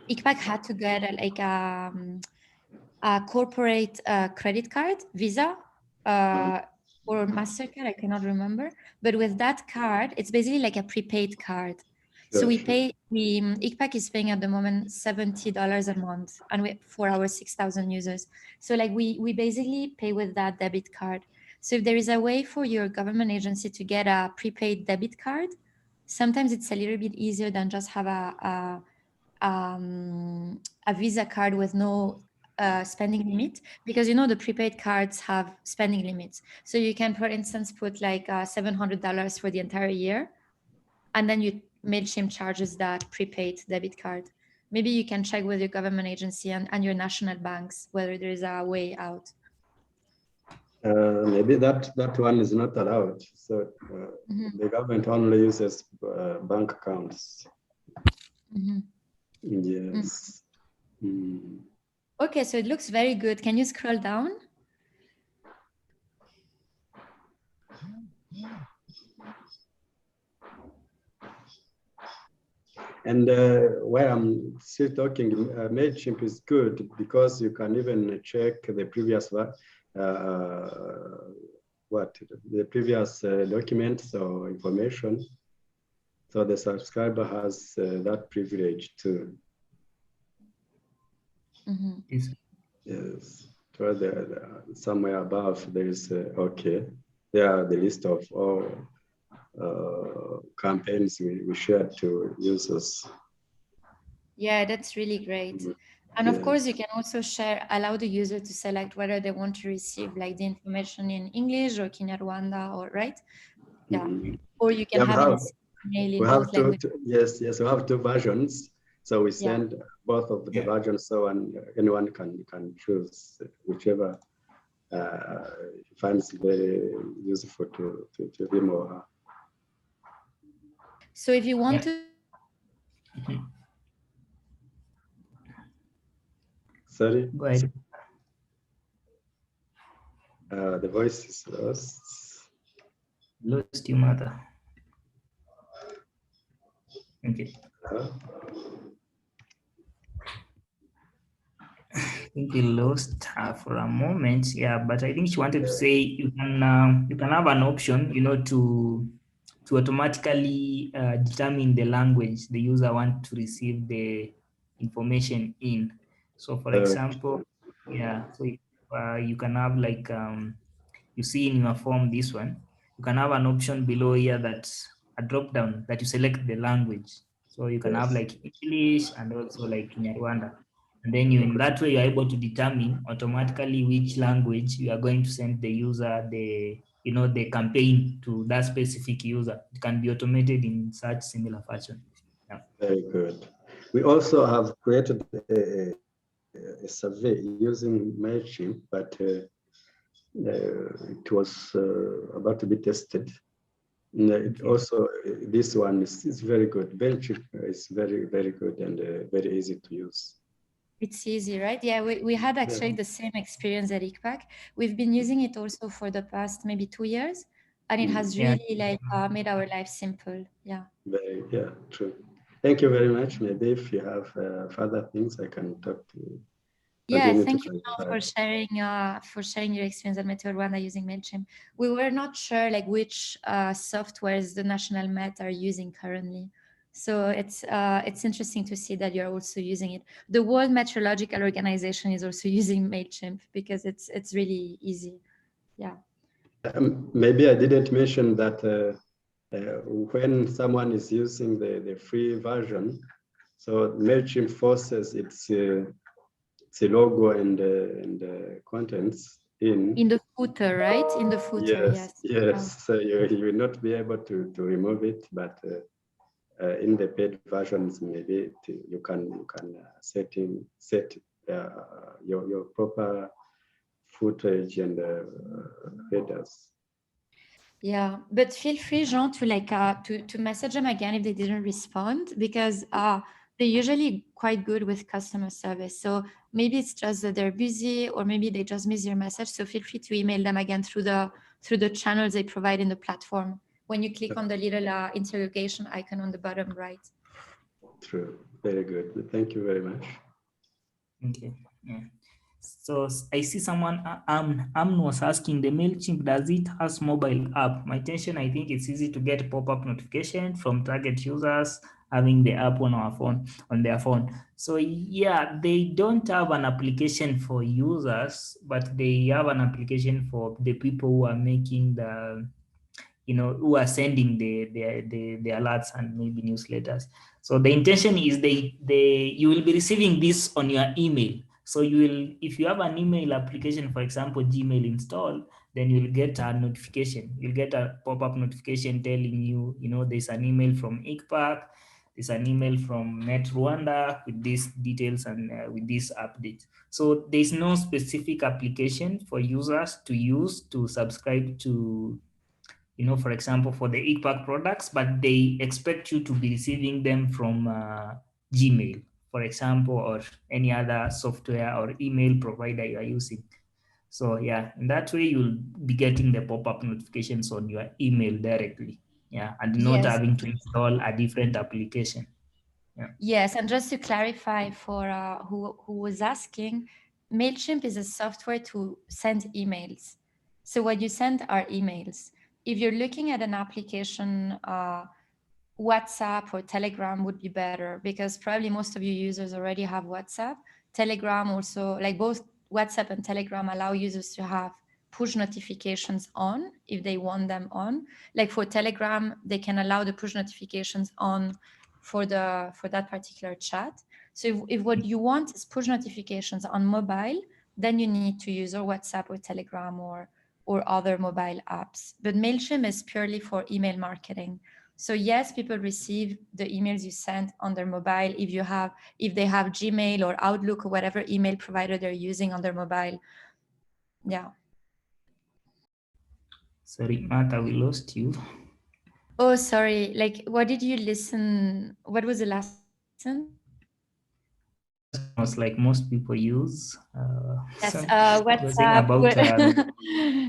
ICPAC had to get a corporate credit card, Visa or MasterCard, I cannot remember. But with that card, it's basically like a prepaid card. So we pay, ICPAC is paying at the moment $70 a month, and for our 6,000 users. So like we basically pay with that debit card. So if there is a way for your government agency to get a prepaid debit card, sometimes it's a little bit easier than just have a Visa card with no spending limit, because you know the prepaid cards have spending limits. So you can, for instance, put like $700 for the entire year, and then MailChimp charges that prepaid debit card. Maybe you can check with your government agency and your national banks whether there is a way out. Maybe that one is not allowed. So the government only uses bank accounts. Mm-hmm. Yes. Okay, so it looks very good. Can you scroll down? And while I'm still talking, MailChimp is good because you can even check the previous documents or information. So the subscriber has that privilege too. Mm-hmm. Yes. So somewhere above there is okay. There are the list of all campaigns we share to users. Yeah, that's really great. And of course, you can also allow the user to select whether they want to receive like the information in English or Kinyarwanda, or right? Yeah. Or you can have it in both languages. Yes, we have two versions. So we send both of the versions, so anyone can choose whichever he finds very useful to him or her. So if you want to. Sorry? Go ahead. The voice is lost. Lost you, mother. Okay. I think we lost her for a moment. Yeah, but I think she wanted to say you can have an option, you know, to automatically determine the language the user wants to receive the information in. So, for example, so you can have like you see in your form this one. You can have an option below here that's a drop down that you select the language. So you can have like English and also like Kinyarwanda. And then in that way, you're able to determine automatically which language you are going to send the user the campaign to that specific user. It can be automated in such similar fashion. Yeah. Very good. We also have created a survey using MailChimp, but it was about to be tested. Also, this one is very good. MailChimp is very, very good and very easy to use. It's easy, right? Yeah, we had actually the same experience at ICPAC. We've been using it also for the past maybe 2 years, and it has really like made our life simple. Yeah. Yeah, true. Thank you very much. Maybe if you have further things, I can talk to you. Yeah, thank you for sharing your experience at Met Rwanda using MailChimp. We were not sure like which softwares the National Met are using currently. So it's interesting to see that you're also using it. The World Meteorological Organization is also using MailChimp because it's really easy. Yeah. Maybe I didn't mention that when someone is using the free version, so MailChimp forces its logo and contents in the footer, right? In the footer, yes. Yes. So you will not be able to remove it, but in the paid versions, maybe you can set your proper footage and headers. Yeah, but feel free, Jean, to like to message them again if they didn't respond, because they're usually quite good with customer service. So maybe it's just that they're busy, or maybe they just miss your message. So feel free to email them again through the channels they provide in the platform. When you click on the little interrogation icon on the bottom right. True. Very good. Thank you very much. Okay. Yeah. So I see someone, Amn was asking, the MailChimp, does it has mobile app? My intention, I think it's easy to get pop-up notification from target users having the app on their phone. So yeah, they don't have an application for users, but they have an application for the people who are making the, who are sending the alerts and maybe newsletters. So the intention is you will be receiving this on your email. So if you have an email application, for example, Gmail installed, then you'll get a notification. You'll get a pop-up notification telling you, there's an email from ICPAC, there's an email from Met Rwanda with these details and with this update. So there's no specific application for users to use to subscribe to, for example, for the ICPAC products, but they expect you to be receiving them from Gmail, for example, or any other software or email provider you are using. So yeah, in that way, you'll be getting the pop-up notifications on your email directly. Yeah, and not having to install a different application. Yeah. Yes, and just to clarify for who was asking, MailChimp is a software to send emails. So what you send are emails. If you're looking at an application, WhatsApp or Telegram would be better, because probably most of your users already have WhatsApp. Telegram also, like both WhatsApp and Telegram, allow users to have push notifications on if they want them on. Like for Telegram, they can allow the push notifications on for that particular chat. So if what you want is push notifications on mobile, then you need to use or WhatsApp or Telegram or other mobile apps. But MailChimp is purely for email marketing. So yes, people receive the emails you send on their mobile if they have Gmail or Outlook or whatever email provider they're using on their mobile. Yeah. Sorry, Martha, we lost you. Oh, sorry. Like, what did you listen? What was the last one? Was like most people use. Yes, WhatsApp,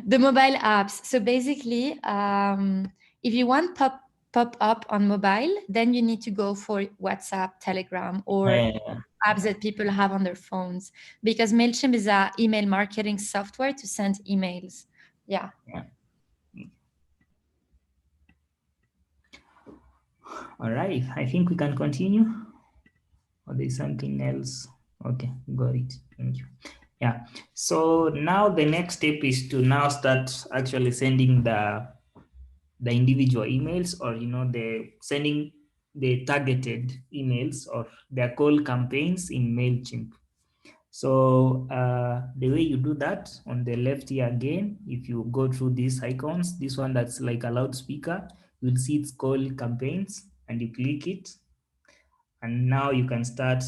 the mobile apps. So basically, if you want pop up on mobile, then you need to go for WhatsApp, Telegram, or apps that people have on their phones, because MailChimp is an email marketing software to send emails. Yeah. All right, I think we can continue. Or there's something else. Okay, got it. Thank you. Yeah. So now the next step is to now start actually sending the individual emails, or the sending the targeted emails, or they're called campaigns in MailChimp. So the way you do that, on the left here again, if you go through these icons, this one that's like a loudspeaker, you'll see it's called campaigns, and you click it. And now you can start,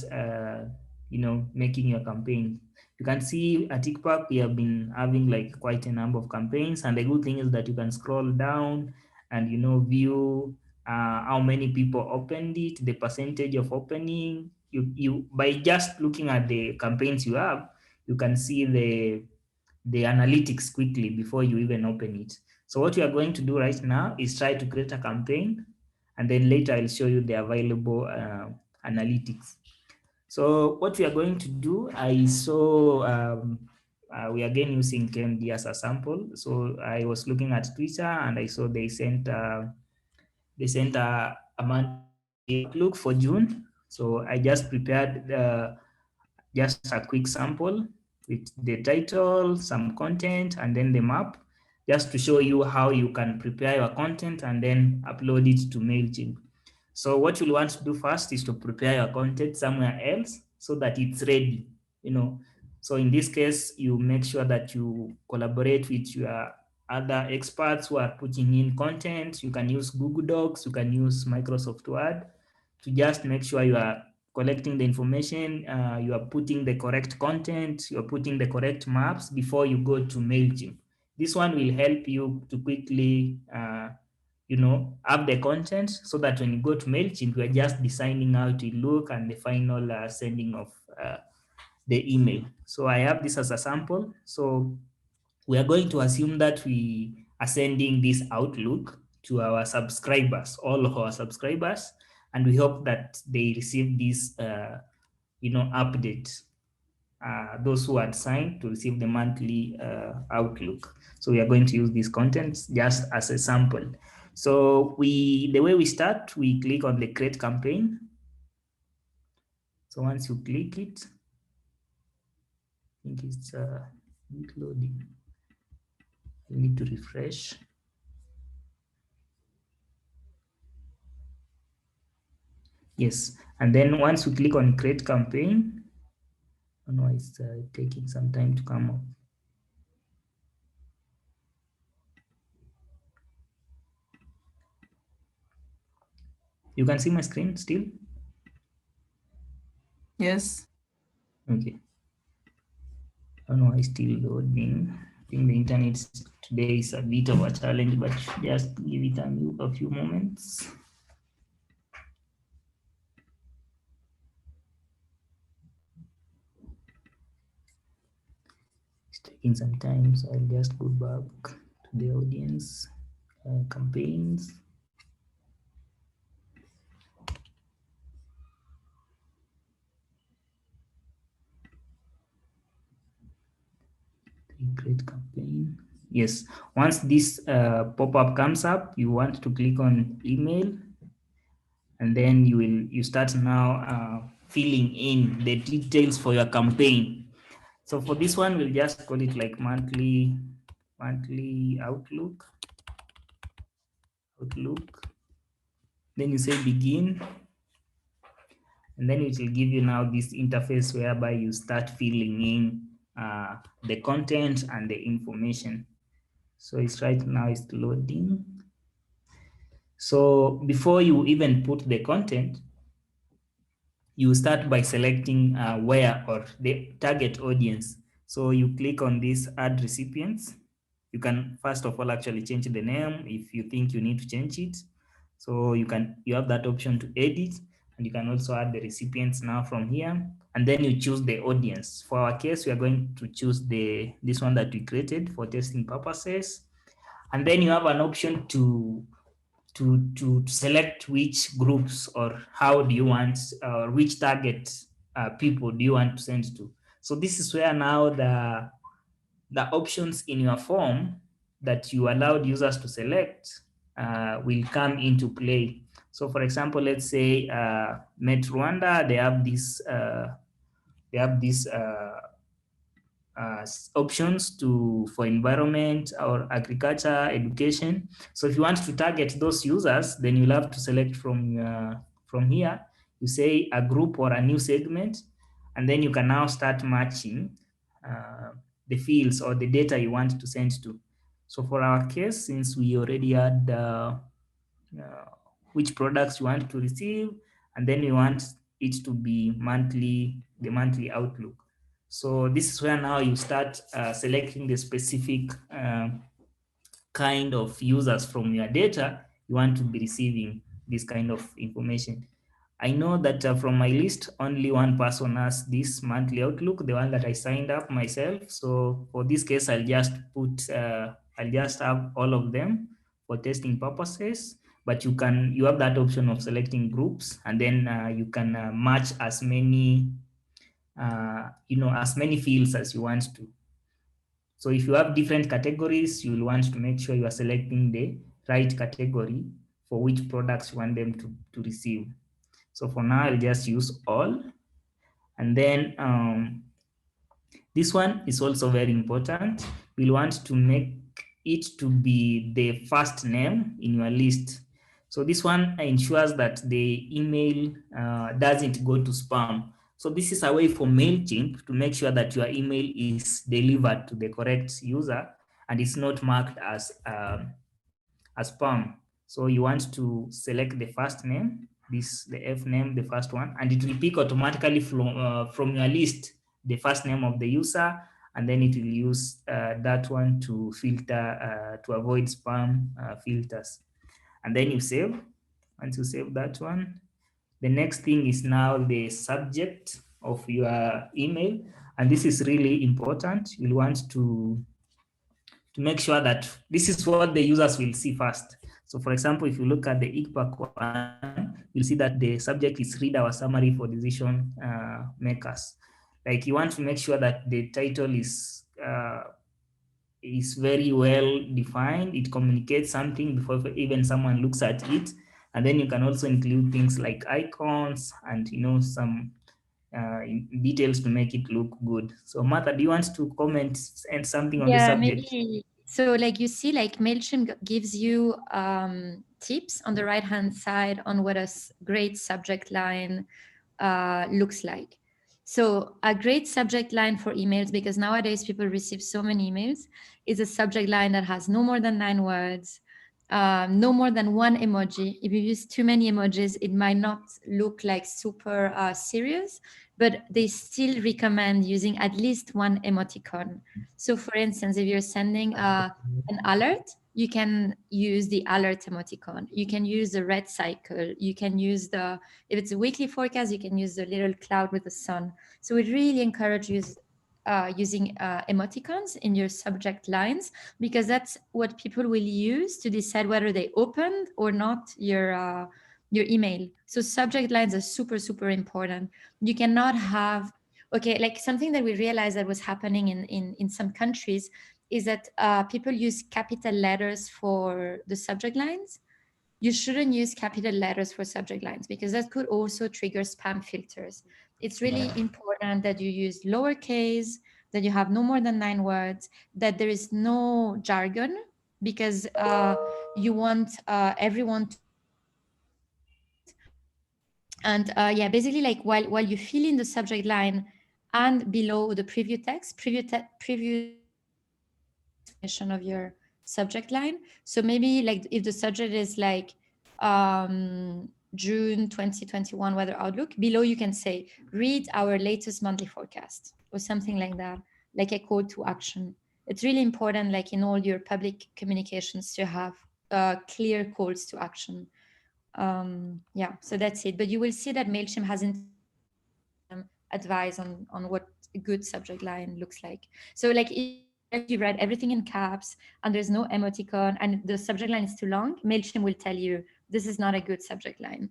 making your campaign. You can see at ICPAC, we have been having like quite a number of campaigns. And the good thing is that you can scroll down and, view how many people opened it, the percentage of opening. You by just looking at the campaigns you have, you can see the analytics quickly before you even open it. So what we are going to do right now is try to create a campaign, and then later I'll show you the available analytics. So what we are going to do, I saw we are again using KMD as a sample. So I was looking at Twitter and I saw they sent a monthly look for June. So I just prepared just a quick sample with the title, some content, and then the map, just to show you how you can prepare your content and then upload it to MailChimp. So what you'll want to do first is to prepare your content somewhere else so that it's ready, you know. So in this case, you make sure that you collaborate with your other experts who are putting in content. You can use Google Docs, you can use Microsoft Word to just make sure you are collecting the information, you are putting the correct content, you are putting the correct maps before you go to MailChimp. This one will help you to quickly, have the content so that when you go to MailChimp, you are just deciding how to look and the final sending of the email. So I have this as a sample. So we are going to assume that we are sending this Outlook to our subscribers, all of our subscribers, and we hope that they receive this, update. Those who had signed to receive the monthly Outlook. So we are going to use these contents just as a sample. So the way we start, we click on the create campaign. So once you click it, I think it's loading. You need to refresh. Yes, and then once you click on create campaign, oh no, it's taking some time to come up. You can see my screen still? Yes. Okay. Oh no, it's still loading. I think the internet today is a bit of a challenge, but just give it a few moments. It's taking some time, so I'll just go back to the audience campaigns. Create campaign. Yes, once this pop-up comes up, you want to click on email, and then you start now filling in the details for your campaign. So for this one, we'll just call it like monthly Outlook. Then you say begin, and then it will give you now this interface whereby you start filling in the content and the information. So it's right now it's loading. So before you even put the content, you start by selecting where or the target audience. So you click on this add recipients. You can first of all actually change the name if you think you need to change it. So you have that option to edit, and you can also add the recipients now from here, and then you choose the audience. For our case, we are going to choose this one that we created for testing purposes. And then you have an option to select which groups or how do you want, or which target people do you want to send to. So this is where now the options in your form that you allowed users to select will come into play. So for example, let's say Met Rwanda, they have these options for environment or agriculture, education. So if you want to target those users, then you'll have to select from here. You say a group or a new segment, and then you can now start matching the fields or the data you want to send to. So for our case, since we already had which products you want to receive, and then you want it to be the monthly outlook. So this is where now you start selecting the specific kind of users from your data you want to be receiving. this kind of information. I know that from my list, only one person has this monthly outlook, the one that I signed up myself. So for this case, I'll just I'll just have all of them for testing purposes. But you have that option of selecting groups, and then you can match as many, as many fields as you want to. So if you have different categories, you'll want to make sure you are selecting the right category for which products you want them to receive. So for now, I'll just use all. And then this one is also very important. We'll want to make it to be the first name in your list. So this one ensures that the email doesn't go to spam. So this is a way for MailChimp to make sure that your email is delivered to the correct user and it's not marked as spam. So you want to select the first name, the F name, the first one, and it will pick automatically from your list the first name of the user, and then it will use that one to filter, to avoid spam filters. And then you save. Once you save that one, the next thing is now the subject of your email. And this is really important. You'll want to make sure that this is what the users will see first. So for example, if you look at the ICPAC one, you'll see that the subject is read our summary for decision makers. Like you want to make sure that the title is very well defined. It communicates something before even someone looks at it. And then you can also include things like icons and some details to make it look good. So Martha, do you want to comment and something on the subject? Maybe. So like you see, like MailChimp gives you tips on the right-hand side on what a great subject line looks like. So a great subject line for emails, because nowadays people receive so many emails, is a subject line that has no more than 9 words, no more than 1 emoji. If you use too many emojis, it might not look like super serious, but they still recommend using at least 1 emoticon. So for instance, if you're sending an alert, you can use the alert emoticon. You can use the red cycle. You can use if it's a weekly forecast, you can use the little cloud with the sun. So we really encourage you using emoticons in your subject lines, because that's what people will use to decide whether they opened or not your email. So subject lines are super, super important. You cannot have, like something that we realized that was happening in some countries is that people use capital letters for the subject lines. You shouldn't use capital letters for subject lines, because that could also trigger spam filters. It's really important that you use lowercase, that you have no more than 9 words, that there is no jargon, because you want everyone to understand. And yeah, basically, like while you fill in the subject line and below the preview text of your subject line. So maybe like if the subject is like June 2021 weather outlook, below you can say read our latest monthly forecast or something like that, like a call to action. It's really important, like in all your public communications, to have clear calls to action. Yeah, so that's it. But you will see that MailChimp hasn't advice on what a good subject line looks like. So like if you write everything in caps and there's no emoticon and the subject line is too long, MailChimp will tell you this is not a good subject line.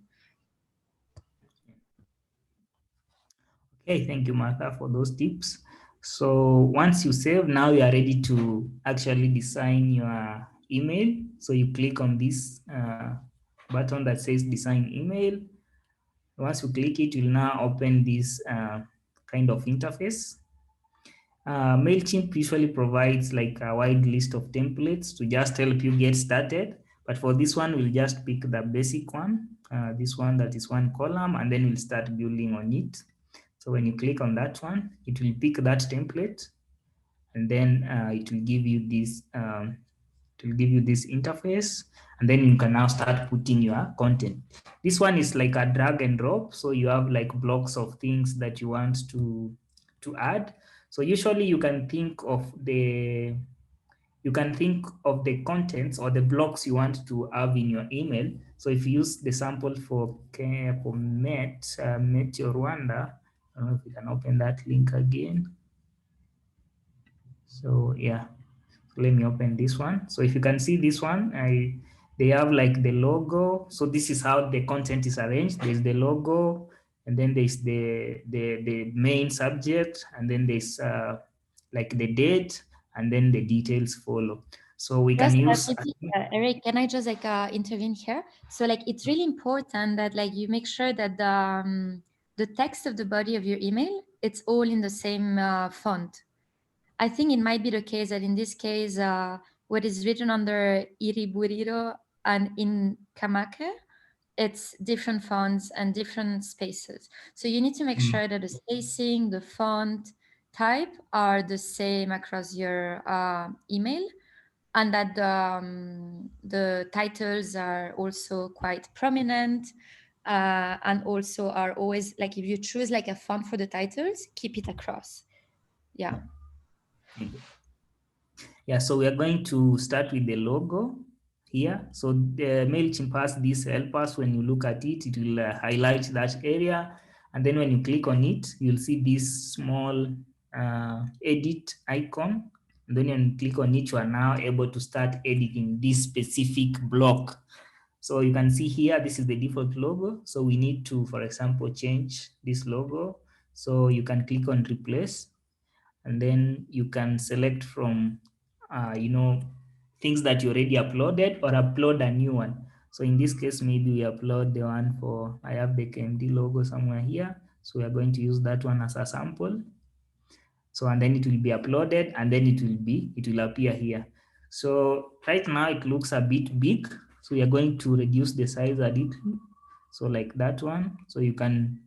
Okay, thank you, Martha, for those tips. So once you save, now you are ready to actually design your email. So you click on this button that says design email. Once you click it, you'll now open this kind of interface. MailChimp usually provides like a wide list of templates to just help you get started. But for this one, we'll just pick the basic one, this one that is 1 column, and then we'll start building on it. So when you click on that one, it will pick that template, and then it will give you this interface, and then you can now start putting your content. This one is like a drag and drop, so you have like blocks of things that you want to add. So usually you can think of the you can think of the contents or the blocks you want to have in your email. So if you use the sample for Meteo Rwanda, I don't know if you can open that link again. So yeah, let me open this one. So if you can see this one, they have like the logo. So this is how the content is arranged. There's the logo, and then there's the main subject, and then there's like the date, and then the details follow. So we can use. Eric, can I just like intervene here? So like it's really important that like you make sure that the text of the body of your email, it's all in the same font. I think it might be the case that in this case, what is written under Iriburiro and in Kamake, it's different fonts and different spaces. So you need to make sure that the spacing, the font type are the same across your email, and that the titles are also quite prominent, and also are always like, if you choose like a font for the titles, keep it across. Yeah. Yeah, so we are going to start with the logo here. So the MailChimp has this help us. When you look at it, it will highlight that area. And then when you click on it, you'll see this small edit icon. And then when you click on it, you are now able to start editing this specific block. So you can see here, this is the default logo. So we need to, for example, change this logo. So you can click on replace, and then you can select from things that you already uploaded, or upload a new one. So in this case, maybe we upload the one for, I have the KMD logo somewhere here. So we are going to use that one as a sample. So, and then it will be uploaded, and then it will appear here. So right now it looks a bit big. So we are going to reduce the size a little. So like that one. So you can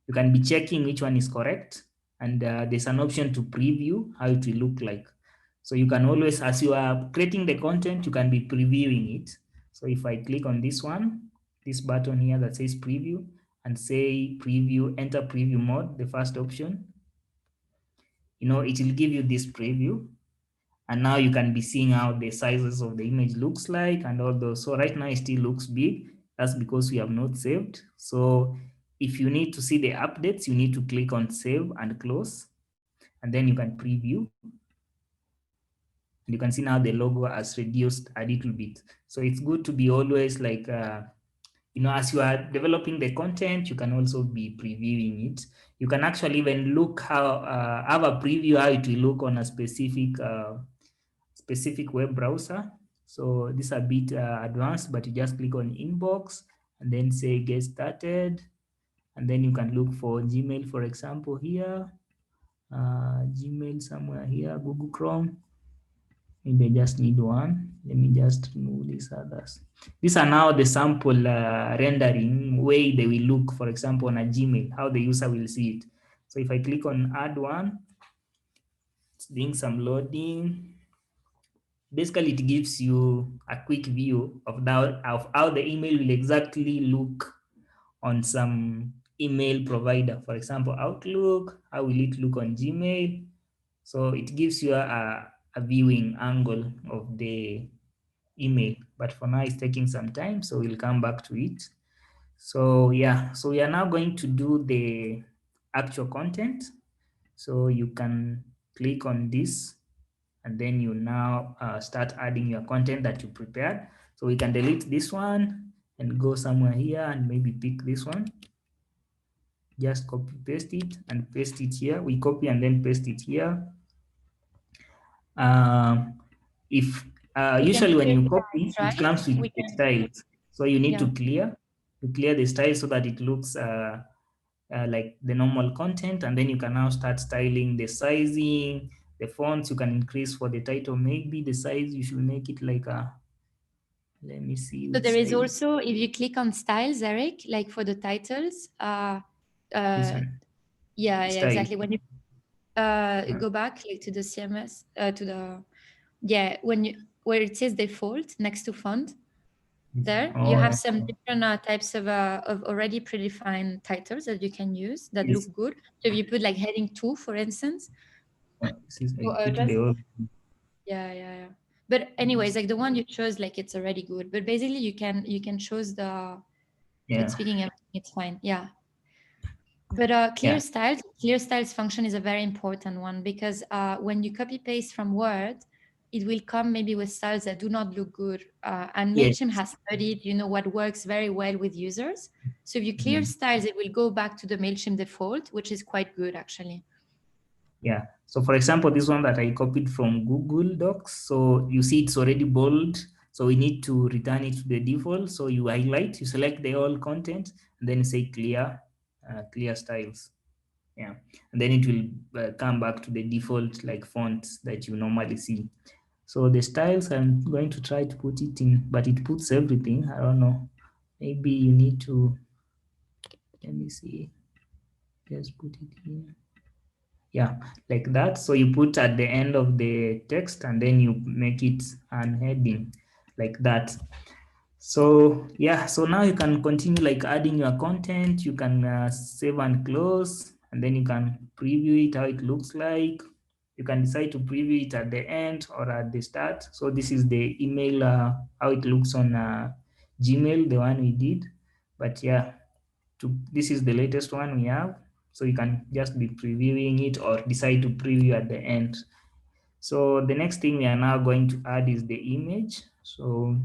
be checking which one is correct. And there's an option to preview how it will look like. So you can always, as you are creating the content, you can be previewing it. So if I click on this one, this button here that says preview, and say preview, enter preview mode, the first option, it will give you this preview. And now you can be seeing how the sizes of the image looks like and all those. So right now it still looks big. That's because we have not saved. So if you need to see the updates, you need to click on save and close, and then you can preview. And you can see now the logo has reduced a little bit. So it's good to be always like, as you are developing the content, you can also be previewing it. You can actually even look how, have a preview how it will look on a specific web browser. So this is a bit advanced, but you just click on inbox and then say get started. And then you can look for Gmail, for example, here, Gmail somewhere here, Google Chrome. Maybe I just need one. Let me just remove these others. These are now the sample rendering way they will look, for example, on a Gmail, how the user will see it. So if I click on add one, it's doing some loading. Basically, it gives you a quick view of how the email will exactly look on some email provider. For example, Outlook, how will it look on Gmail? So it gives you a viewing angle of the email. But for now, it's taking some time, so we'll come back to it. So yeah, so we are now going to do the actual content. So you can click on this, and then you now start adding your content that you prepared. So we can delete this one and go somewhere here and maybe pick this one. Just copy paste it and paste it here. We copy and then paste it here. Usually when you copy, it comes with the styles. So you need to clear the style so that it looks like the normal content, and then you can now start styling the sizing, the fonts. You can increase for the title, maybe the size you should make it like a, let me see. So there is also, if you click on styles, Eric, like for the titles, yeah, exactly. When you go back like to the CMS, where it says default next to font, there you have some different types of already predefined titles that you can use that look good. So if you put like heading 2, for instance, yeah. But anyways, like the one you chose, like it's already good. But basically, you can choose the Yeah. speaking everything. It's fine. Yeah. But clear styles function is a very important one, because when you copy paste from Word, it will come maybe with styles that do not look good. And Yes. MailChimp has studied, what works very well with users. So if you clear styles, it will go back to the MailChimp default, which is quite good actually. Yeah. So for example, this one that I copied from Google Docs. So you see it's already bold. So we need to return it to the default. So you highlight, you select the whole content, and then say clear styles. Yeah. And then it will come back to the default like fonts that you normally see. So the styles, I'm going to try to put it in, but it puts everything. I don't know. Maybe you need to, let me see. Just put it here. Yeah, like that. So you put at the end of the text and then you make it an heading like that. So yeah, so now you can continue like adding your content. You can save and close, and then you can preview it how it looks like. You can decide to preview it at the end or at the start. So this is the email, how it looks on Gmail, the one we did. But yeah, this is the latest one we have. So you can just be previewing it or decide to preview at the end. So the next thing we are now going to add is the image. So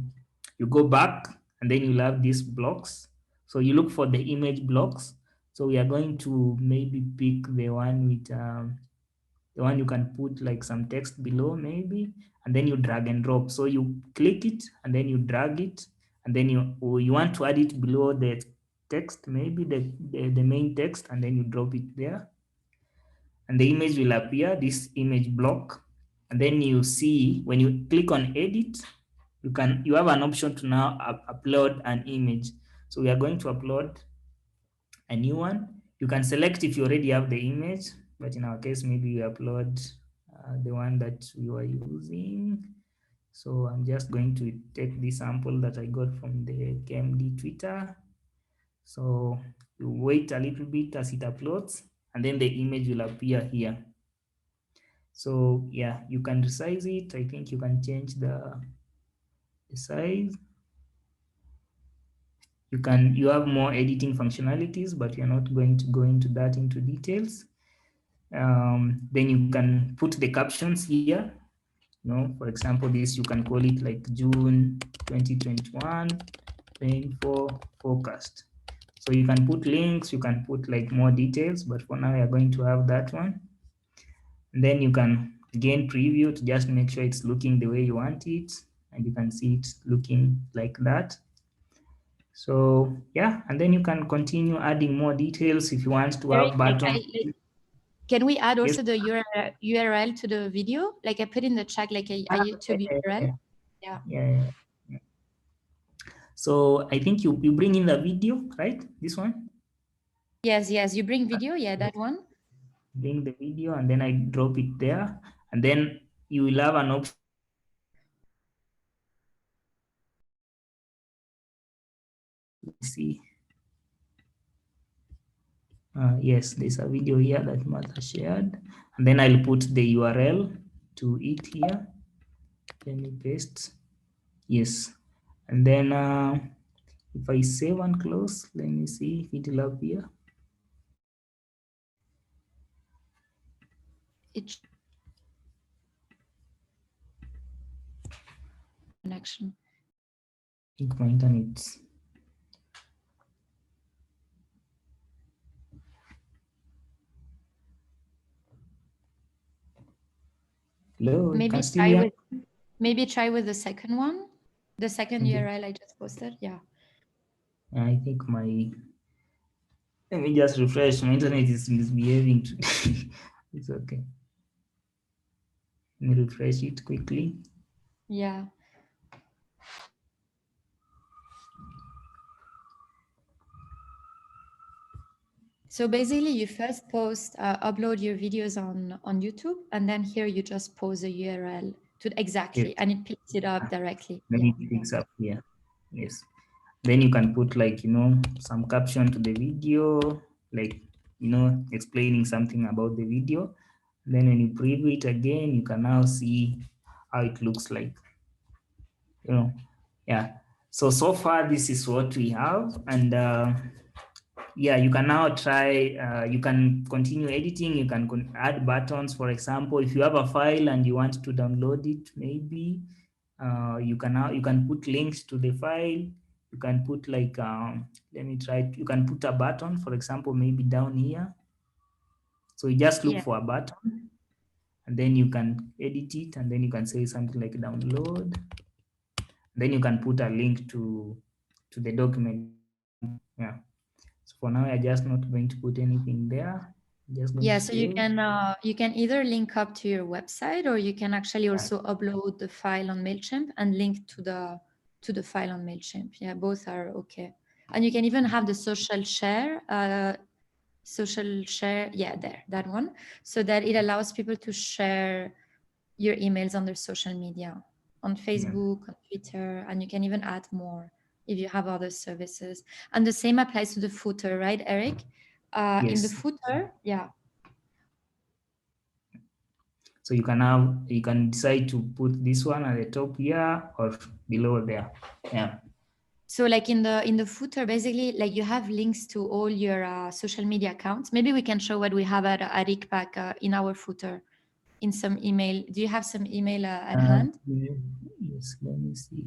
you go back and then you'll have these blocks. So you look for the image blocks. So we are going to maybe pick the one with the one you can put like some text below maybe, and then you drag and drop. So you click it and then you drag it, and then you want to add it below the text, maybe the main text, and then you drop it there. And the image will appear, this image block. And then you see when you click on edit, you have an option to now upload an image. So we are going to upload a new one. You can select if you already have the image, but in our case, maybe we upload the one that we were using. So I'm just going to take the sample that I got from the KMD Twitter. So you wait a little bit as it uploads, and then the image will appear here. So yeah, you can resize it. I think you can change the size. You have more editing functionalities, but you're not going to go into that into details. Then you can put the captions here. For example, this you can call it like June 2021 rainfall forecast. So you can put links, you can put like more details, but for now we are going to have that one. And then you can again preview to just make sure it's looking the way you want it, and you can see it looking like that. So yeah, and then you can continue adding more details if you want to have buttons. Can we add also the URL to the video? Like I put in the chat, like a YouTube URL. Yeah. So I think you bring in the video, right? This one? Yes, you bring video, yeah, that one. Bring the video and then I drop it there, and then you will have an option. Let's see. Yes, there's a video here that Martha shared, and then I'll put the URL to it here. Let me paste. Yes, and then if I save and close, let me see if it will appear. Connection. I think my internet's. Hello, maybe try with the second one, the second URL I just posted. Yeah. I think let me just refresh. My internet is misbehaving today. It's okay. Let me refresh it quickly. Yeah. So basically you first post, upload your videos on YouTube, and then here you just post the URL to exactly, and it picks it up directly. Then it picks up here. Yes. Then you can put like, some caption to the video, like, explaining something about the video. Then when you preview it again, you can now see how it looks like. you know, yeah. So far this is what we have, and yeah, you can now try, you can continue editing, you can add buttons. For example, if you have a file and you want to download it, maybe you can put links to the file. You can put like, let me try, you can put a button, for example, maybe down here. So you just look for a button, and then you can edit it, and then you can say something like download. Then you can put a link to the document. Yeah. So for now, I'm just not going to put anything there. Just going to So save. you can either link up to your website, or you can actually also upload the file on MailChimp and link to the file on MailChimp. Yeah, both are okay. And you can even have the social share, yeah, there, that one, so that it allows people to share your emails on their social media, on Facebook, on Twitter, and you can even add more if you have other services. And the same applies to the footer, right, Eric? In the Yes. footer, yeah. So you can decide to put this one at the top here or below there. Yeah. So like in the footer, basically, like you have links to all your social media accounts. Maybe we can show what we have at ICPAC in our footer, in some email. Do you have some email at hand? Yes, let me see.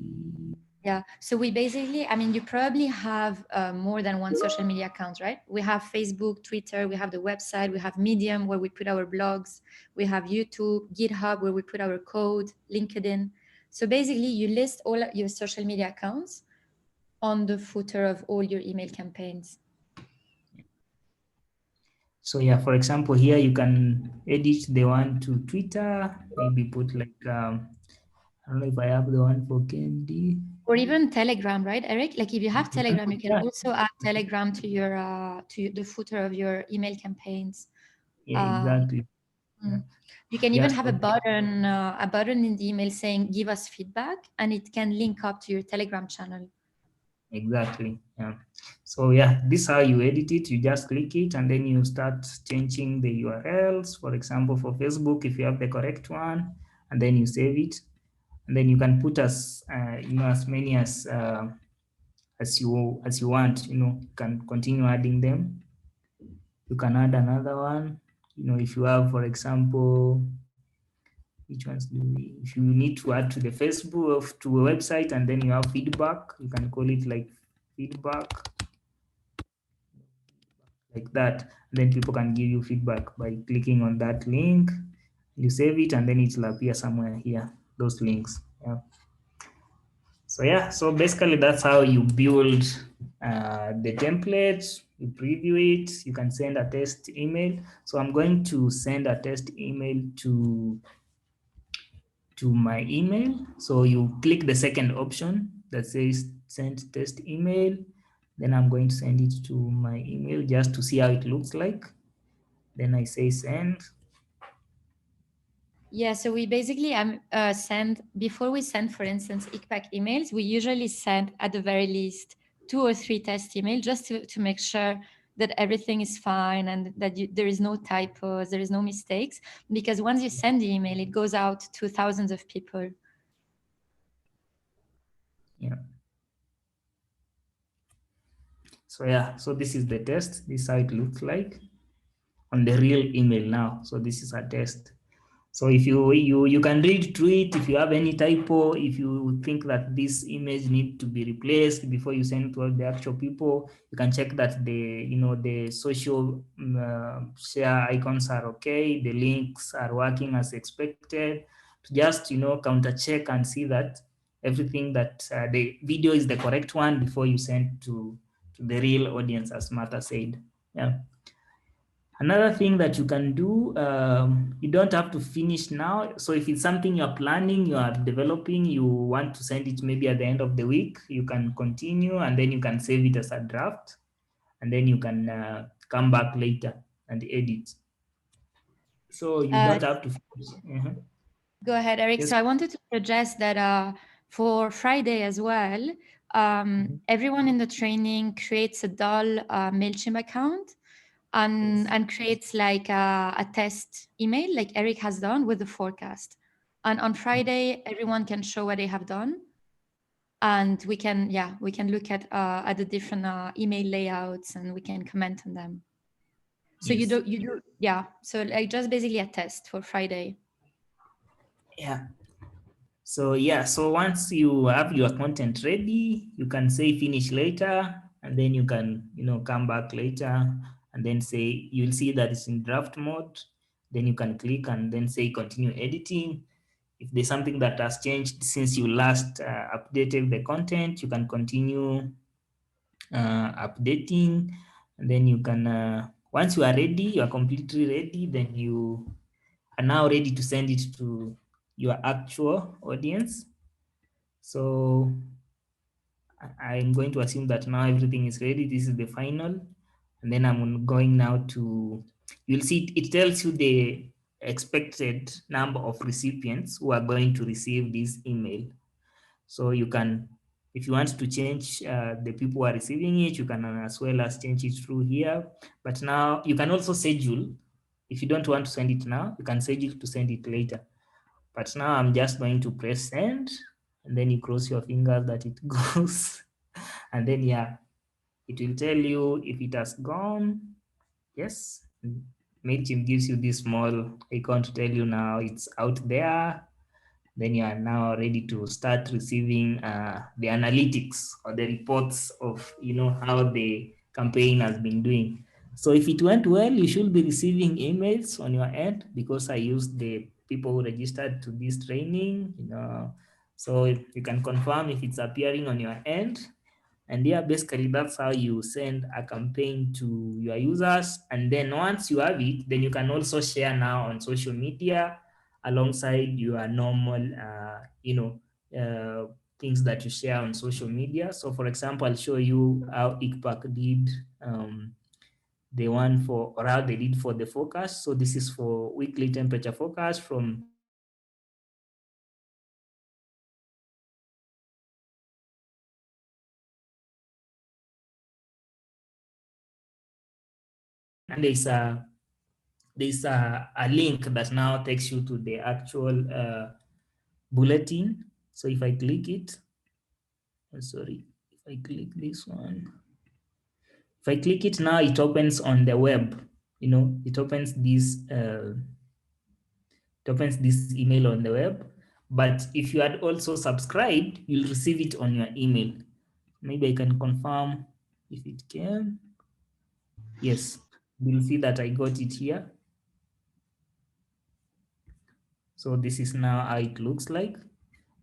Yeah, so we basically, I mean, you probably have more than one social media account, right? We have Facebook, Twitter, we have the website, we have Medium where we put our blogs, we have YouTube, GitHub where we put our code, LinkedIn. So basically you list all your social media accounts on the footer of all your email campaigns. So yeah, for example, here you can edit the one to Twitter, maybe put like, I don't know if I have the one for KMD. Or even Telegram, right, Eric? Like if you have Telegram, you can also add Telegram to your to the footer of your email campaigns. Yeah, exactly. You can even have a button in the email saying "Give us feedback," and it can link up to your Telegram channel. Exactly. Yeah. So yeah, this is how you edit it. You just click it, and then you start changing the URLs. For example, for Facebook, if you have the correct one, and then you save it, and then you can put as as many as you want. You can continue adding them. You can add another one. If you have, for example, which ones do we? If you need to add to the Facebook, to a website, and then you have feedback, you can call it like feedback, like that. And then people can give you feedback by clicking on that link. You save it, and then it will appear somewhere here, those links. Yeah. So yeah, so basically that's how you build the template. You preview it. You can send a test email. So I'm going to send a test email to my email. So you click the second option that says send test email. Then I'm going to send it to my email just to see how it looks like. Then I say send. Yeah, so we basically send, before we send, for instance, ICPAC emails, we usually send at the very least 2 or 3 test emails just to make sure that everything is fine and that there is no typos, there is no mistakes. Because once you send the email, it goes out to thousands of people. Yeah. So yeah, so this is the test. This is how it looks like on the real email now. So this is a test. So if you can read through it, if you have any typo, if you think that this image needs to be replaced before you send to all the actual people, you can check that the social share icons are okay, the links are working as expected. Just counter check and see that everything that the video is the correct one before you send to the real audience, as Martha said. Yeah. Another thing that you can do, you don't have to finish now. So if it's something you're planning, you are developing, you want to send it maybe at the end of the week, you can continue, and then you can save it as a draft, and then you can come back later and edit. So you don't have to finish. Go ahead, Eric. Yes. So I wanted to suggest that for Friday as well, everyone in the training creates a dull MailChimp account and creates like a test email like Eric has done with the forecast. And on Friday, everyone can show what they have done. and we can look at the different email layouts, and we can comment on them. So Yes. you do so like just basically a test for Friday. Yeah. So yeah, so once you have your content ready, you can say finish later, and then you can, come back later and then say, you'll see that it's in draft mode. Then you can click and then say continue editing. If there's something that has changed since you last updated the content, you can continue updating. And then you can, once you are ready, you are completely ready, then you are now ready to send it to your actual audience. So I'm going to assume that now everything is ready. This is the final. And then I'm going now to, you'll see it tells you the expected number of recipients who are going to receive this email. So you can, if you want to change the people who are receiving it, you can as well as change it through here. But now you can also schedule. If you don't want to send it now, you can schedule to send it later. But now I'm just going to press send, and then you cross your fingers that it goes. And then, yeah, it will tell you if it has gone. Yes. MailChimp gives you this small icon to tell you now it's out there. Then you are now ready to start receiving the analytics or the reports of, how the campaign has been doing. So if it went well, you should be receiving emails on your end, because I used the people who registered to this training, so you can confirm if it's appearing on your end. And yeah, basically that's how you send a campaign to your users. And then once you have it, then you can also share now on social media alongside your normal, things that you share on social media. So for example, I'll show you how ICPAC did the one for, or how they did for the forecast. So this is for weekly temperature forecast from and there's a link that now takes you to the actual bulletin. So if I click it, sorry, if I click this one, if I click it now, it opens on the web. It opens this email on the web. But if you had also subscribed, you'll receive it on your email. Maybe I can confirm if it came. Yes, you'll see that I got it here. So this is now how it looks like.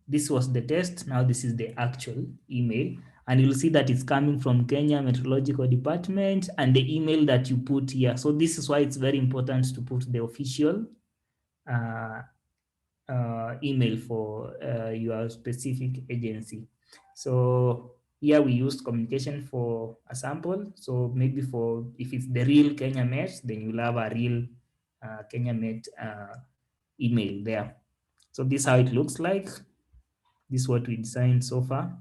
This was the test. Now this is the actual email. And you'll see that it's coming from Kenya Meteorological Department and the email that you put here. So this is why it's very important to put the official email for your specific agency. So here we used communication for a sample. So maybe if it's the real Kenya Met, then you'll have a real Kenya Met email there. So this is how it looks like. This is what we designed so far.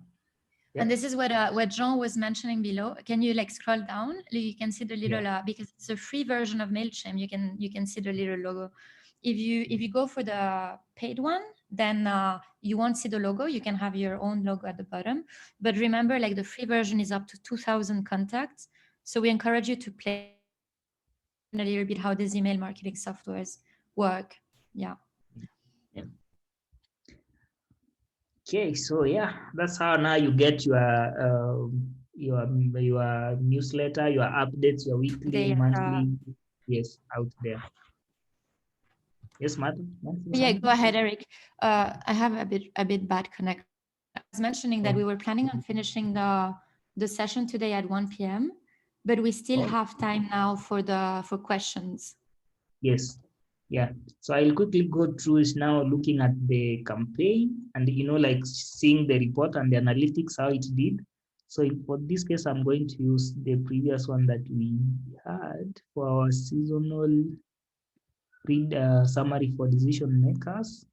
Yep. And this is what Jean was mentioning below. Can you scroll down? You can see the little because it's a free version of MailChimp. You can see the little logo. If you go for the paid one, then you won't see the logo. You can have your own logo at the bottom. But remember, the free version is up to 2,000 contacts. So we encourage you to play a little bit how these email marketing softwares work. Yeah. Okay, so yeah, that's how now you get your newsletter, your updates, your weekly, monthly, yes, out there. Yes, Martin? Yeah, go ahead, Eric. I have a bit bad connection. I was mentioning that we were planning on finishing the session today at 1 p.m., but we still have time now for questions. Yes. Yeah. So I'll quickly go through is now looking at the campaign and seeing the report and the analytics, how it did. So for this case, I'm going to use the previous one that we had for our seasonal read summary for decision makers.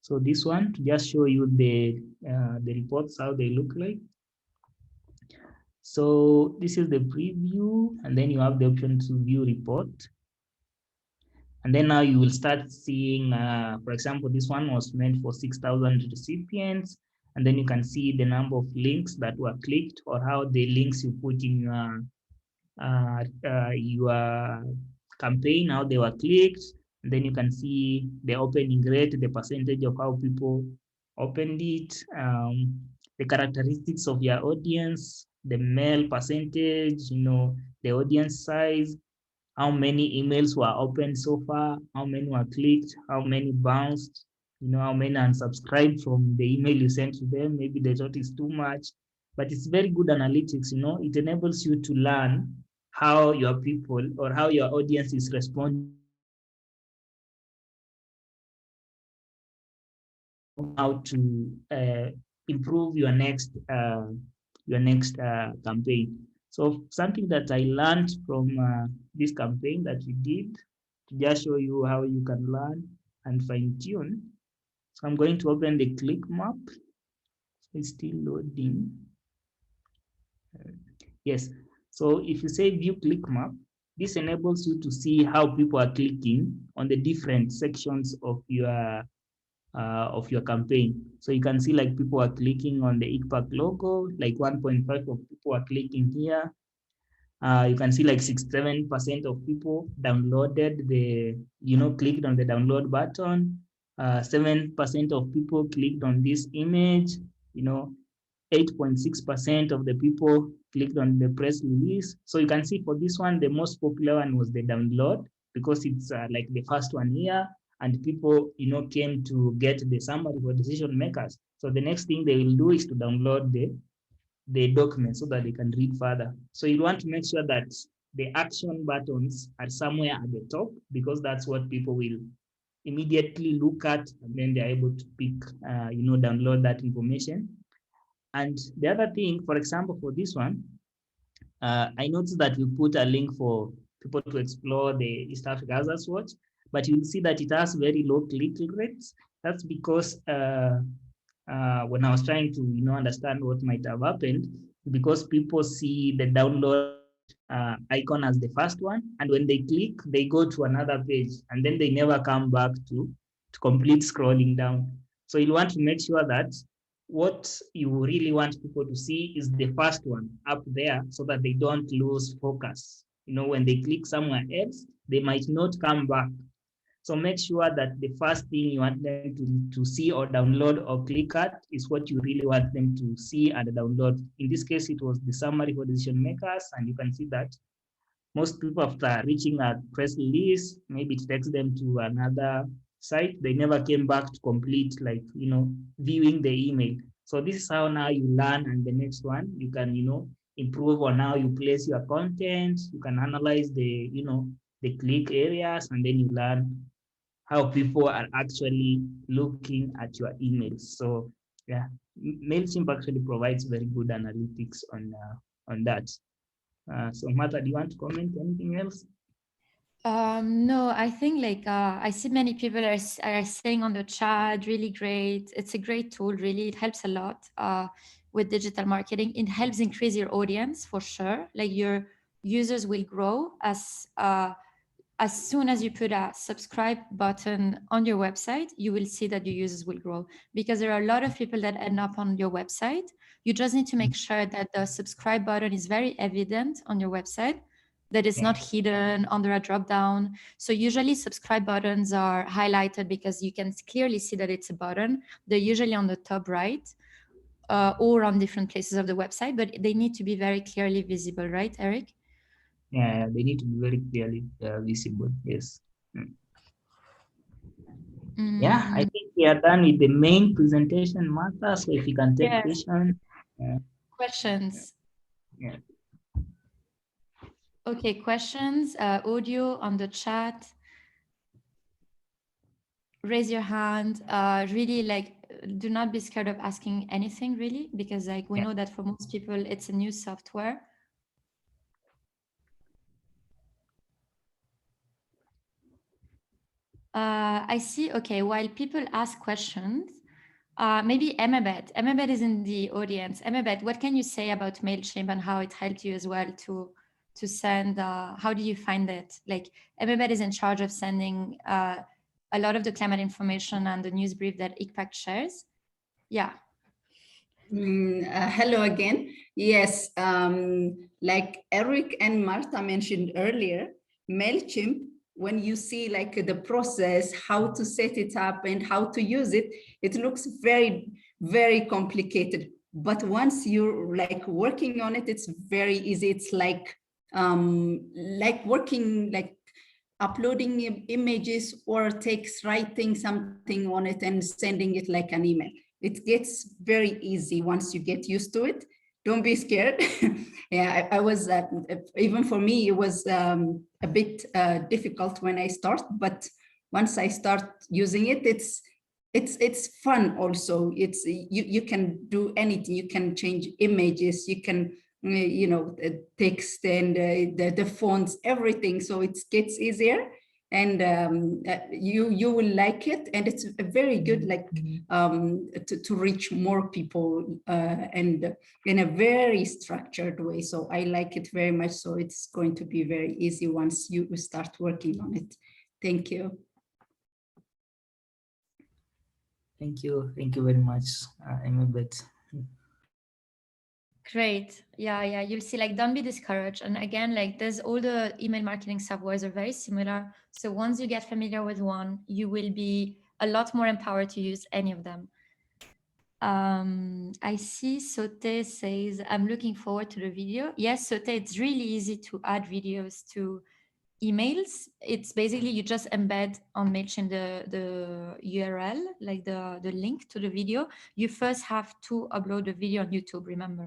So this one to just show you the reports, how they look like. So this is the preview, and then you have the option to view report. And then now you will start seeing, for example, this one was meant for 6,000 recipients. And then you can see the number of links that were clicked or how the links you put in your campaign, how they were clicked. And then you can see the opening rate, the percentage of how people opened it, the characteristics of your audience, the mail percentage, the audience size, how many emails were opened so far, how many were clicked, how many bounced, how many unsubscribed from the email you sent to them. Maybe they thought it's too much, but it's very good analytics. It enables you to learn how your people or how your audience is responding, how to improve your next campaign. So something that I learned from this campaign that we did, to just show you how you can learn and fine tune. So I'm going to open the click map. It's still loading. Yes. So if you say view click map, this enables you to see how people are clicking on the different sections of your campaign. So you can see like people are clicking on the ICPAC logo, like 1.5 of people are clicking here. You can see like 67% of people downloaded clicked on the download button. 7% of people clicked on this image. 8.6% of the people clicked on the press release. So you can see for this one, the most popular one was the download, because it's like the first one here, and people, came to get the summary for decision makers. So the next thing they will do is to download the document so that they can read further. So you want to make sure that the action buttons are somewhere at the top, because that's what people will immediately look at, and then they're able to pick, download that information. And the other thing, for example, for this one, I noticed that we put a link for people to explore the East Africa Hazards Watch, but you'll see that it has very low click rates. That's because when I was trying to understand what might have happened, because people see the download icon as the first one, and when they click, they go to another page, and then they never come back to complete scrolling down. So you want to make sure that what you really want people to see is the first one up there, so that they don't lose focus. When they click somewhere else, they might not come back. So make sure that the first thing you want them to see or download or click at is what you really want them to see and download. In this case, it was the summary for decision makers, and you can see that most people, after reaching a press release, maybe it takes them to another site. They never came back to complete, viewing the email. So this is how now you learn, and the next one, you can, improve on how you place your content. You can analyze the click areas, and then you learn how people are actually looking at your emails. So yeah, MailChimp actually provides very good analytics on that. So Martha, do you want to comment anything else? No, I think I see many people are saying on the chat, really great. It's a great tool, really. It helps a lot with digital marketing. It helps increase your audience for sure. Like your users will grow as soon as you put a subscribe button on your website, you will see that your users will grow, because there are a lot of people that end up on your website. You just need to make sure that the subscribe button is very evident on your website, that it's not hidden under a drop down. So usually subscribe buttons are highlighted because you can clearly see that it's a button. They're usually on the top right or on different places of the website, but they need to be very clearly visible, right, Eric? Yeah, they need to be very clearly visible. Yes. Yeah, I think we are done with the main presentation, Martha. So if you can take questions. Questions. Yeah. Okay, questions, audio on the chat. Raise your hand. Really, do not be scared of asking anything, really, because we know that for most people, it's a new software. I see. Okay, while people ask questions, maybe Emabet. Emabet is in the audience. Emabet, what can you say about MailChimp and how it helped you as well to send? How do you find it? Emabet is in charge of sending a lot of the climate information and the news brief that ICPAC shares. Yeah. Hello again. Yes, like Eric and Martha mentioned earlier, MailChimp, when you see like the process, how to set it up and how to use it, it looks very, very complicated. But once you're like working on it, it's very easy. It's like working, like uploading images or text, writing something on it and sending it like an email. It gets very easy once you get used to it. Don't be scared. Yeah, I was, even for me, it was a bit difficult when I start, but once I start using it, it's fun also. It's, you can do anything. You can change images, you can, you know, text and the fonts, everything. So it gets easier, and you will like it, and it's a very good, like to reach more people and in a very structured way. So I like it very much. So it's going to be very easy once you start working on it. Thank you. Thank you very much, Emabet. Great. Yeah. You'll see, like, don't be discouraged. And again, like, there's all the email marketing softwares are very similar. So once you get familiar with one, you will be a lot more empowered to use any of them. I see Sote says, I'm looking forward to the video. Yes, Sote, it's really easy to add videos to emails. It's basically, you just embed on MailChimp the URL, like the link to the video. You first have to upload the video on YouTube, remember.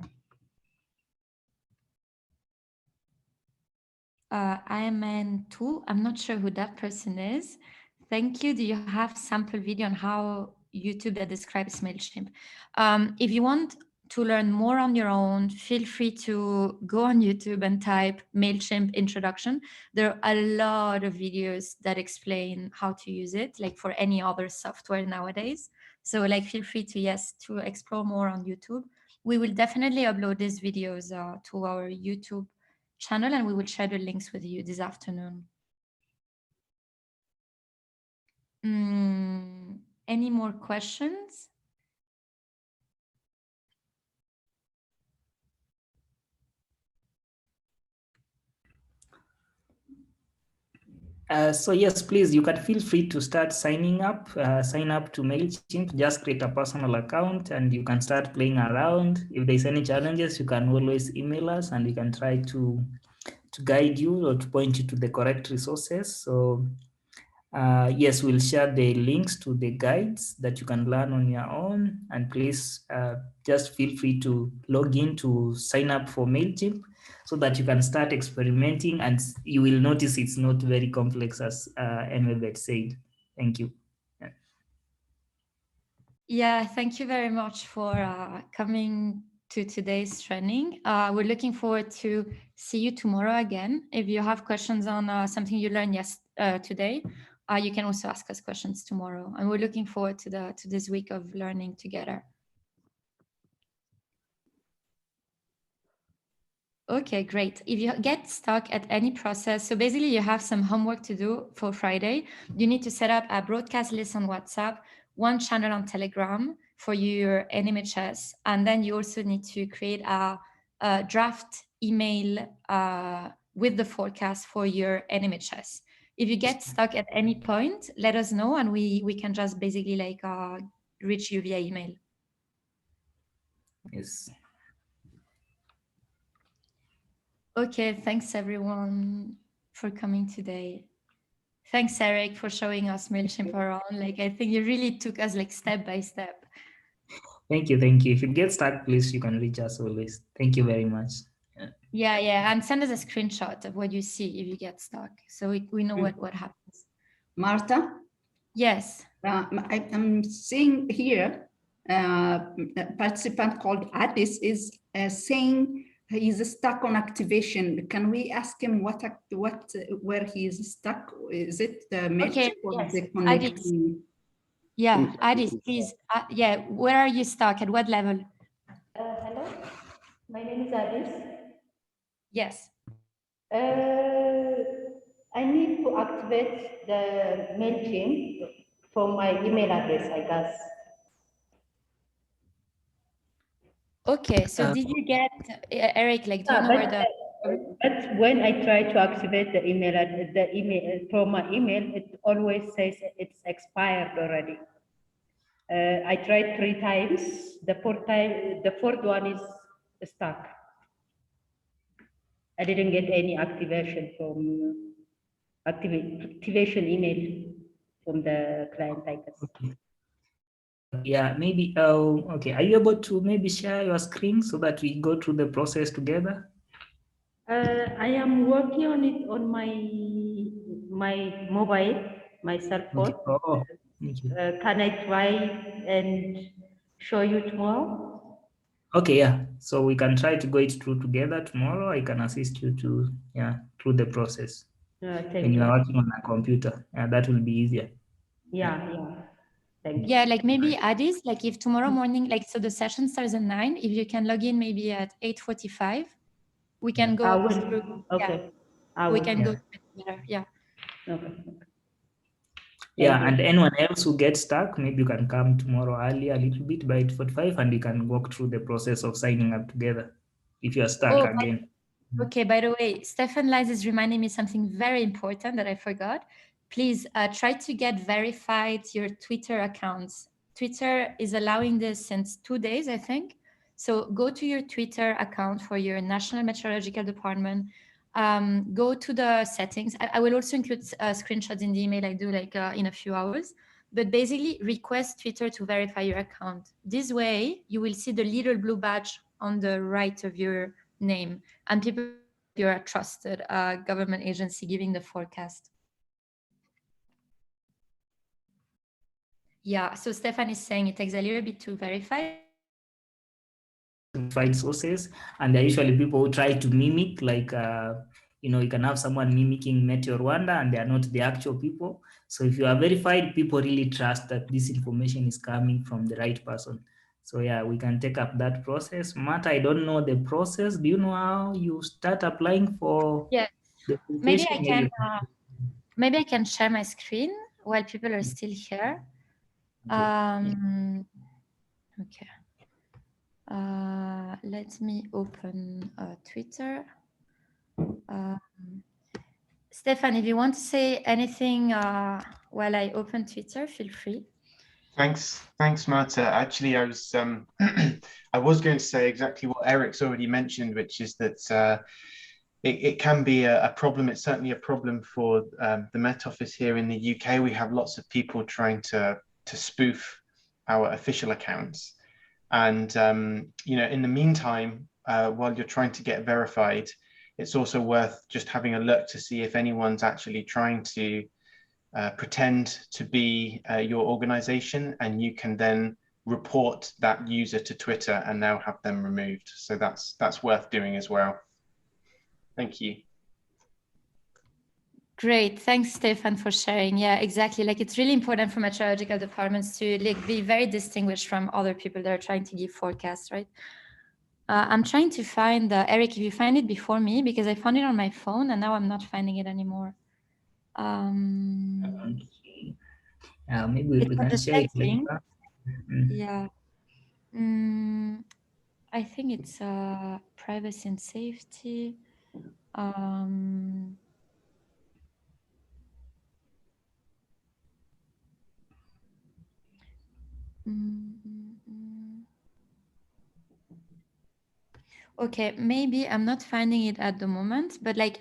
IMN2, I'm not sure who that person is. Thank you. Do you have sample video on how YouTube that describes MailChimp? If you want to learn more on your own, feel free to go on YouTube and type MailChimp introduction. There are a lot of videos that explain how to use it, like for any other software nowadays. So like, feel free to, yes, to explore more on YouTube. We will definitely upload these videos to our YouTube channel, and we will share the links with you this afternoon. Any more questions? So yes, please, you can feel free to start signing up, sign up to MailChimp, just create a personal account and you can start playing around. If there's any challenges, you can always email us and we can try to guide you or to point you to the correct resources. So yes, we'll share the links to the guides that you can learn on your own, and please just feel free to log in to sign up for MailChimp so that you can start experimenting, and you will notice it's not very complex, as Emabet said. Thank you. Yeah, thank you very much for coming to today's training. We're looking forward to see you tomorrow again. If you have questions on something you learned today, you can also ask us questions tomorrow. And we're looking forward to this week of learning together. Okay, great. If you get stuck at any process, so basically you have some homework to do for Friday. You need to set up a broadcast list on WhatsApp, one channel on Telegram for your NMHS, and then you also need to create a draft email with the forecast for your NMHS. If you get stuck at any point, let us know, and we can just basically like reach you via email. Yes. Okay, thanks everyone for coming today. Thanks, Eric, for showing us MailChimp around. Like, I think you really took us like step by step. Thank you. If you get stuck, please, you can reach us always. Thank you very much. Yeah, and send us a screenshot of what you see if you get stuck, so we know what happens. Martha? Yes. I'm seeing here a participant called Addis is saying he's stuck on activation. Can we ask him where he is stuck? Is it the Okay, or yes. the connection? Yeah, Addis, please. Yeah, where are you stuck? At what level? Hello, my name is Addis. Yes. I need to activate the MailChimp for my email address, I guess. Okay, so did you get, Eric, like, do you know where the... But when I try to activate the email from my email, it always says it's expired already. I tried 3 times. The fourth one is stuck. I didn't get any activation from activation email from the client, I guess. Okay. Yeah, maybe. Okay. Are you able to maybe share your screen so that we go through the process together? I am working on it on my mobile, my cell phone. Okay. Oh, thank you. Can I try and show you tomorrow? Okay, yeah. So we can try to go it through together tomorrow. I can assist you to through the process. Thank When you you. are working on a computer, that will be easier. Yeah. Thank you. Yeah, like maybe Addis, like if tomorrow morning, like so the session starts at 9, if you can log in maybe at 8:45, we can go I will. through. Okay. Yeah, we can go through it together. Yeah. Okay. Yeah, you. and anyone else who gets stuck, maybe you can come tomorrow early a little bit by 8:45 and we can walk through the process of signing up together if you are stuck again. Okay, by the way, Stefan Lies is reminding me something very important that I forgot. Please try to get verified your Twitter accounts. Twitter is allowing this since 2 days, I think. So go to your Twitter account for your National Meteorological Department. Go to the settings. I will also include screenshots in the email I do like in a few hours. But basically request Twitter to verify your account. This way, you will see the little blue badge on the right of your name, and people, you're a trusted government agency giving the forecast. Yeah, so Stefan is saying it takes a little bit to verify. Verified sources, and they're usually people who try to mimic, like you can have someone mimicking Meteor Rwanda and they are not the actual people. So if you are verified, people really trust that this information is coming from the right person. So yeah, we can take up that process. Matt, I don't know the process. Do you know how you start applying for? Yeah, maybe I can share my screen while people are still here. Okay. Let me open Twitter. Stefan, if you want to say anything while I open Twitter, feel free. Thanks, Marta. Actually, I was I was going to say exactly what Eric's already mentioned, which is that it can be a problem. It's certainly a problem for the Met Office here in the UK. We have lots of people trying to spoof our official accounts, and in the meantime, while you're trying to get verified, it's also worth just having a look to see if anyone's actually trying to pretend to be your organization, and you can then report that user to Twitter and now have them removed. So that's worth doing as well. Thank you. Great, thanks, Stefan, for sharing. Yeah, exactly. Like it's really important for meteorological departments to be very distinguished from other people that are trying to give forecasts, right? I'm trying to find Eric. If you find it before me, because I found it on my phone and now I'm not finding it anymore. Maybe we can share it later. Yeah. I think it's privacy and safety. Okay, maybe I'm not finding it at the moment, but like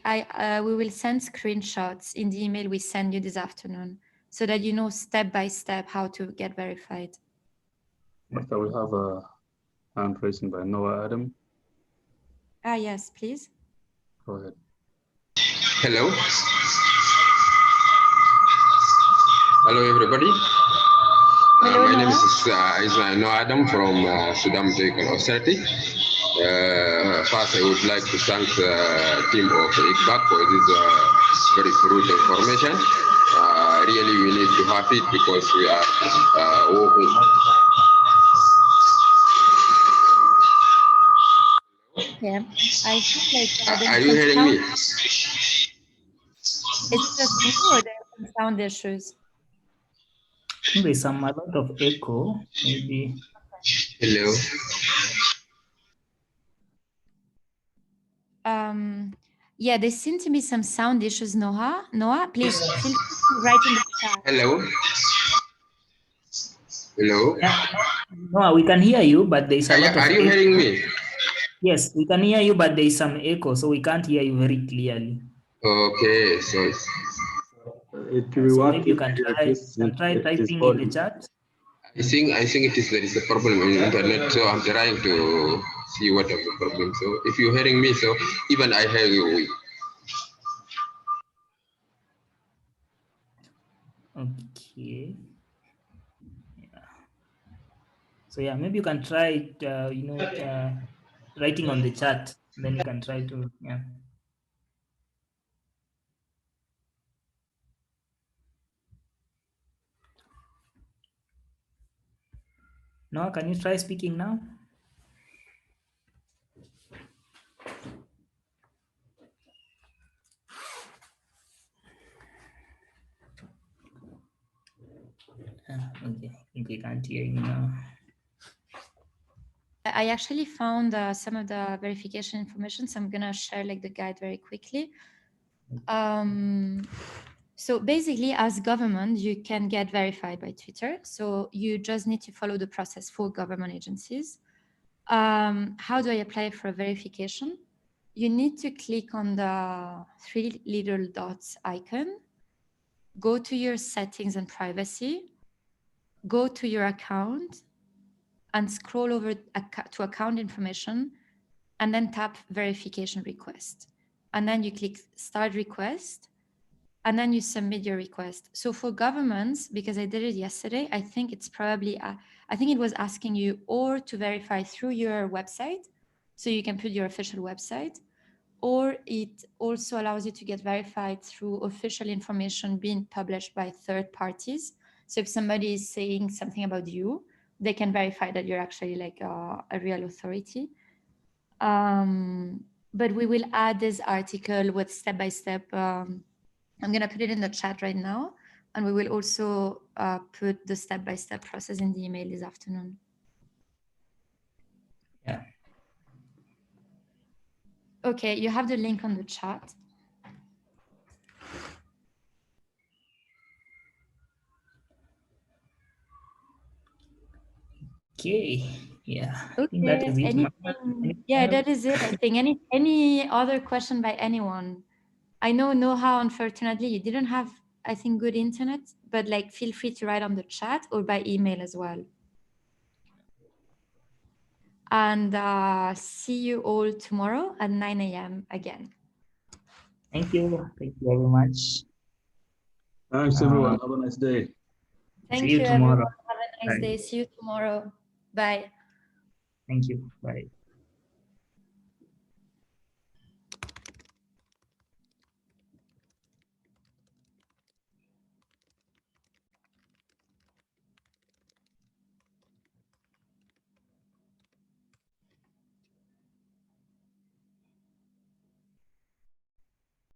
we will send screenshots in the email we send you this afternoon so that you know step by step how to get verified. Martha, we have a hand raised by Noah Adam. Yes, please. Go ahead. Hello. Hello, everybody. My name is Noah Adam from Sudan Meteorological Authority. First, I would like to thank the team of ICPAC for this very fruitful information. Really, we need to have it because we are working. Yeah, I think like. Are you hearing me? Is it just me or there are some sound issues? There's a lot of echo, maybe. Hello. Yeah, there seem to be some sound issues, Noah. Noah, please feel free to write in the chat. Hello. Hello. Yeah. No, we can hear you, but there is a lot of Are you echo. hearing me? Yes, we can hear you, but there is some echo, so we can't hear you very clearly. Okay, so It will So work maybe you if can you try, adjust it is typing in the volume. chat. I think it is there is a problem on the internet, so I'm trying to see what is the problem. So if you're hearing me, so even I hear you. Okay. Yeah. So yeah, maybe you can try, writing on the chat. Then you can try to, yeah. No, can you try speaking now? Okay, I think we can't hear you now. I actually found some of the verification information, so I'm gonna share like the guide very quickly. So basically, as government, you can get verified by Twitter. So you just need to follow the process for government agencies. How do I apply for a verification? You need to click on the 3 little dots icon, go to your settings and privacy, go to your account, and scroll over to account information, and then tap verification request. And then you click start request, and then you submit your request. So for governments, because I did it yesterday, I think it's probably, I think it was asking you or to verify through your website, so you can put your official website, or it also allows you to get verified through official information being published by third parties. So if somebody is saying something about you, they can verify that you're actually like a real authority. But we will add this article with step-by-step. I'm gonna put it in the chat right now, and we will also put the step-by-step process in the email this afternoon. Yeah. Okay, you have the link on the chat. Okay, yeah. I think Okay, that is it. anything? Yeah, that is it. I think any other question by anyone? I know Noha, unfortunately, you didn't have, I think, good internet, but like feel free to write on the chat or by email as well. And see you all tomorrow at 9 a.m. again. Thank you. Thank you very much. Thanks, everyone. Have a nice day. Thank See you you, tomorrow. everyone. Have a nice Bye. day. See you tomorrow. Bye. Thank you. Bye.